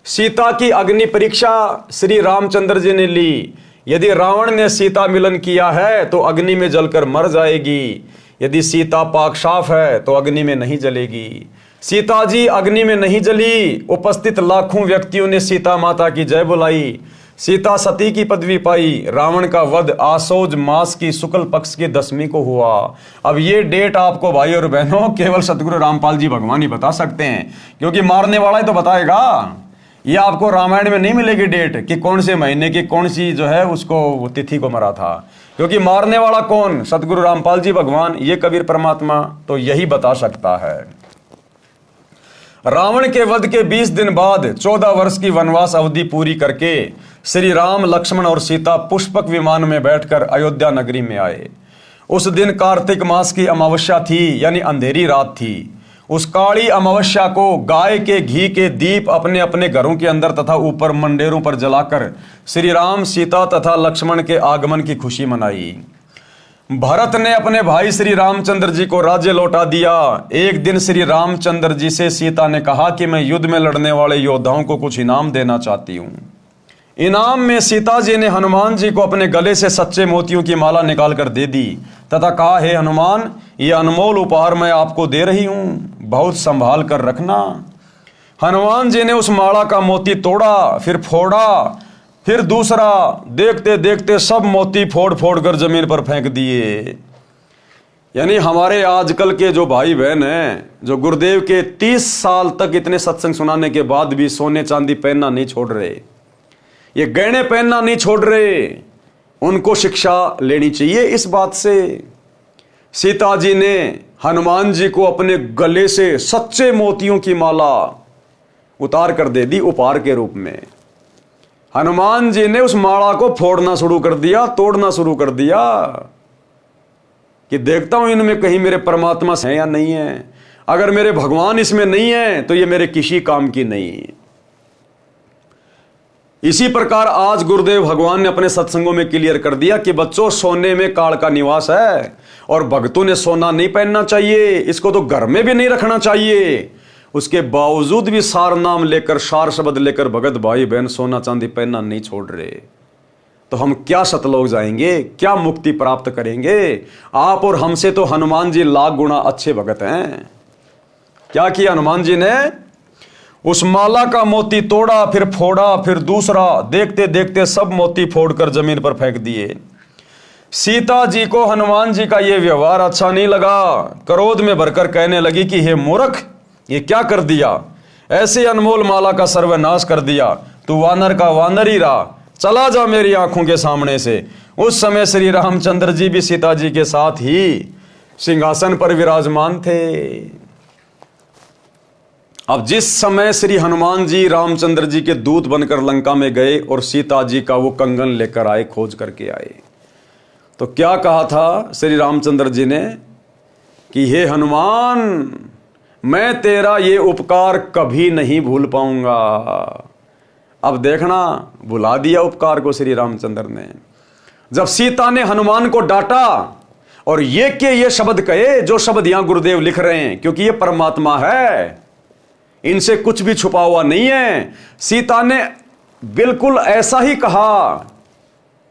सीता की अग्नि परीक्षा श्री रामचंद्र जी ने ली। यदि रावण ने सीता मिलन किया है तो अग्नि में जलकर मर जाएगी, यदि सीता पाक साफ है तो अग्नि में नहीं जलेगी। सीता जी अग्नि में नहीं जली। उपस्थित लाखों व्यक्तियों ने सीता माता की जय बुलाई। सीता सती की पदवी पाई। रावण का वध आसोज मास की शुक्ल पक्ष की 10वीं को हुआ। अब ये डेट आपको भाई और बहनों केवल सतगुरु रामपाल जी भगवान ही बता सकते हैं, क्योंकि मारने वाला ही तो बताएगा। ये आपको रामायण में नहीं मिलेगी डेट कि कौन से महीने की कौन सी जो है उसको तिथि को मरा था, क्योंकि मारने वाला कौन? सतगुरु रामपाल जी भगवान, ये कबीर परमात्मा तो यही बता सकता है। रावण के वध के 20 दिन बाद 14 वर्ष की वनवास अवधि पूरी करके श्री राम, लक्ष्मण और सीता पुष्पक विमान में बैठकर अयोध्या नगरी में आए। उस दिन कार्तिक मास की अमावस्या थी, यानी अंधेरी रात थी। उस काली अमावस्या को गाय के घी के दीप अपने अपने घरों के अंदर तथा ऊपर मंडेरों पर जलाकर श्री राम, सीता तथा लक्ष्मण के आगमन की खुशी मनाई। भरत ने अपने भाई श्री रामचंद्र जी को राज्य लौटा दिया। एक दिन श्री रामचंद्र जी से सीता ने कहा कि मैं युद्ध में लड़ने वाले योद्धाओं को कुछ इनाम देना चाहती हूँ। इनाम में सीता जी ने हनुमान जी को अपने गले से सच्चे मोतियों की माला निकाल कर दे दी तथा कहा, हे हनुमान, ये अनमोल उपहार मैं आपको दे रही हूँ, बहुत संभाल कर रखना। हनुमान जी ने उस माला का मोती तोड़ा, फिर फोड़ा, फिर दूसरा। देखते देखते सब मोती फोड़ फोड़ कर जमीन पर फेंक दिए। यानी हमारे आजकल के जो भाई बहन हैं, जो गुरुदेव के 30 साल तक इतने सत्संग सुनाने के बाद भी सोने चांदी पहनना नहीं छोड़ रहे, ये गहने पहनना नहीं छोड़ रहे, उनको शिक्षा लेनी चाहिए इस बात से। सीता जी ने हनुमान जी को अपने गले से सच्चे मोतियों की माला उतार कर दे दी उपहार के रूप में। हनुमान जी ने उस माला को फोड़ना शुरू कर दिया, तोड़ना शुरू कर दिया कि देखता हूं इनमें कहीं मेरे परमात्मा है या नहीं है। अगर मेरे भगवान इसमें नहीं है तो ये मेरे किसी काम की नहीं। इसी प्रकार आज गुरुदेव भगवान ने अपने सत्संगों में क्लियर कर दिया कि बच्चों, सोने में काल का निवास है और भक्तों ने सोना नहीं पहनना चाहिए, इसको तो घर में भी नहीं रखना चाहिए। उसके बावजूद भी सार नाम लेकर, सार शब्द लेकर भगत भाई बहन सोना चांदी पहनना नहीं छोड़ रहे, तो हम क्या सतलोक जाएंगे, क्या मुक्ति प्राप्त करेंगे? आप और हमसे तो हनुमान जी लाख गुना अच्छे भगत हैं। क्या किया हनुमान जी ने? उस माला का मोती तोड़ा, फिर फोड़ा, फिर दूसरा, देखते देखते सब मोती फोड़कर जमीन पर फेंक दिए। सीता जी को हनुमान जी का यह व्यवहार अच्छा नहीं लगा, क्रोध में भरकर कहने लगी कि हे मूर्ख, ये क्या कर दिया? ऐसे अनमोल माला का सर्वनाश कर दिया, तू वानर का वानर ही रहा, चला जा मेरी आंखों के सामने से। उस समय श्री रामचंद्र जी भी सीता जी के साथ ही सिंहासन पर विराजमान थे। अब जिस समय श्री हनुमान जी रामचंद्र जी के दूत बनकर लंका में गए और सीता जी का वो कंगन लेकर आए, खोज करके आए, तो क्या कहा था श्री रामचंद्र जी ने कि हे हनुमान, मैं तेरा ये उपकार कभी नहीं भूल पाऊंगा। अब देखना, भुला दिया उपकार को श्री रामचंद्र ने। जब सीता ने हनुमान को डांटा और ये शब्द कहे, जो शब्द यहां गुरुदेव लिख रहे हैं, क्योंकि ये परमात्मा है, इनसे कुछ भी छुपा हुआ नहीं है। सीता ने बिल्कुल ऐसा ही कहा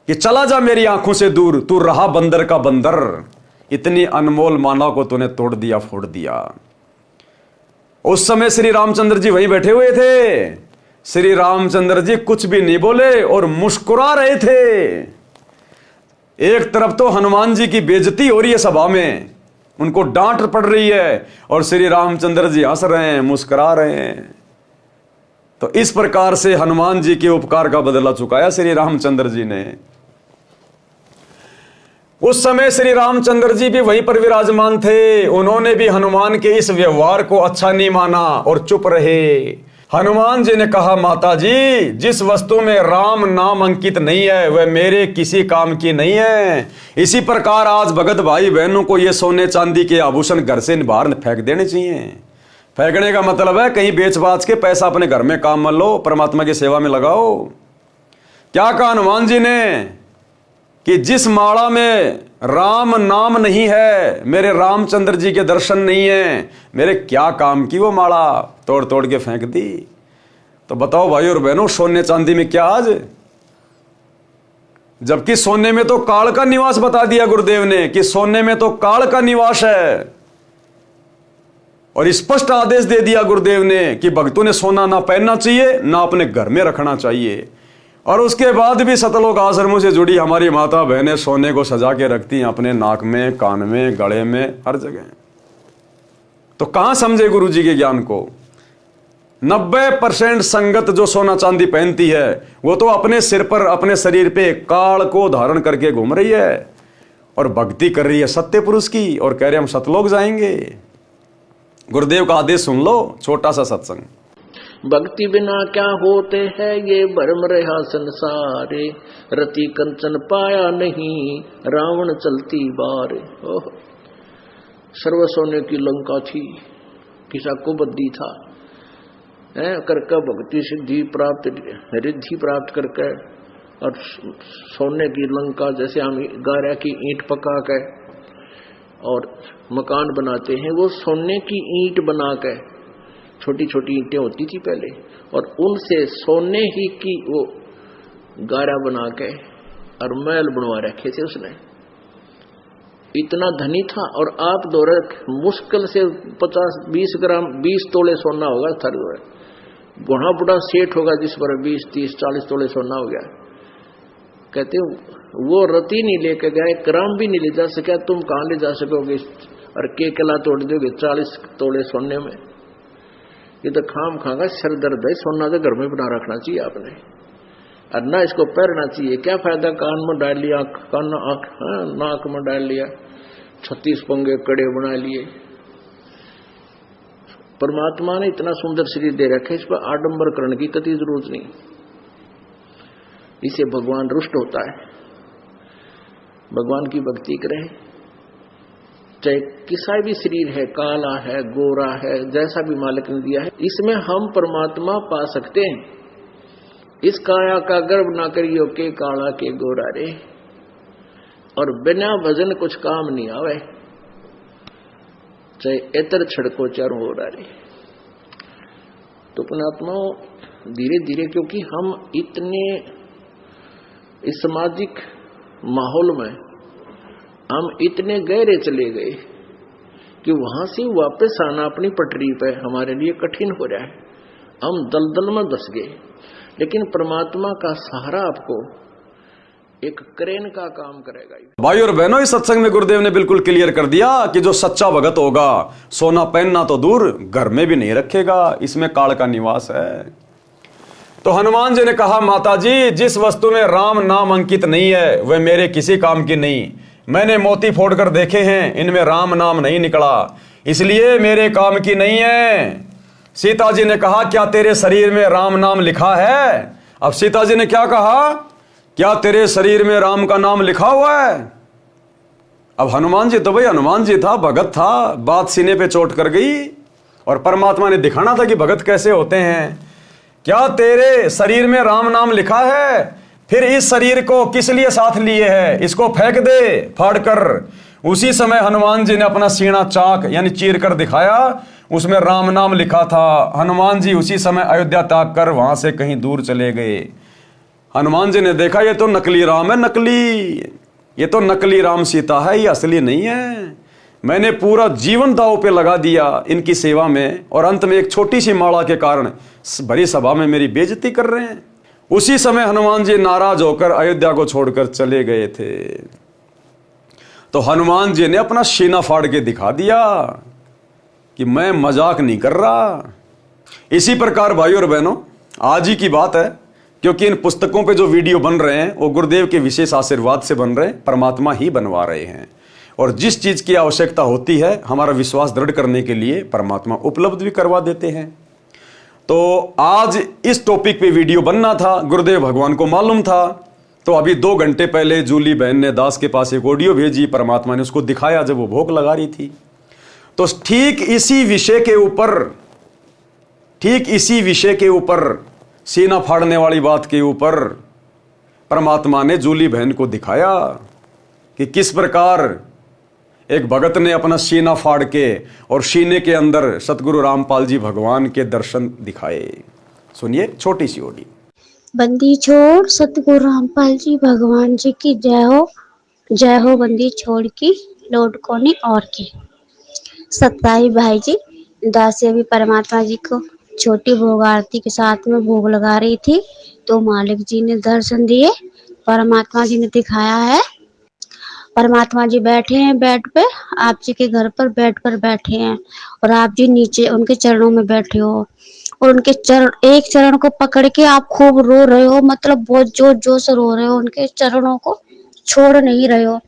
कि चला जा मेरी आंखों से दूर, तू रहा बंदर का बंदर, इतनी अनमोल माला को तूने तोड़ दिया, फोड़ दिया। उस समय श्री रामचंद्र जी वहीं बैठे हुए थे। श्री रामचंद्र जी कुछ भी नहीं बोले और मुस्कुरा रहे थे। एक तरफ तो हनुमान जी की बेइज्जती हो रही है सभा में, उनको डांट पड़ रही है, और श्री रामचंद्र जी हंस रहे हैं, मुस्कुरा रहे हैं। तो इस प्रकार से हनुमान जी के उपकार का बदला चुकाया श्री रामचंद्र जी ने। उस समय श्री रामचंद्र जी भी वहीं पर विराजमान थे। उन्होंने भी हनुमान के इस व्यवहार को अच्छा नहीं माना और चुप रहे। हनुमान जी ने कहा, माता जी, जिस वस्तु में राम नाम अंकित नहीं है वह मेरे किसी काम की नहीं है। इसी प्रकार आज भगत भाई बहनों को ये सोने चांदी के आभूषण घर से बाहर फेंक देने चाहिए। फेंकने का मतलब है कहीं बेच बाच के पैसा अपने घर में काम में लो, परमात्मा की सेवा में लगाओ। क्या कहा हनुमान जी ने कि जिस माला में राम नाम नहीं है, मेरे रामचंद्र जी के दर्शन नहीं है, मेरे क्या काम की वो माला, तोड़ तोड़ के फेंक दी। तो बताओ भाई और बहनों, सोने चांदी में क्या आज? जबकि सोने में तो काल का निवास बता दिया गुरुदेव ने कि सोने में तो काल का निवास है, और स्पष्ट आदेश दे दिया गुरुदेव ने कि भक्तों ने सोना ना पहनना चाहिए, ना अपने घर में रखना चाहिए। और उसके बाद भी सतलोक आश्रमों से जुड़ी हमारी माता बहनें सोने को सजा के रखती हैं अपने नाक में, कान में, गले में, हर जगह। तो कहां समझे गुरु जी के ज्ञान को? 90% संगत जो सोना चांदी पहनती है वो तो अपने सिर पर, अपने शरीर पे काल को धारण करके घूम रही है और भक्ति कर रही है सत्य पुरुष की, और कह रहे हम सतलोक जाएंगे। गुरुदेव का आदेश सुन लो, छोटा सा सत्संग। भक्ति बिना क्या होते हैं ये भरम रहा संसारे, रति कंचन पाया नहीं रावण चलती बार। ओह, सर्व सोने की लंका थी, किसा को बद्दी था, करके भक्ति सिद्धि प्राप्त, रिद्धि प्राप्त करके, और सोने की लंका जैसे हम गारा की ईंट पका के और मकान बनाते हैं, वो सोने की ईंट बना के, छोटी छोटी ईंटें होती थी पहले, और उनसे सोने ही की वो गारा बना के और महल बनवा रखे थे उसने। इतना धनी था। और आप दौरे मुश्किल से 50-20 ग्राम 20 तोले सोना होगा थर, बुढ़ा बुढ़ा सेठ होगा जिस पर 20-30-40 तोले सोना हो गया। कहते वो रति नहीं लेके गया, एक ग्राम भी नहीं ले जा सका, तुम कहां ले जा सकोगे? और के कला तोड़ दोगे 40 तोले सोने में? ये तो खाम खागा सर दर्द है। सोना तो घर में बना रखना चाहिए आपने, और ना इसको पहनना चाहिए। क्या फायदा कान में डाल लिया, कान नाक में डाल लिया, 36 पंगे कड़े बना लिए। परमात्मा ने इतना सुंदर शरीर दे रखे, इस पर आडंबर करने की कति जरूरत नहीं। इसे भगवान रुष्ट होता है। भगवान की भक्ति करें, चाहे किसा भी शरीर है, काला है, गोरा है, जैसा भी मालिक ने दिया है, इसमें हम परमात्मा पा सकते हैं। इस काया का गर्व ना करियो के काला के गोरा रे, और बिना भजन कुछ काम नहीं आवे, चाहे एतर छड़को चारों हो रे। तो पुण्यात्माओं धीरे धीरे, क्योंकि हम इतने इस सामाजिक माहौल में हम इतने गहरे चले गए कि वहां से वापस आना अपनी पटरी पे हमारे लिए कठिन हो रहा है। हम दलदल में धस गए। लेकिन परमात्मा का सहारा आपको एक क्रेन का काम करेगा। भाई और बहनों, इस सत्संग में गुरुदेव ने बिल्कुल क्लियर कर दिया कि जो सच्चा भगत होगा सोना पहनना तो दूर घर में भी नहीं रखेगा, इसमें काल का निवास है। तो हनुमान जी ने कहा, माता जी जिस वस्तु में राम नाम अंकित नहीं है वह मेरे किसी काम की नहीं। मैंने मोती फोड़कर देखे हैं, इनमें राम नाम नहीं निकला, इसलिए मेरे काम की नहीं है। सीता जी ने कहा, क्या तेरे शरीर में राम नाम लिखा है? अब सीता जी ने क्या कहा, क्या तेरे शरीर में राम का नाम लिखा हुआ है? अब हनुमान जी तो भाई हनुमान जी था, भगत था, बात सीने पे चोट कर गई और परमात्मा ने दिखाना था कि भगत कैसे होते हैं। क्या तेरे शरीर में राम नाम लिखा है? फिर इस शरीर को किस लिए साथ लिए है? इसको फेंक दे फाड़ कर। उसी समय हनुमान जी ने अपना सीना चाक यानी चीर कर दिखाया, उसमें राम नाम लिखा था। हनुमान जी उसी समय अयोध्या त्याग कर वहां से कहीं दूर चले गए। हनुमान जी ने देखा, ये तो नकली राम है, नकली, ये तो नकली राम सीता है, ये असली नहीं है। मैंने पूरा जीवन दांव पे लगा दिया इनकी सेवा में और अंत में एक छोटी सी माला के कारण भरी सभा में मेरी बेइज्जती कर रहे हैं। उसी समय हनुमान जी नाराज होकर अयोध्या को छोड़कर चले गए थे। तो हनुमान जी ने अपना सीना फाड़ के दिखा दिया कि मैं मजाक नहीं कर रहा। इसी प्रकार भाई और बहनों, आज ही की बात है, क्योंकि इन पुस्तकों पे जो वीडियो बन रहे हैं वो गुरुदेव के विशेष आशीर्वाद से बन रहे हैं, परमात्मा ही बनवा रहे हैं। और जिस चीज की आवश्यकता होती है हमारा विश्वास दृढ़ करने के लिए परमात्मा उपलब्ध भी करवा देते हैं। तो आज इस टॉपिक पे वीडियो बनना था, गुरुदेव भगवान को मालूम था। तो अभी 2 घंटे पहले जूली बहन ने दास के पास एक ऑडियो भेजी, परमात्मा ने उसको दिखाया जब वो भोग लगा रही थी। तो ठीक इसी विषय के ऊपर सीना फाड़ने वाली बात के ऊपर परमात्मा ने जूली बहन को दिखाया कि किस प्रकार एक भगत ने अपना सीना फाड़ के और सीने के अंदर सतगुरु रामपाल जी भगवान के दर्शन दिखाए। सुनिए छोटी सी ऑडियो। बंदी छोड़ सतगुरु रामपाल जी भगवान जी की जय हो बंदी छोड़ की लौट कोनी और की। सत्ताई भाई जी, दासी अभी परमात्मा जी को छोटी भोग आरती के साथ में भोग लगा रही थी तो मालिक जी ने दर्शन दिए, परमात्मा जी ने दिखाया है। परमात्मा जी बैठे हैं बेड पे, आप जी के घर पर बेड पर बैठे हैं और आप जी नीचे उनके चरणों में बैठे हो और उनके चरण, एक चरण को पकड़ के आप खूब रो रहे हो, मतलब बहुत जोर जोर से रो रहे हो, उनके चरणों को छोड़ नहीं रहे हो।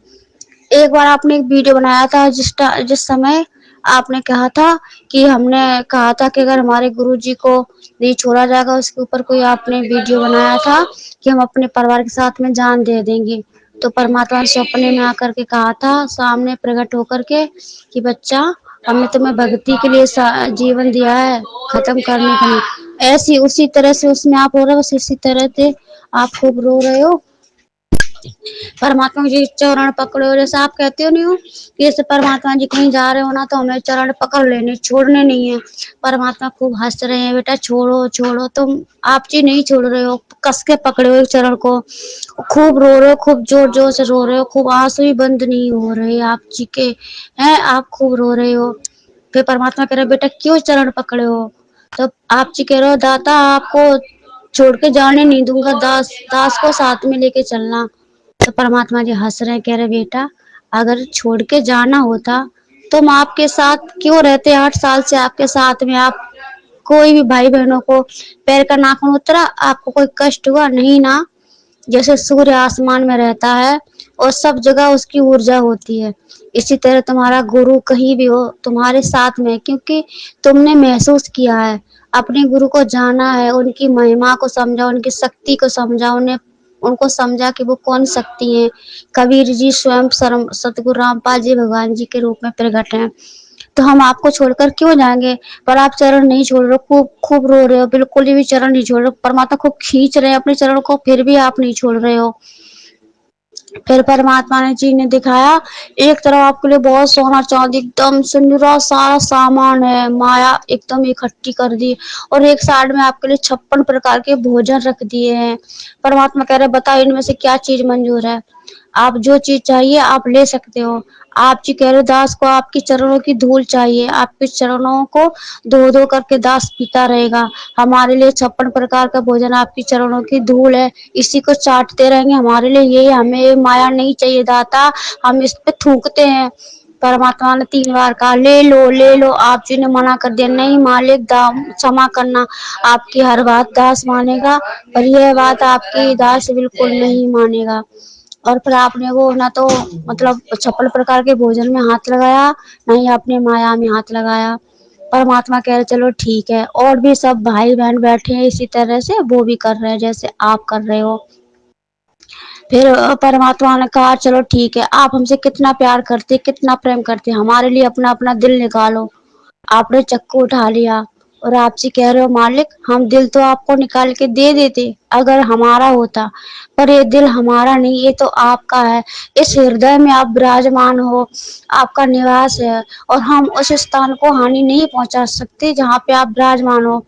एक बार आपने एक वीडियो बनाया था जिस समय आपने कहा था कि हमने कहा था कि अगर हमारे गुरुजी को नहीं छोड़ा जाएगा, उसके ऊपर कोई आपने वीडियो बनाया था कि हम अपने परिवार के साथ में जान दे देंगे। तो परमात्मा ने सपने में आकर के कहा था सामने प्रकट होकर के कि बच्चा, हमने तुम्हें भक्ति के लिए जीवन दिया है, खत्म करने के लिए। ऐसी उसी तरह से उसमें आप हो रहे हो, बस इसी तरह से आप खूब रो रहे हो। परमात्मा जी चरण पकड़ो, जैसे आप कहते हो नहीं हो कि जैसे परमात्मा जी कहीं जा रहे हो ना तो हमें चरण पकड़ लेने, छोड़ने नहीं है। परमात्मा खूब हंस रहे हैं, बेटा छोड़ो छोड़ो, तुम आप जी नहीं छोड़ रहे हो, कस के पकड़े हो एक चरण को, खूब रो रहे हो, खूब जोर जोर से रो रहे हो, खूब आंसू ही बंद नहीं हो रहे आप जी के हैं, आप खूब रो रहे हो। फिर परमात्मा कह रहे बेटा क्यों चरण पकड़े हो? तो आप जी कह रहे हो दाता आपको छोड़ के जाने नहीं दूंगा, दास को साथ में लेके चलना। तो परमात्मा जी हंस रहे, कह रहे बेटा अगर छोड़ के जाना होता तो हम आपके साथ क्यों रहते, 8 साल से आपके साथ में, आप कोई भी भाई बहनों को पैर का नाखून उतरा, आपको कोई कष्ट हुआ नहीं ना? जैसे सूर्य आसमान में रहता है और सब जगह उसकी ऊर्जा होती है, इसी तरह तुम्हारा गुरु कहीं भी हो तुम्हारे साथ में, क्योंकि तुमने महसूस किया है, अपने गुरु को जाना है, उनकी महिमा को समझा, उनकी शक्ति को समझा, उनको समझा कि वो कौन शक्ति है। कबीर जी स्वयं सतगुरु रामपाल जी भगवान जी के रूप में प्रकट हैं। तो हम आपको छोड़कर क्यों जाएंगे? पर आप चरण नहीं छोड़ रहे हो, खूब रो रहे हो, बिल्कुल भी चरण नहीं छोड़ रहे हो। परमात्मा खूब खींच रहे हैं अपने चरण को, फिर भी आप नहीं छोड़ रहे हो। फिर परमात्मा ने जी ने दिखाया, एक तरफ आपके लिए बहुत सोना चांदी एकदम सुनहरा सारा सामान है, माया एकदम इकट्ठी कर दी, और एक साइड में आपके लिए 56 प्रकार के भोजन रख दिए हैं। परमात्मा कह रहे बताओ इनमें से क्या चीज मंजूर है, आप जो चीज चाहिए आप ले सकते हो। आप जी कह रहे दास को आपके चरणों की धूल चाहिए, आपके चरणों को धो धो करके दास पीता रहेगा। हमारे लिए 56 प्रकार का भोजन आपकी चरणों की धूल है, इसी को चाटते रहेंगे हमारे लिए, ये हमें माया नहीं चाहिए दाता, हम इस पे थूकते हैं। परमात्मा ने 3 बार कहा ले लो ले लो, आप जी ने मना कर दिया, नहीं मालिक दाम क्षमा करना, आपकी हर बात दास मानेगा पर यह बात आपकी दास बिल्कुल नहीं मानेगा। और फिर आपने वो ना तो मतलब 56 प्रकार के भोजन में हाथ लगाया, ना ही आपने माया में हाथ लगाया। परमात्मा कह रहे चलो ठीक है, और भी सब भाई बहन बैठे हैं इसी तरह से, वो भी कर रहे हैं जैसे आप कर रहे हो। फिर परमात्मा ने कहा चलो ठीक है, आप हमसे कितना प्यार करते कितना प्रेम करते, हमारे लिए अपना अपना दिल निकालो। आपने चक्कू उठा लिया और आपसे कह रहे हो मालिक हम दिल तो आपको निकाल के दे देते अगर हमारा होता, पर ये दिल हमारा नहीं, ये तो आपका है। इस हृदय में आप विराजमान हो, आपका निवास है, और हम उस स्थान को हानि नहीं पहुंचा सकते जहाँ पे आप विराजमान हो।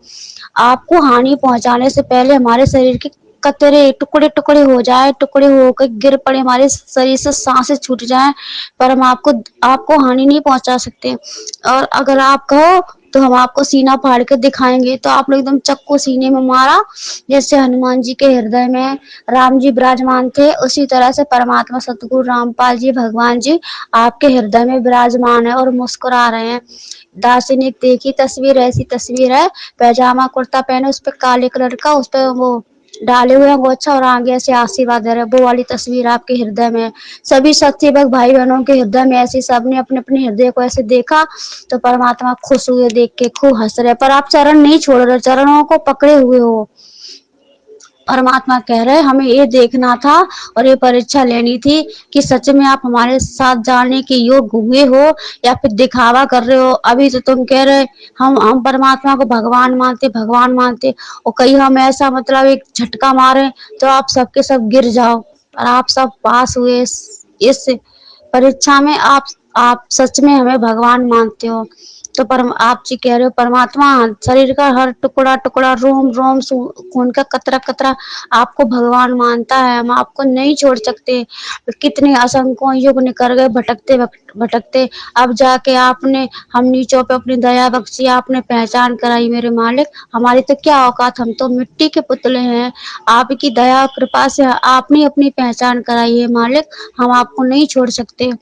आपको हानि पहुंचाने से पहले हमारे शरीर के कतरे टुकड़े टुकड़े हो जाए, टुकड़े होकर गिर पड़े, हमारे शरीर से सांसें छूट जाएं, पर हम आपको आपको हानि नहीं पहुंचा सकते। और अगर आप कहो तो हम आपको सीना फाड़ के दिखाएंगे। तो आपने एकदम चक्कू सीने में मारा, जैसे हनुमान जी के हृदय में राम जी विराजमान थे, उसी तरह से परमात्मा सतगुरु रामपाल जी भगवान जी आपके हृदय में विराजमान है और मुस्कुरा रहे हैं। दासी ने देखी तस्वीर, ऐसी तस्वीर है, पैजामा कुर्ता पहने, उस पे काले कलर का, उस पे वो डाले हुए हैं गोछा, और आगे से आशीर्वाद दे रहे, वो वाली तस्वीर आपके हृदय में। सभी सच्चे भक्त भाई बहनों के हृदय में ऐसी, सबने अपने अपने हृदय को ऐसे देखा, तो परमात्मा खुश हुए, देख के खूब हंस रहे, पर आप चरण नहीं छोड़ रहे, चरणों को पकड़े हुए हो। परमात्मा कह रहे हमें ये देखना था और ये परीक्षा लेनी थी कि सच में आप हमारे साथ जाने के योग्य हुए हो या फिर दिखावा कर रहे हो। अभी तो तुम कह रहे हम परमात्मा को भगवान मानते, और कहीं हम ऐसा मतलब एक झटका मारे तो आप सबके सब गिर जाओ, और आप सब पास हुए इस परीक्षा में। आप सच में हमें भगवान मानते हो। तो आप जी कह रहे हो परमात्मा शरीर का हर टुकड़ा टुकड़ा, रोम रोम, खून का कतरा कतरा आपको भगवान मानता है, हम आपको नहीं छोड़ सकते। कितने असंख्यों युग निकल गए भटकते भटकते, अब जाके आपने हम नीचों पे अपनी दया बख्शी, आपने पहचान कराई मेरे मालिक। हमारी तो क्या औकात, हम तो मिट्टी के पुतले हैं, आपकी दया कृपा से आपने अपनी पहचान कराई है मालिक, हम आपको नहीं छोड़ सकते।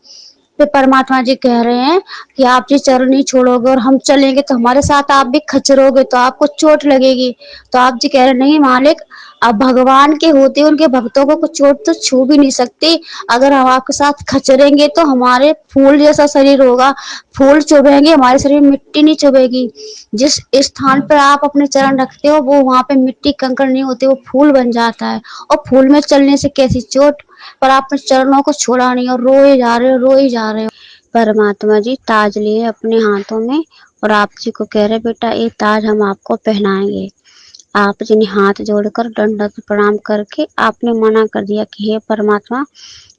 फिर परमात्मा जी कह रहे हैं कि आप जी चरण नहीं छोड़ोगे और हम चलेंगे तो हमारे साथ आप भी खचरोगे, तो आपको चोट लगेगी। तो आप जी कह रहे नहीं मालिक, अब भगवान के होते उनके भक्तों को कुछ चोट तो छू भी नहीं सकती, अगर हम आपके साथ खचरेंगे तो हमारे फूल जैसा शरीर होगा, फूल चुभेंगे, हमारे शरीर में मिट्टी नहीं चुभेगी। जिस स्थान पर आप अपने चरण रखते हो वो वहां पे मिट्टी कंकड़ नहीं होते, वो फूल बन जाता है, और फूल में चलने से कैसी चोट। पर आपने चरणों को छोड़ा नहीं और रोए जा रहे हो, रोए जा रहे हो। परमात्मा जी ताज लिए अपने हाथों में और आप जी को कह रहे बेटा ये ताज हम आपको पहनाएंगे। आप जी ने हाथ जोड़कर दंडवत प्रणाम करके आपने मना कर दिया कि हे परमात्मा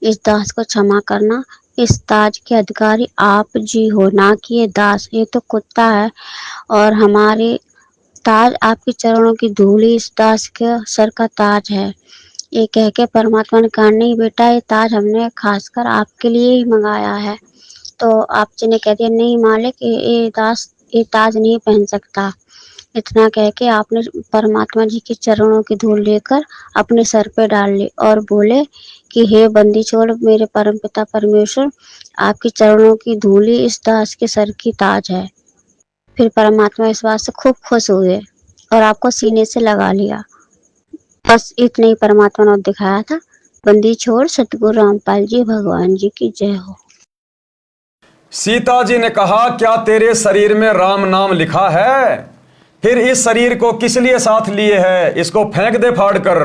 इस दास को क्षमा करना, इस ताज के अधिकारी आप जी हो, ना कि ये दास, ये तो कुत्ता है, और हमारे ताज आपके चरणों की धूली इस दास के सर का ताज है। ये कह के परमात्मा ने कहा नहीं बेटा ये ताज हमने खासकर आपके लिए ही मंगाया है। तो आप जी ने कह दिया नहीं मालिक ये दास ये ताज नहीं पहन सकता। इतना कह के आपने परमात्मा जी के चरणों की धूल लेकर अपने सर पे डाल ली और बोले कि हे बंदी छोड़ मेरे परम पिता परमेश्वर, आपके चरणों की धूली इस दास के सर की ताज है। फिर परमात्मा इस बात से खूब खुश हुए और आपको सीने से लगा लिया। बस इतना ही परमात्मा ने दिखाया था। बंदी छोड़ सतगुरु रामपाल जी भगवान जी की जय हो। सीता जी ने कहा क्या तेरे शरीर में राम नाम लिखा है? फिर इस शरीर को किस लिए साथ लिए है? इसको फेंक दे फाड़ कर।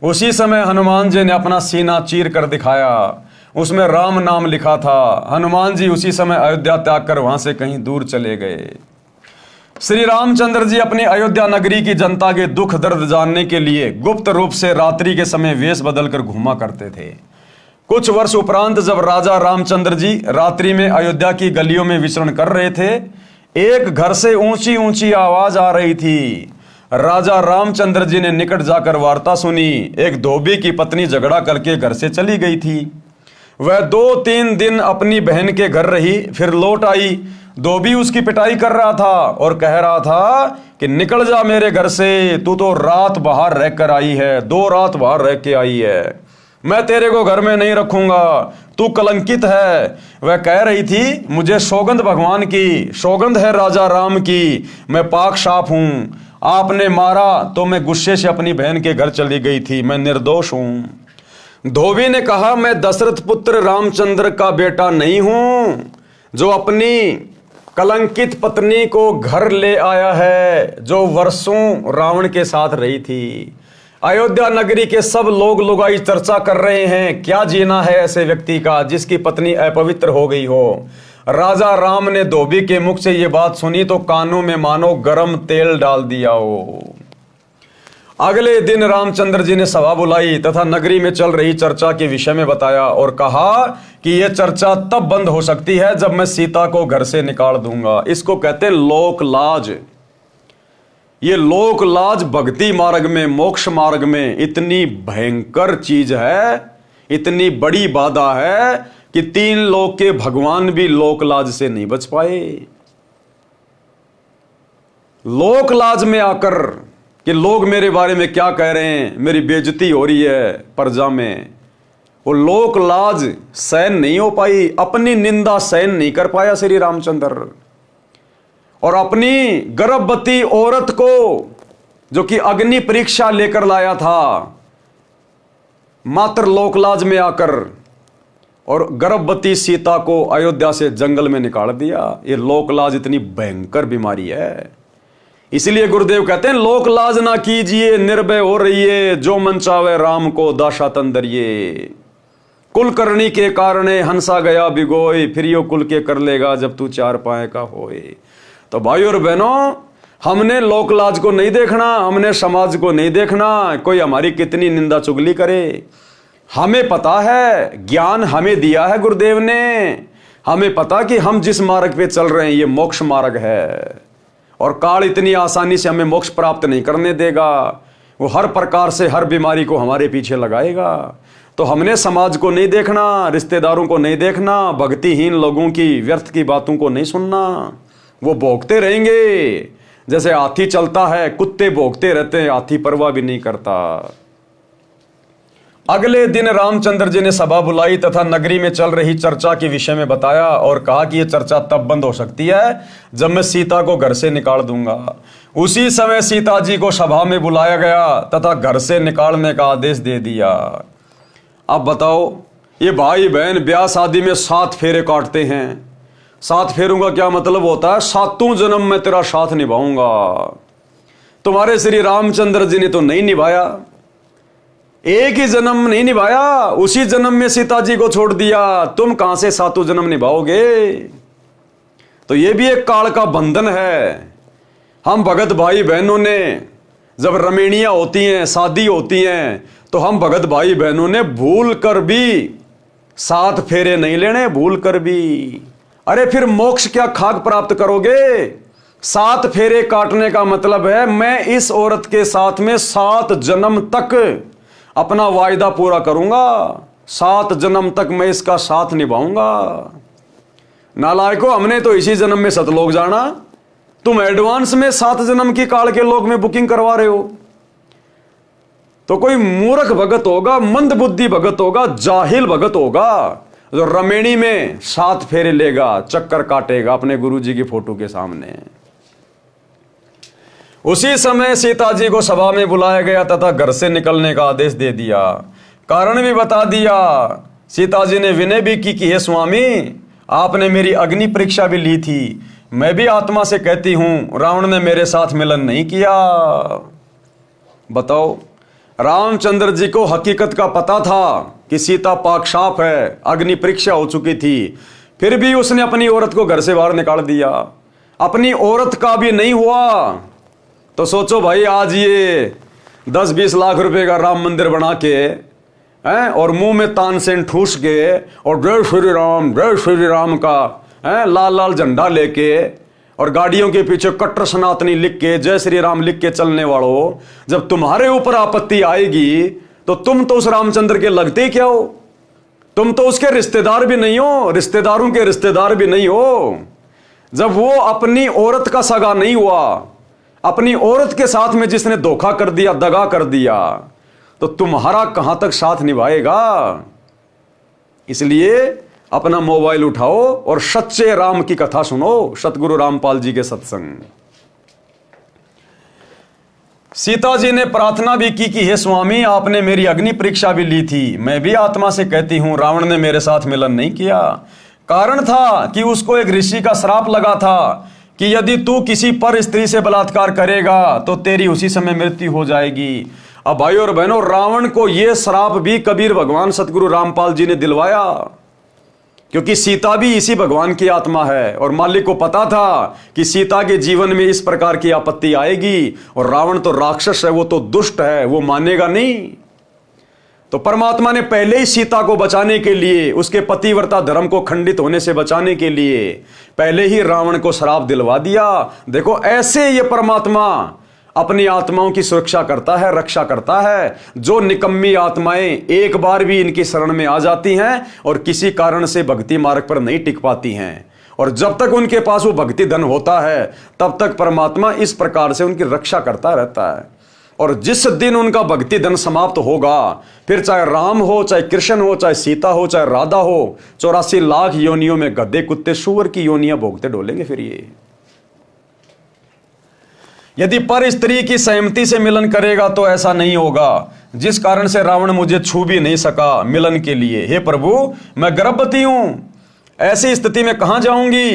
उसी समय हनुमान जी ने अपना सीना चीर कर दिखाया, उसमें राम नाम लिखा था। हनुमान जी उसी समय अयोध्या त्याग कर वहां से कहीं दूर चले गए। श्री रामचंद्र जी अपनी अयोध्या नगरी की जनता के दुख दर्द जानने के लिए गुप्त रूप से रात्रि के समय वेश बदलकर घूमा करते थे। कुछ वर्ष उपरांत जब राजा रामचंद्र जी रात्रि में अयोध्या की गलियों में विचरण कर रहे थे, एक घर से ऊंची ऊंची आवाज आ रही थी। राजा रामचंद्र जी ने निकट जाकर वार्ता सुनी। एक धोबी की पत्नी झगड़ा करके घर से चली गई थी। वह 2-3 दिन अपनी बहन के घर रही, फिर लौट आई। धोबी उसकी पिटाई कर रहा था और कह रहा था कि निकल जा मेरे घर से, तू तो रात बाहर रह कर आई है, 2 रात बाहर रह के आई है, मैं तेरे को घर में नहीं रखूंगा, तू कलंकित है। वह कह रही थी, मुझे सौगंध भगवान की, सौगंध है राजा राम की, मैं पाक साफ हूं, आपने मारा तो मैं गुस्से से अपनी बहन के घर चली गई थी, मैं निर्दोष हूं। धोबी ने कहा, मैं दशरथ पुत्र रामचंद्र का बेटा नहीं हूं जो अपनी कलंकित पत्नी को घर ले आया है, जो वर्षों रावण के साथ रही थी। अयोध्या नगरी के सब लोग लुगाई चर्चा कर रहे हैं, क्या जीना है ऐसे व्यक्ति का जिसकी पत्नी अपवित्र हो गई हो। राजा राम ने धोबी के मुख से ये बात सुनी तो कानों में मानो गरम तेल डाल दिया हो। अगले दिन रामचंद्र जी ने सभा बुलाई तथा नगरी में चल रही चर्चा के विषय में बताया और कहा कि यह चर्चा तब बंद हो सकती है जब मैं सीता को घर से निकाल दूंगा। इसको कहते हैं लोक लाज। ये लोक लाज भक्ति मार्ग में, मोक्ष मार्ग में इतनी भयंकर चीज है, इतनी बड़ी बाधा है कि 3 लोक के भगवान भी लोक लाज से नहीं बच पाए। लोक लाज में आकर कि लोग मेरे बारे में क्या कह रहे हैं, मेरी बेइज्जती हो रही है प्रजा में, वो लोक लाज सहन नहीं हो पाई, अपनी निंदा सहन नहीं कर पाया श्री रामचंद्र। और अपनी गर्भवती औरत को जो कि अग्नि परीक्षा लेकर लाया था, मात्र लोकलाज में आकर और गर्भवती सीता को अयोध्या से जंगल में निकाल दिया। ये लोकलाज इतनी भयंकर बीमारी है। इसलिए गुरुदेव कहते हैं, लोकलाज ना कीजिए, निर्भय हो रहिए, जो मन चावे राम को दाशा तंदरिए। कुलकर्णी के कारणे हंसा गया बिगोय, फिर यो कुल के कर लेगा जब तू 4 पाए का होए। तो भाइयों और बहनों, हमने लोकलाज को नहीं देखना, हमने समाज को नहीं देखना, कोई हमारी कितनी निंदा चुगली करे। हमें पता है, ज्ञान हमें दिया है गुरुदेव ने, हमें पता कि हम जिस मार्ग पे चल रहे हैं ये मोक्ष मार्ग है और काल इतनी आसानी से हमें मोक्ष प्राप्त नहीं करने देगा। वो हर प्रकार से हर बीमारी को हमारे पीछे लगाएगा। तो हमने समाज को नहीं देखना, रिश्तेदारों को नहीं देखना, भक्तिहीन लोगों की व्यर्थ की बातों को नहीं सुनना। वो भोगते रहेंगे जैसे हाथी चलता है, कुत्ते भोगते रहते हैं, हाथी परवाह भी नहीं करता। अगले दिन रामचंद्र जी ने सभा बुलाई तथा नगरी में चल रही चर्चा के विषय में बताया और कहा कि यह चर्चा तब बंद हो सकती है जब मैं सीता को घर से निकाल दूंगा। उसी समय सीता जी को सभा में बुलाया गया तथा घर से निकालने का आदेश दे दिया। अब बताओ, ये भाई बहन ब्याह शादी में 7 फेरे काटते हैं। 7 फेरों का क्या मतलब होता है? 7 जन्म में तेरा साथ निभाऊंगा। तुम्हारे श्री रामचंद्र जी ने तो नहीं निभाया, एक ही जन्म नहीं निभाया, उसी जन्म में सीता जी को छोड़ दिया। तुम कहां से 7 जन्म निभाओगे? तो ये भी एक काल का बंधन है। हम भगत भाई बहनों ने जब रमणीयां होती हैं, शादी होती हैं, तो हम भगत भाई बहनों ने भूल कर भी 7 फेरे नहीं लेने, भूल कर भी। अरे फिर मोक्ष क्या खाक प्राप्त करोगे? 7 फेरे काटने का मतलब है मैं इस औरत के साथ में 7 जन्म तक अपना वायदा पूरा करूंगा, 7 जन्म तक मैं इसका साथ निभाऊंगा। नालायको, हमने तो इसी जन्म में सतलोक जाना, तुम एडवांस में 7 जन्म की काल के लोक में बुकिंग करवा रहे हो। तो कोई मूर्ख भगत होगा, मंद बुद्धि भगत होगा, जाहिल भगत होगा जो रमेणी में 7 फेरे लेगा, चक्कर काटेगा अपने गुरुजी की फोटो के सामने। उसी समय सीता जी को सभा में बुलाया गया तथा घर से निकलने का आदेश दे दिया। कारण भी बता दिया। सीता जी ने विनय भी की कि हे स्वामी, आपने मेरी अग्नि परीक्षा भी ली थी, मैं भी आत्मा से कहती हूं रावण ने मेरे साथ मिलन नहीं किया। बताओ, रामचंद्र जी को हकीकत का पता था कि सीता पाक साफ है, अग्नि परीक्षा हो चुकी थी, फिर भी उसने अपनी औरत को घर से बाहर निकाल दिया। अपनी औरत का भी नहीं हुआ तो सोचो भाई, आज ये 10-20 लाख रुपए का राम मंदिर बना के हैं, और मुंह में तानसेन ठूस के और जय श्री राम का लाल लाल झंडा लेके और गाड़ियों के पीछे कट्टर सनातनी लिख के जय श्री राम लिख के चलने वालों, जब तुम्हारे ऊपर आपत्ति आएगी तो तुम तो उस रामचंद्र के लगते ही क्या हो? तुम तो उसके रिश्तेदार भी नहीं हो, रिश्तेदारों के रिश्तेदार भी नहीं हो। जब वो अपनी औरत का सगा नहीं हुआ, अपनी औरत के साथ में जिसने धोखा कर दिया, दगा कर दिया, तो तुम्हारा कहां तक साथ निभाएगा? इसलिए अपना मोबाइल उठाओ और सच्चे राम की कथा सुनो, सतगुरु रामपाल जी के सत्संग। सीता जी ने प्रार्थना भी की कि हे स्वामी, आपने मेरी अग्नि परीक्षा भी ली थी। मैं भी आत्मा से कहती हूं, रावण ने मेरे साथ मिलन नहीं किया। कारण था कि उसको एक ऋषि का श्राप लगा था कि यदि तू किसी पर स्त्री से बलात्कार करेगा तो तेरी उसी समय मृत्यु हो जाएगी। अब भाई और बहनों, रावण को यह श्राप भी कबीर भगवान सतगुरु रामपाल जी ने दिलवाया, क्योंकि सीता भी इसी भगवान की आत्मा है और मालिक को पता था कि सीता के जीवन में इस प्रकार की आपत्ति आएगी। और रावण तो राक्षस है, वो तो दुष्ट है, वो मानेगा नहीं। तो परमात्मा ने पहले ही सीता को बचाने के लिए, उसके पतिव्रता धर्म को खंडित होने से बचाने के लिए पहले ही रावण को श्राप दिलवा दिया। देखो, ऐसे ये परमात्मा अपनी आत्माओं की सुरक्षा करता है, रक्षा करता है। जो निकम्मी आत्माएं एक बार भी इनकी शरण में आ जाती हैं और किसी कारण से भक्ति मार्ग पर नहीं टिक पाती हैं, और जब तक उनके पास वो भक्ति धन होता है तब तक परमात्मा इस प्रकार से उनकी रक्षा करता रहता है। और जिस दिन उनका भक्ति धन समाप्त होगा, फिर चाहे राम हो, चाहे कृष्ण हो, चाहे सीता हो, चाहे राधा हो, 84 लाख योनियों में गधे कुत्ते सूअर की योनियां भोगते डोलेंगे। फिर ये यदि पर स्त्री की सहमति से मिलन करेगा तो ऐसा नहीं होगा, जिस कारण से रावण मुझे छू भी नहीं सका मिलन के लिए। हे प्रभु, मैं गर्भवती हूं, ऐसी स्थिति में कहां जाऊंगी?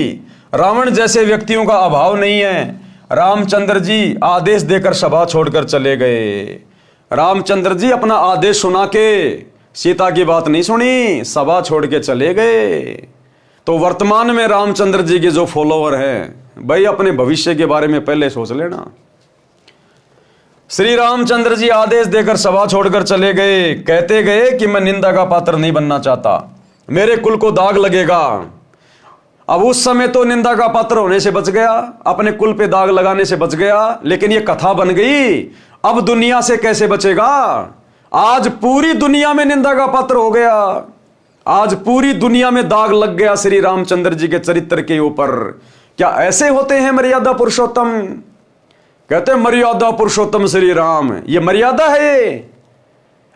रावण जैसे व्यक्तियों का अभाव नहीं है। रामचंद्र जी आदेश देकर सभा छोड़कर चले गए। रामचंद्र जी अपना आदेश सुना के सीता की बात नहीं सुनी, सभा छोड़ के चले गए। तो वर्तमान में रामचंद्र जी के जो फॉलोवर हैं, भाई अपने भविष्य के बारे में पहले सोच लेना। श्री रामचंद्र जी आदेश देकर सभा छोड़कर चले गए। कहते गए कि मैं निंदा का पात्र नहीं बनना चाहता, मेरे कुल को दाग लगेगा। अब उस समय तो निंदा का पात्र होने से बच गया, अपने कुल पे दाग लगाने से बच गया, लेकिन ये कथा बन गई। अब दुनिया से कैसे बचेगा? आज पूरी दुनिया में निंदा का पात्र हो गया, आज पूरी दुनिया में दाग लग गया श्री रामचंद्र जी के चरित्र के ऊपर। क्या ऐसे होते हैं मर्यादा पुरुषोत्तम? कहते हैं मर्यादा पुरुषोत्तम श्री राम। ये मर्यादा है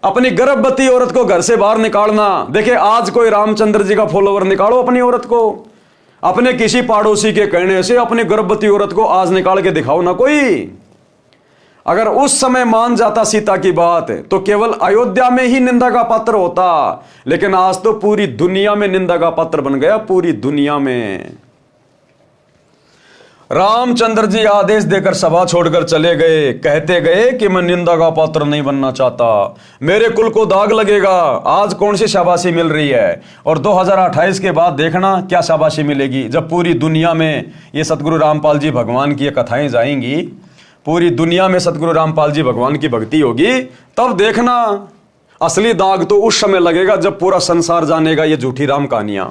अपनी गर्भवती औरत को घर से बाहर निकालना। देखिए, आज कोई रामचंद्र जी का फॉलोवर निकालो अपनी औरत को, अपने किसी पड़ोसी के कहने से अपनी गर्भवती औरत को आज निकाल के दिखाओ ना कोई। अगर उस समय मान जाता सीता की बात तो केवल अयोध्या में ही निंदा का पात्र होता, लेकिन आज तो पूरी दुनिया में निंदा का पात्र बन गया, पूरी दुनिया में। रामचंद्र जी आदेश देकर सभा छोड़कर चले गए। कहते गए कि मैं निंदा का पात्र नहीं बनना चाहता, मेरे कुल को दाग लगेगा। आज कौन सी शाबाशी मिल रही है? और 2028 के बाद देखना क्या शाबाशी मिलेगी, जब पूरी दुनिया में ये सतगुरु रामपाल जी भगवान की ये कथाएं जाएंगी, पूरी दुनिया में सतगुरु रामपाल जी भगवान की भक्ति होगी, तब देखना असली दाग तो उस समय लगेगा जब पूरा संसार जानेगा ये झूठी राम कहानियां।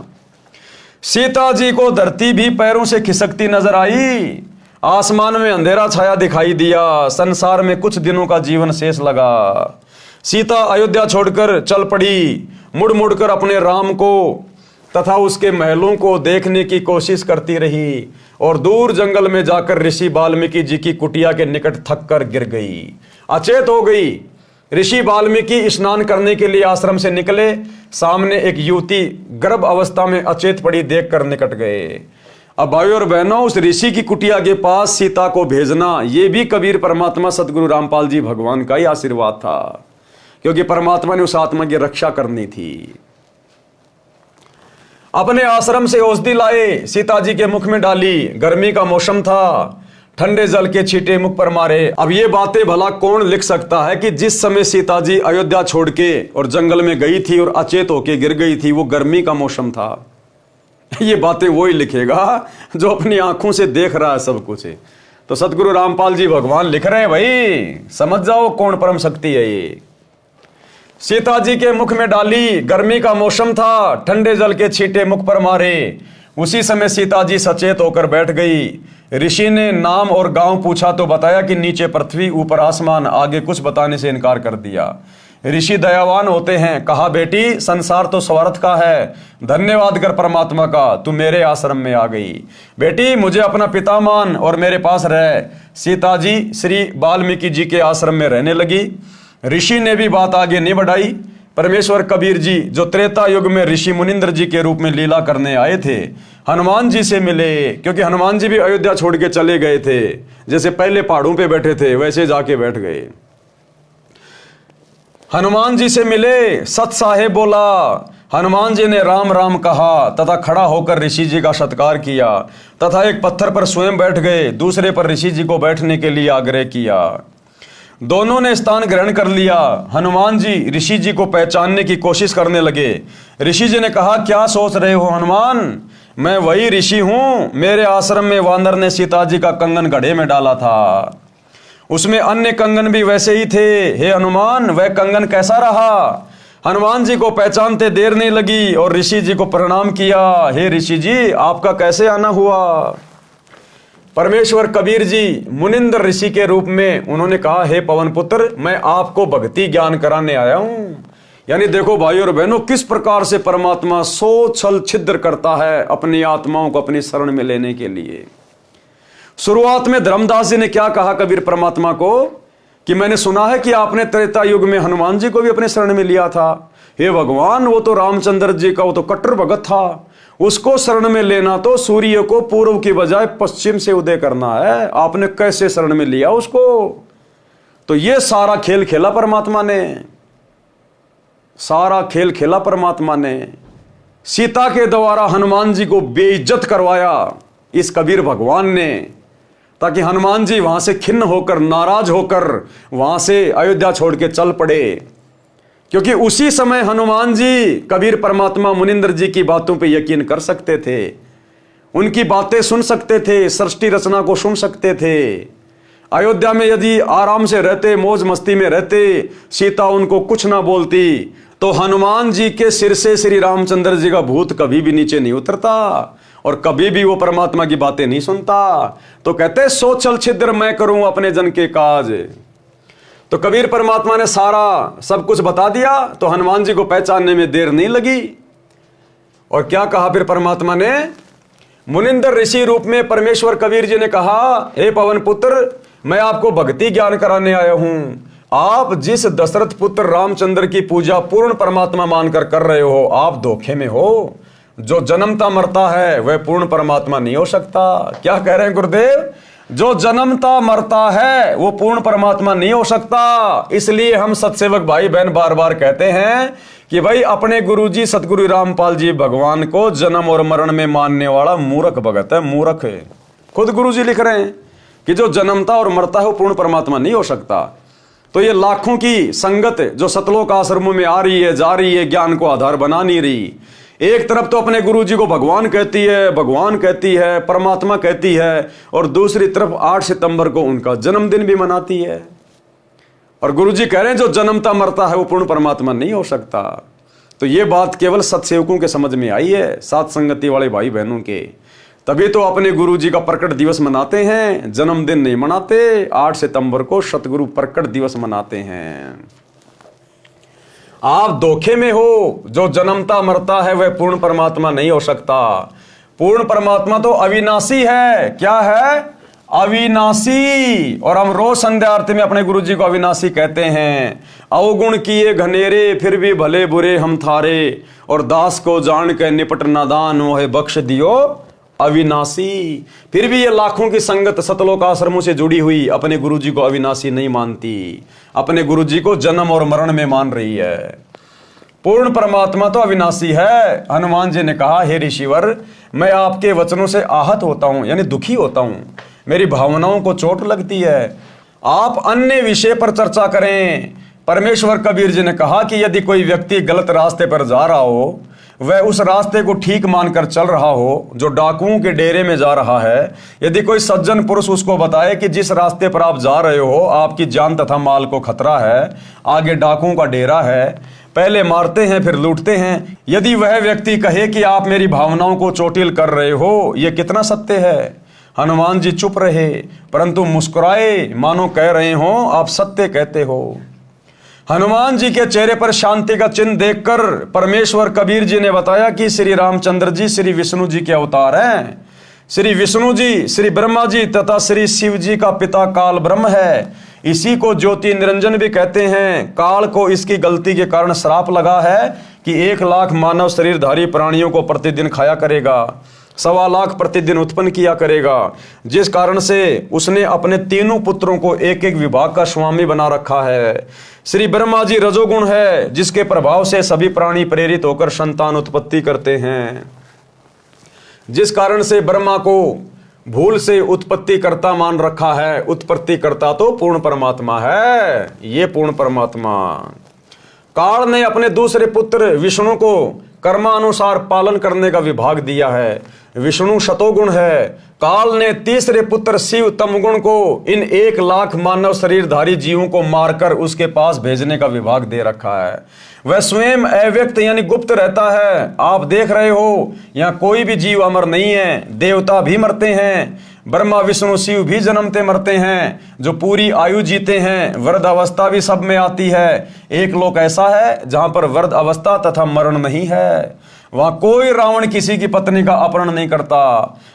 सीता जी को धरती भी पैरों से खिसकती नजर आई, आसमान में अंधेरा छाया दिखाई दिया, संसार में कुछ दिनों का जीवन शेष लगा। सीता अयोध्या छोड़कर चल पड़ी, मुड़ मुड़कर अपने राम को तथा उसके महलों को देखने की कोशिश करती रही, और दूर जंगल में जाकर ऋषि वाल्मीकि जी की कुटिया के निकट थक कर गिर गई, अचेत हो गई। ऋषि वाल्मीकि स्नान करने के लिए आश्रम से निकले, सामने एक युवती गर्भ अवस्था में अचेत पड़ी देखकर निकट गए। अब भाई और बहनों, उस ऋषि की कुटिया के पास सीता को भेजना ये भी कबीर परमात्मा सतगुरु रामपाल जी भगवान का ही आशीर्वाद था, क्योंकि परमात्मा ने उस आत्मा की रक्षा करनी थी। अपने आश्रम से औषधि लाए, सीता जी के मुख में डाली। गर्मी का मौसम था, ठंडे जल के छींटे मुख पर मारे। अब ये बातें भला कौन लिख सकता है कि जिस समय सीता जी अयोध्या छोड़ के और जंगल में गई थी और अचेत होके गिर गई थी, वो गर्मी का मौसम था। ये बातें वही लिखेगा जो अपनी आंखों से देख रहा है सब कुछ। तो सतगुरु रामपाल जी भगवान लिख रहे हैं, भाई समझ जाओ कौन परम शक्ति है ये। सीता जी के मुख में डाली, गर्मी का मौसम था, ठंडे जल के छींटे मुख पर मारे। उसी समय सीता जी सचेत होकर बैठ गई। ऋषि ने नाम और गांव पूछा तो बताया कि नीचे पृथ्वी ऊपर आसमान, आगे कुछ बताने से इनकार कर दिया। ऋषि दयावान होते हैं, कहा बेटी संसार तो स्वार्थ का है, धन्यवाद कर परमात्मा का, तू मेरे आश्रम में आ गई। बेटी मुझे अपना पिता मान और मेरे पास रह। सीता जी श्री वाल्मीकि जी के आश्रम में रहने लगी। ऋषि ने भी बात आगे नहीं बढ़ाई। परमेश्वर कबीर जी जो त्रेता युग में ऋषि मुनिंद्र जी के रूप में लीला करने आए थे, हनुमान जी से मिले, क्योंकि हनुमान जी भी अयोध्या छोड़ के चले गए थे। जैसे पहले पहाड़ों पे बैठे थे वैसे जाके बैठ गए। हनुमान जी से मिले, सत साहेब बोला। हनुमान जी ने राम राम कहा तथा खड़ा होकर ऋषि जी का सत्कार किया तथा एक पत्थर पर स्वयं बैठ गए, दूसरे पर ऋषि जी को बैठने के लिए आग्रह किया। दोनों ने स्थान ग्रहण कर लिया। हनुमान जी ऋषि जी को पहचानने की कोशिश करने लगे। ऋषि जी ने कहा क्या सोच रहे हो हनुमान, मैं वही ऋषि हूं, मेरे आश्रम में वानर ने सीता जी का कंगन घड़े में डाला था, उसमें अन्य कंगन भी वैसे ही थे। हे हनुमान वह कंगन कैसा रहा? हनुमान जी को पहचानते देर नहीं लगी और ऋषि जी को प्रणाम किया। हे ऋषि जी आपका कैसे आना हुआ? परमेश्वर कबीर जी मुनिंद्र ऋषि के रूप में उन्होंने कहा, हे पवन पुत्र मैं आपको भक्ति ज्ञान कराने आया हूं। यानी देखो भाइयों और बहनों किस प्रकार से परमात्मा सो छल छिद्र करता है अपनी आत्माओं को अपनी शरण में लेने के लिए। शुरुआत में धर्मदास जी ने क्या कहा कबीर परमात्मा को कि मैंने सुना है कि आपने त्रेता युग में हनुमान जी को भी अपने शरण में लिया था। हे भगवान वो तो रामचंद्र जी का वो तो कट्टर भगत था, उसको शरण में लेना तो सूर्य को पूर्व की बजाय पश्चिम से उदय करना है, आपने कैसे शरण में लिया उसको? तो ये सारा खेल खेला परमात्मा ने, सारा खेल खेला परमात्मा ने। सीता के द्वारा हनुमान जी को बेइज्जत करवाया इस कबीर भगवान ने, ताकि हनुमान जी वहां से खिन्न होकर नाराज होकर वहां से अयोध्या छोड़ के चल पड़े। क्योंकि उसी समय हनुमान जी कबीर परमात्मा मुनिंद्र जी की बातों पे यकीन कर सकते थे, उनकी बातें सुन सकते थे, सृष्टि रचना को सुन सकते थे। अयोध्या में यदि आराम से रहते, मौज मस्ती में रहते, सीता उनको कुछ ना बोलती, तो हनुमान जी के सिर से श्री रामचंद्र जी का भूत कभी भी नीचे नहीं उतरता और कभी भी वो परमात्मा की बातें नहीं सुनता। तो कहते सो छल छिद्र मैं करूं अपने जन के काज। तो कबीर परमात्मा ने सारा सब कुछ बता दिया, तो हनुमान जी को पहचानने में देर नहीं लगी। और क्या कहा फिर परमात्मा ने? मुनिंद्र ऋषि रूप में परमेश्वर कबीर जी ने कहा, हे पवन पुत्र मैं आपको भक्ति ज्ञान कराने आया हूं। आप जिस दशरथ पुत्र रामचंद्र की पूजा पूर्ण परमात्मा मानकर कर रहे हो, आप धोखे में हो। जो जन्मता मरता है वह पूर्ण परमात्मा नहीं हो सकता। क्या कह रहे हैं गुरुदेव? जो जन्मता मरता है वो पूर्ण परमात्मा नहीं हो सकता। इसलिए हम सत्सेवक भाई बहन बार बार कहते हैं कि भाई अपने गुरुजी सतगुरु रामपाल जी भगवान को जन्म और मरण में मानने वाला मूर्ख भगत है, मूर्ख है। खुद गुरुजी लिख रहे हैं कि जो जन्मता और मरता है वो पूर्ण परमात्मा नहीं हो सकता। तो ये लाखों की संगत जो सतलोक आश्रमों में आ रही है, जा रही है, ज्ञान को आधार बना नहीं रही। एक तरफ तो अपने गुरुजी को भगवान कहती है, भगवान कहती है, परमात्मा कहती है, और दूसरी तरफ 8 सितंबर को उनका जन्मदिन भी मनाती है। और गुरुजी कह रहे हैं जो जन्मता मरता है वो पूर्ण परमात्मा नहीं हो सकता। तो ये बात केवल सत्सेवकों के समझ में आई है, साथ संगति वाले भाई बहनों के। तभी तो अपने गुरुजी का प्रकट दिवस मनाते हैं, जन्मदिन नहीं मनाते। 8 सितंबर को सतगुरु प्रकट दिवस मनाते हैं। आप धोखे में हो। जो जन्मता मरता है वह पूर्ण परमात्मा नहीं हो सकता। पूर्ण परमात्मा तो अविनाशी है। क्या है? अविनाशी। और हम रोज संध्या आरती में अपने गुरुजी को अविनाशी कहते हैं। अवगुण किए घनेरे फिर भी भले बुरे हम थारे, और दास को जान के निपट नादान वह बख्श दियो अविनाशी। फिर भी ये लाखों की संगत सतलोक आश्रमों से जुड़ी हुई अपने गुरुजी को अविनाशी नहीं मानती, अपने गुरुजी को जन्म और मरण में मान रही है। पूर्ण परमात्मा तो अविनाशी है। हनुमान जी ने कहा, हे ऋषिवर मैं आपके वचनों से आहत होता हूं, यानी दुखी होता हूं, मेरी भावनाओं को चोट लगती है। आप अन्य विषय पर चर्चा करें। परमेश्वर कबीर जी ने कहा कि यदि कोई व्यक्ति गलत रास्ते पर जा रहा हो, वह उस रास्ते को ठीक मानकर चल रहा हो जो डाकुओं के डेरे में जा रहा है, यदि कोई सज्जन पुरुष उसको बताए कि जिस रास्ते पर आप जा रहे हो आपकी जान तथा माल को खतरा है, आगे डाकुओं का डेरा है, पहले मारते हैं फिर लूटते हैं, यदि वह व्यक्ति कहे कि आप मेरी भावनाओं को चोटिल कर रहे हो, यह कितना सत्य है। हनुमान जी चुप रहे परंतु मुस्कुराए, मानो कह रहे हो आप सत्य कहते हो। हनुमान जी के चेहरे पर शांति का चिन्ह देखकर परमेश्वर कबीर जी ने बताया कि श्री रामचंद्र जी श्री विष्णु जी के अवतार हैं। श्री विष्णु जी श्री ब्रह्मा जी तथा श्री शिव जी का पिता काल ब्रह्म है। इसी को ज्योति निरंजन भी कहते हैं। काल को इसकी गलती के कारण श्राप लगा है कि 1 लाख मानव शरीरधारी प्राणियों को प्रतिदिन खाया करेगा, 1.25 लाख प्रतिदिन उत्पन्न किया करेगा, जिस कारण से उसने अपने तीनों पुत्रों को एक एक विभाग का स्वामी बना रखा है। श्री ब्रह्मा जी रजोगुण है, जिसके प्रभाव से सभी प्राणी प्रेरित होकर संतान उत्पत्ति करते हैं, जिस कारण से ब्रह्मा को भूल से उत्पत्ति करता मान रखा है। उत्पत्ति करता तो पूर्ण परमात्मा है, ये पूर्ण परमात्मा। काल ने अपने दूसरे पुत्र विष्णु को कर्मानुसार पालन करने का विभाग दिया है। विष्णु शतोगुण है, काल ने तीसरे पुत्र शिव तमगुण को इन 1 लाख मानव शरीरधारी जीवों को मारकर उसके पास भेजने का विभाग दे रखा है। वह स्वयं अव्यक्त यानी गुप्त रहता है। आप देख रहे हो यहाँ कोई भी जीव अमर नहीं है, देवता भी मरते हैं, ब्रह्मा विष्णु शिव भी जन्मते मरते हैं, जो पूरी आयु जीते हैं। वृद्ध अवस्था भी सब में आती है। एक लोक ऐसा है जहां पर वृद्ध अवस्था तथा मरण नहीं है। वहां कोई रावण किसी की पत्नी का अपहरण नहीं करता।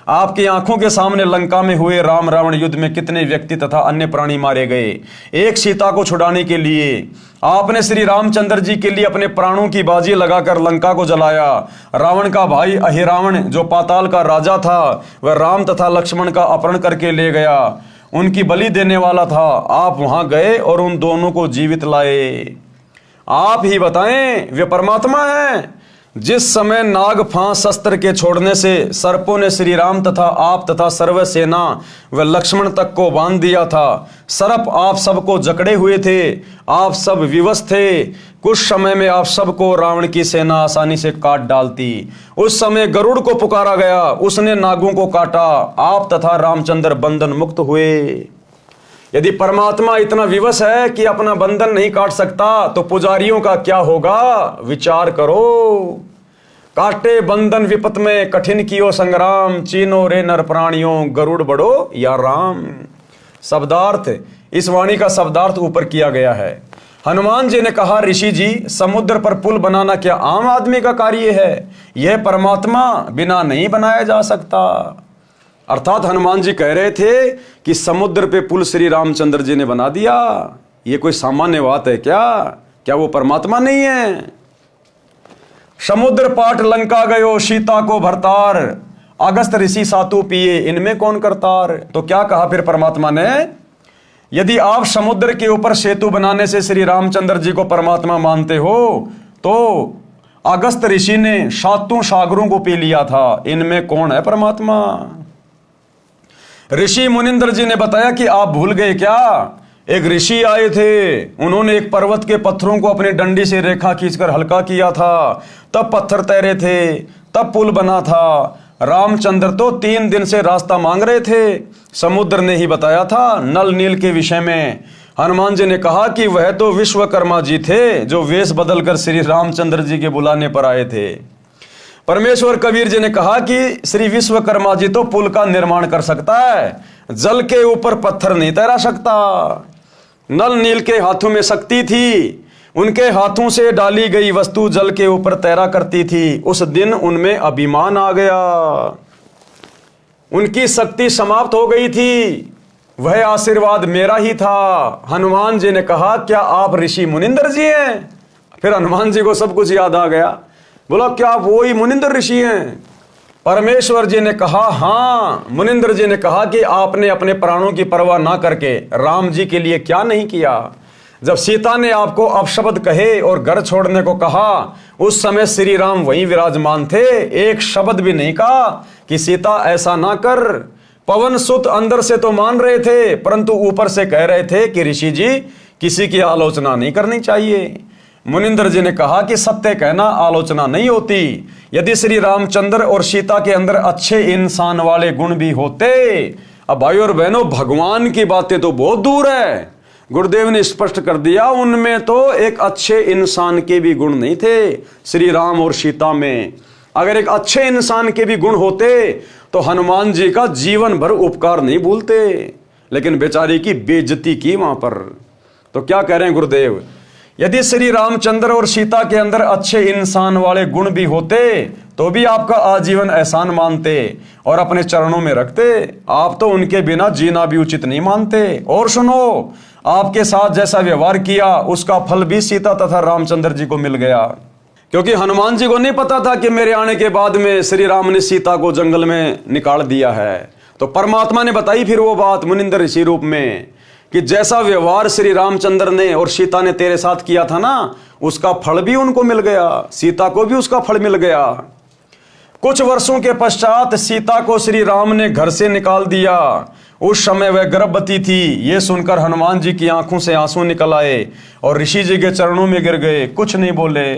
आपकी आंखों के सामने लंका में हुए राम रावण युद्ध में कितने व्यक्ति तथा अन्य प्राणी मारे गए एक सीता को छुड़ाने के लिए। आपने श्री रामचंद्र जी के लिए अपने प्राणों की बाजी लगाकर लंका को जलाया। रावण का भाई अहिरावण जो पाताल का राजा था, वह राम तथा लक्ष्मण का अपहरण करके ले गया, उनकी बलि देने वाला था। आप वहां गए और उन दोनों को जीवित लाए। आप ही बताएं, वे परमात्मा हैं। जिस समय नाग फांस शस्त्र के छोड़ने से सर्पों ने श्री राम तथा आप तथा सर्व सेना व लक्ष्मण तक को बांध दिया था, सर्प आप सबको जकड़े हुए थे, आप सब विवश थे। कुछ समय में आप सबको रावण की सेना आसानी से काट डालती। उस समय गरुड़ को पुकारा गया, उसने नागों को काटा, आप तथा रामचंद्र बंधन मुक्त हुए। यदि परमात्मा इतना विवश है कि अपना बंधन नहीं काट सकता, तो पुजारियों का क्या होगा, विचार करो। काटे बंधन विपत में कठिन कियो संग्राम, चीनो रे नर प्राणियों गरुड़ बड़ो या राम। शब्दार्थ, इस वाणी का शब्दार्थ ऊपर किया गया है। हनुमान जी ने कहा, ऋषि जी समुद्र पर पुल बनाना क्या आम आदमी का कार्य है? यह परमात्मा बिना नहीं बनाया जा सकता। अर्थात हनुमान जी कह रहे थे कि समुद्र पे पुल श्री रामचंद्र जी ने बना दिया, ये कोई सामान्य बात है क्या? क्या वो परमात्मा नहीं है? समुद्र पाट लंका गयो सीता को भरतार, अगस्त ऋषि सातु पिए इनमें कौन करतार। तो क्या कहा फिर परमात्मा ने, यदि आप समुद्र के ऊपर सेतु बनाने से श्री रामचंद्र जी को परमात्मा मानते हो, तो अगस्त ऋषि ने 7 सागरों को पी लिया था, इनमें कौन है परमात्मा? ऋषि मुनिंद्र जी ने बताया कि आप भूल गए क्या? एक ऋषि आए थे, उन्होंने एक पर्वत के पत्थरों को अपनी डंडी से रेखा खींचकर हल्का किया था, तब पत्थर तैरे थे, तब पुल बना था। रामचंद्र तो 3 दिन से रास्ता मांग रहे थे, समुद्र ने ही बताया था नल नील के विषय में। हनुमान जी ने कहा कि वह तो विश्वकर्मा जी थे जो वेश बदलकर श्री रामचंद्र जी के बुलाने पर आए थे। परमेश्वर कबीर जी ने कहा कि श्री विश्वकर्मा जी तो पुल का निर्माण कर सकता है, जल के ऊपर पत्थर नहीं तैरा सकता। नल नील के हाथों में शक्ति थी, उनके हाथों से डाली गई वस्तु जल के ऊपर तैरा करती थी। उस दिन उनमें अभिमान आ गया, उनकी शक्ति समाप्त हो गई थी, वह आशीर्वाद मेरा ही था। हनुमान जी ने कहा, क्या आप ऋषि मुनिंद्र जी हैं? फिर हनुमान जी को सब कुछ याद आ गया, बोला क्या आप वही मुनिंद्र ऋषि हैं? परमेश्वर जी ने कहा, हाँ। मुनिंद्र जी ने कहा कि आपने अपने प्राणों की परवाह ना करके राम जी के लिए क्या नहीं किया? जब सीता ने आपको अपशब्द कहे और घर छोड़ने को कहा, उस समय श्री राम वहीं विराजमान थे, एक शब्द भी नहीं कहा कि सीता ऐसा ना कर। पवन सुत अंदर से तो मान रहे थे, परंतु ऊपर से कह रहे थे कि ऋषि जी किसी की आलोचना नहीं करनी चाहिए। मुनिंदर जी ने कहा कि सत्य कहना आलोचना नहीं होती। यदि श्री रामचंद्र और सीता के अंदर अच्छे इंसान वाले गुण भी होते, अब भाइयों और बहनों भगवान की बातें तो बहुत दूर है, गुरुदेव ने स्पष्ट कर दिया उनमें तो एक अच्छे इंसान के भी गुण नहीं थे श्री राम और सीता में। अगर एक अच्छे इंसान के भी गुण होते तो हनुमान जी का जीवन भर उपकार नहीं भूलते, लेकिन बेचारी की बेइज्जती की वहां पर। तो क्या कह रहे हैं गुरुदेव, यदि श्री रामचंद्र और सीता के अंदर अच्छे इंसान वाले गुण भी होते तो भी आपका आजीवन एहसान मानते और अपने चरणों में रखते। आप तो उनके बिना जीना भी उचित नहीं मानते। और सुनो, आपके साथ जैसा व्यवहार किया उसका फल भी सीता तथा रामचंद्र जी को मिल गया, क्योंकि हनुमान जी को नहीं पता था कि मेरे आने के बाद में श्री राम ने सीता को जंगल में निकाल दिया है। तो परमात्मा ने बताई फिर वो बात मुनिंदर ऋषि रूप में कि जैसा व्यवहार श्री रामचंद्र ने और सीता ने तेरे साथ किया था ना, उसका फल भी उनको मिल गया, सीता को भी उसका फल मिल गया। कुछ वर्षों के पश्चात सीता को श्री राम ने घर से निकाल दिया। उस समय वह गर्भवती थी। ये सुनकर हनुमान जी की आंखों से आंसू निकल आए और ऋषि जी के चरणों में गिर गए, कुछ नहीं बोले।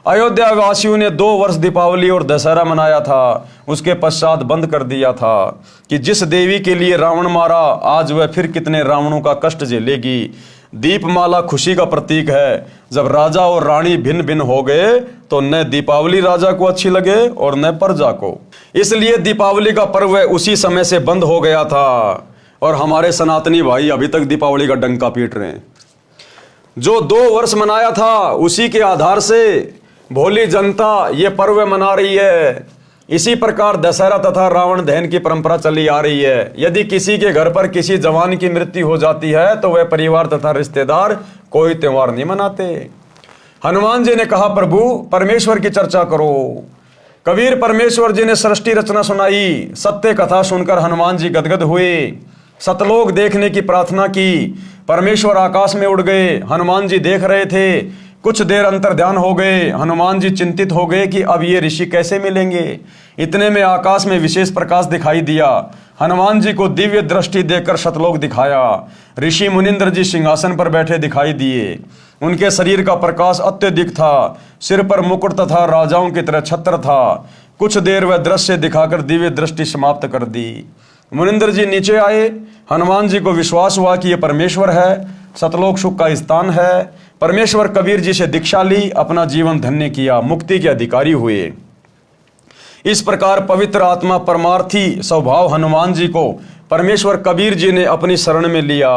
अयोध्या वासियों ने 2 वर्ष दीपावली और दशहरा मनाया था, उसके पश्चात बंद कर दिया था कि जिस देवी के लिए रावण मारा, आज वह फिर कितने रावणों का कष्ट झेलेगी। दीपमाला खुशी का प्रतीक है। जब राजा और रानी भिन्न भिन्न हो गए तो न दीपावली राजा को अच्छी लगे और न प्रजा को, इसलिए दीपावली का पर्व उसी समय से बंद हो गया था। और हमारे सनातनी भाई अभी तक दीपावली का डंका पीट रहे हैं। जो 2 वर्ष मनाया था उसी के आधार से भोली जनता ये पर्व मना रही है। इसी प्रकार दशहरा तथा रावण दहन की परंपरा चली आ रही है। यदि किसी के घर पर किसी जवान की मृत्यु हो जाती है तो वह परिवार तथा रिश्तेदार कोई त्योहार नहीं मनाते। हनुमान जी ने कहा, प्रभु परमेश्वर की चर्चा करो। कबीर परमेश्वर जी ने सृष्टि रचना सुनाई। सत्य कथा सुनकर हनुमान जी गदगद हुए। सतलोक देखने की प्रार्थना की। परमेश्वर आकाश में उड़ गए। हनुमान जी देख रहे थे। कुछ देर अंतर ध्यान हो गए। हनुमान जी चिंतित हो गए कि अब ये ऋषि कैसे मिलेंगे। इतने में आकाश में विशेष प्रकाश दिखाई दिया। हनुमान जी को दिव्य दृष्टि देकर सतलोक दिखाया। ऋषि मुनिंद्र जी सिंहासन पर बैठे दिखाई दिए। उनके शरीर का प्रकाश अत्यधिक था। सिर पर मुकुट तथा राजाओं की तरह छत्र था। कुछ देर वह दृश्य दिखाकर दिव्य दृष्टि समाप्त कर दी। मुनिंद्र जी नीचे आए। हनुमान जी को विश्वास हुआ कि यह परमेश्वर है, सतलोक सुख का स्थान है। परमेश्वर कबीर जी से दीक्षा ली, अपना जीवन धन्य किया, मुक्ति के अधिकारी हुए। इस प्रकार पवित्र आत्मा परमार्थी स्वभाव हनुमान जी को परमेश्वर कबीर जी ने अपनी शरण में लिया।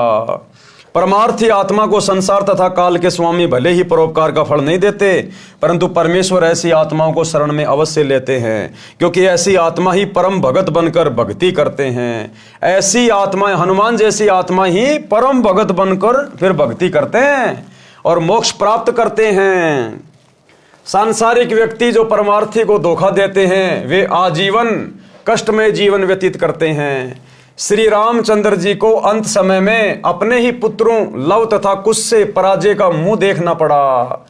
परमार्थी आत्मा को संसार तथा काल के स्वामी भले ही परोपकार का फल नहीं देते, परंतु परमेश्वर ऐसी आत्माओं को शरण में अवश्य लेते हैं, क्योंकि ऐसी आत्मा ही परम भगत बनकर भक्ति करते हैं। ऐसी आत्मा, हनुमान जैसी आत्मा ही परम भगत बनकर फिर भक्ति करते हैं और मोक्ष प्राप्त करते हैं। सांसारिक व्यक्ति जो परमार्थी को धोखा देते हैं वे आजीवन कष्टमय जीवन व्यतीत करते हैं। श्री रामचंद्र जी को अंत समय में अपने ही पुत्रों लव तथा कुश से पराजय का मुंह देखना पड़ा।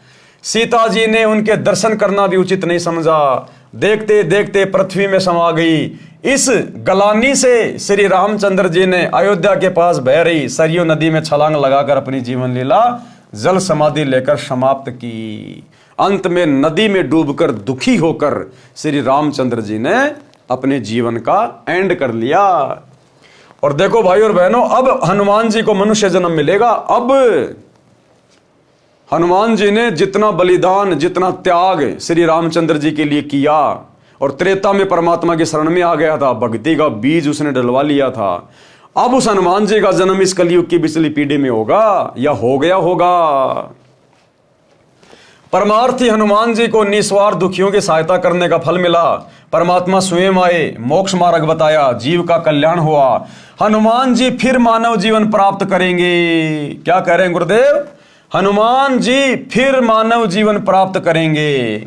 सीता जी ने उनके दर्शन करना भी उचित नहीं समझा। देखते देखते पृथ्वी में समा गई। इस गलानी से श्री रामचंद्र जी ने अयोध्या के पास बह रही सरयू नदी में छलांग लगाकर अपनी जीवन लीला जल समाधि लेकर समाप्त की। अंत में नदी में डूबकर दुखी होकर श्री रामचंद्र जी ने अपने जीवन का एंड कर लिया। और देखो भाई और बहनों, अब हनुमान जी को मनुष्य जन्म मिलेगा। अब हनुमान जी ने जितना बलिदान, जितना त्याग श्री रामचंद्र जी के लिए किया और त्रेता में परमात्मा की शरण में आ गया था, भक्ति का बीज उसने डलवा लिया था। अब उस हनुमान जी का जन्म इस कलयुग की पिछली पीढ़ी में होगा या हो गया होगा। परमार्थी हनुमान जी को निस्वार्थ दुखियों की सहायता करने का फल मिला। परमात्मा स्वयं आए, मोक्ष मार्ग बताया, जीव का कल्याण हुआ। हनुमान जी फिर मानव जीवन प्राप्त करेंगे। क्या कह रहे हैं गुरुदेव? हनुमान जी फिर मानव जीवन प्राप्त करेंगे।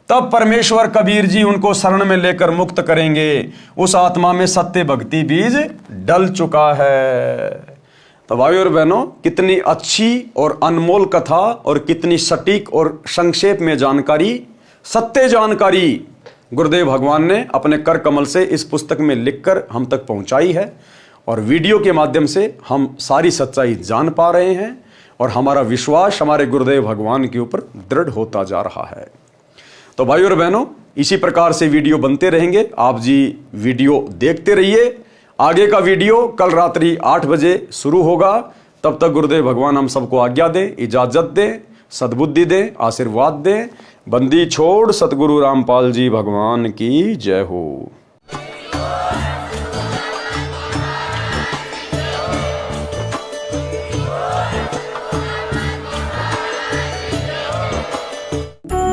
तब परमेश्वर कबीर जी उनको शरण में लेकर मुक्त करेंगे। उस आत्मा में सत्य भक्ति बीज डल चुका है। तो भाई और बहनों, कितनी अच्छी और अनमोल कथा और कितनी सटीक और संक्षेप में जानकारी, सत्य जानकारी गुरुदेव भगवान ने अपने कर कमल से इस पुस्तक में लिखकर हम तक पहुंचाई है। और वीडियो के माध्यम से हम सारी सच्चाई जान पा रहे हैं और हमारा विश्वास हमारे गुरुदेव भगवान के ऊपर दृढ़ होता जा रहा है। तो भाइयों और बहनों, इसी प्रकार से वीडियो बनते रहेंगे, आप जी वीडियो देखते रहिए। आगे का वीडियो कल रात्रि 8 बजे शुरू होगा। तब तक गुरुदेव भगवान हम सबको आज्ञा दें, इजाजत दें, सद्बुद्धि दें, आशीर्वाद दें। बंदी छोड़ सतगुरु रामपाल जी भगवान की जय हो।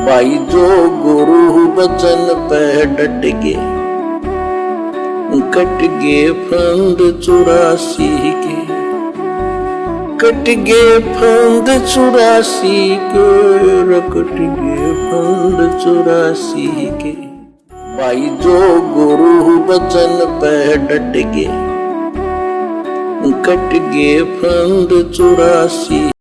भाई जो गुरु बचन पे डट गे, कट गे फंद 84 के, कट गे फंद 84 के, कट गे फंद 84 के। भाई जो गुरु बचन पे डट गे, कट गे फंद 84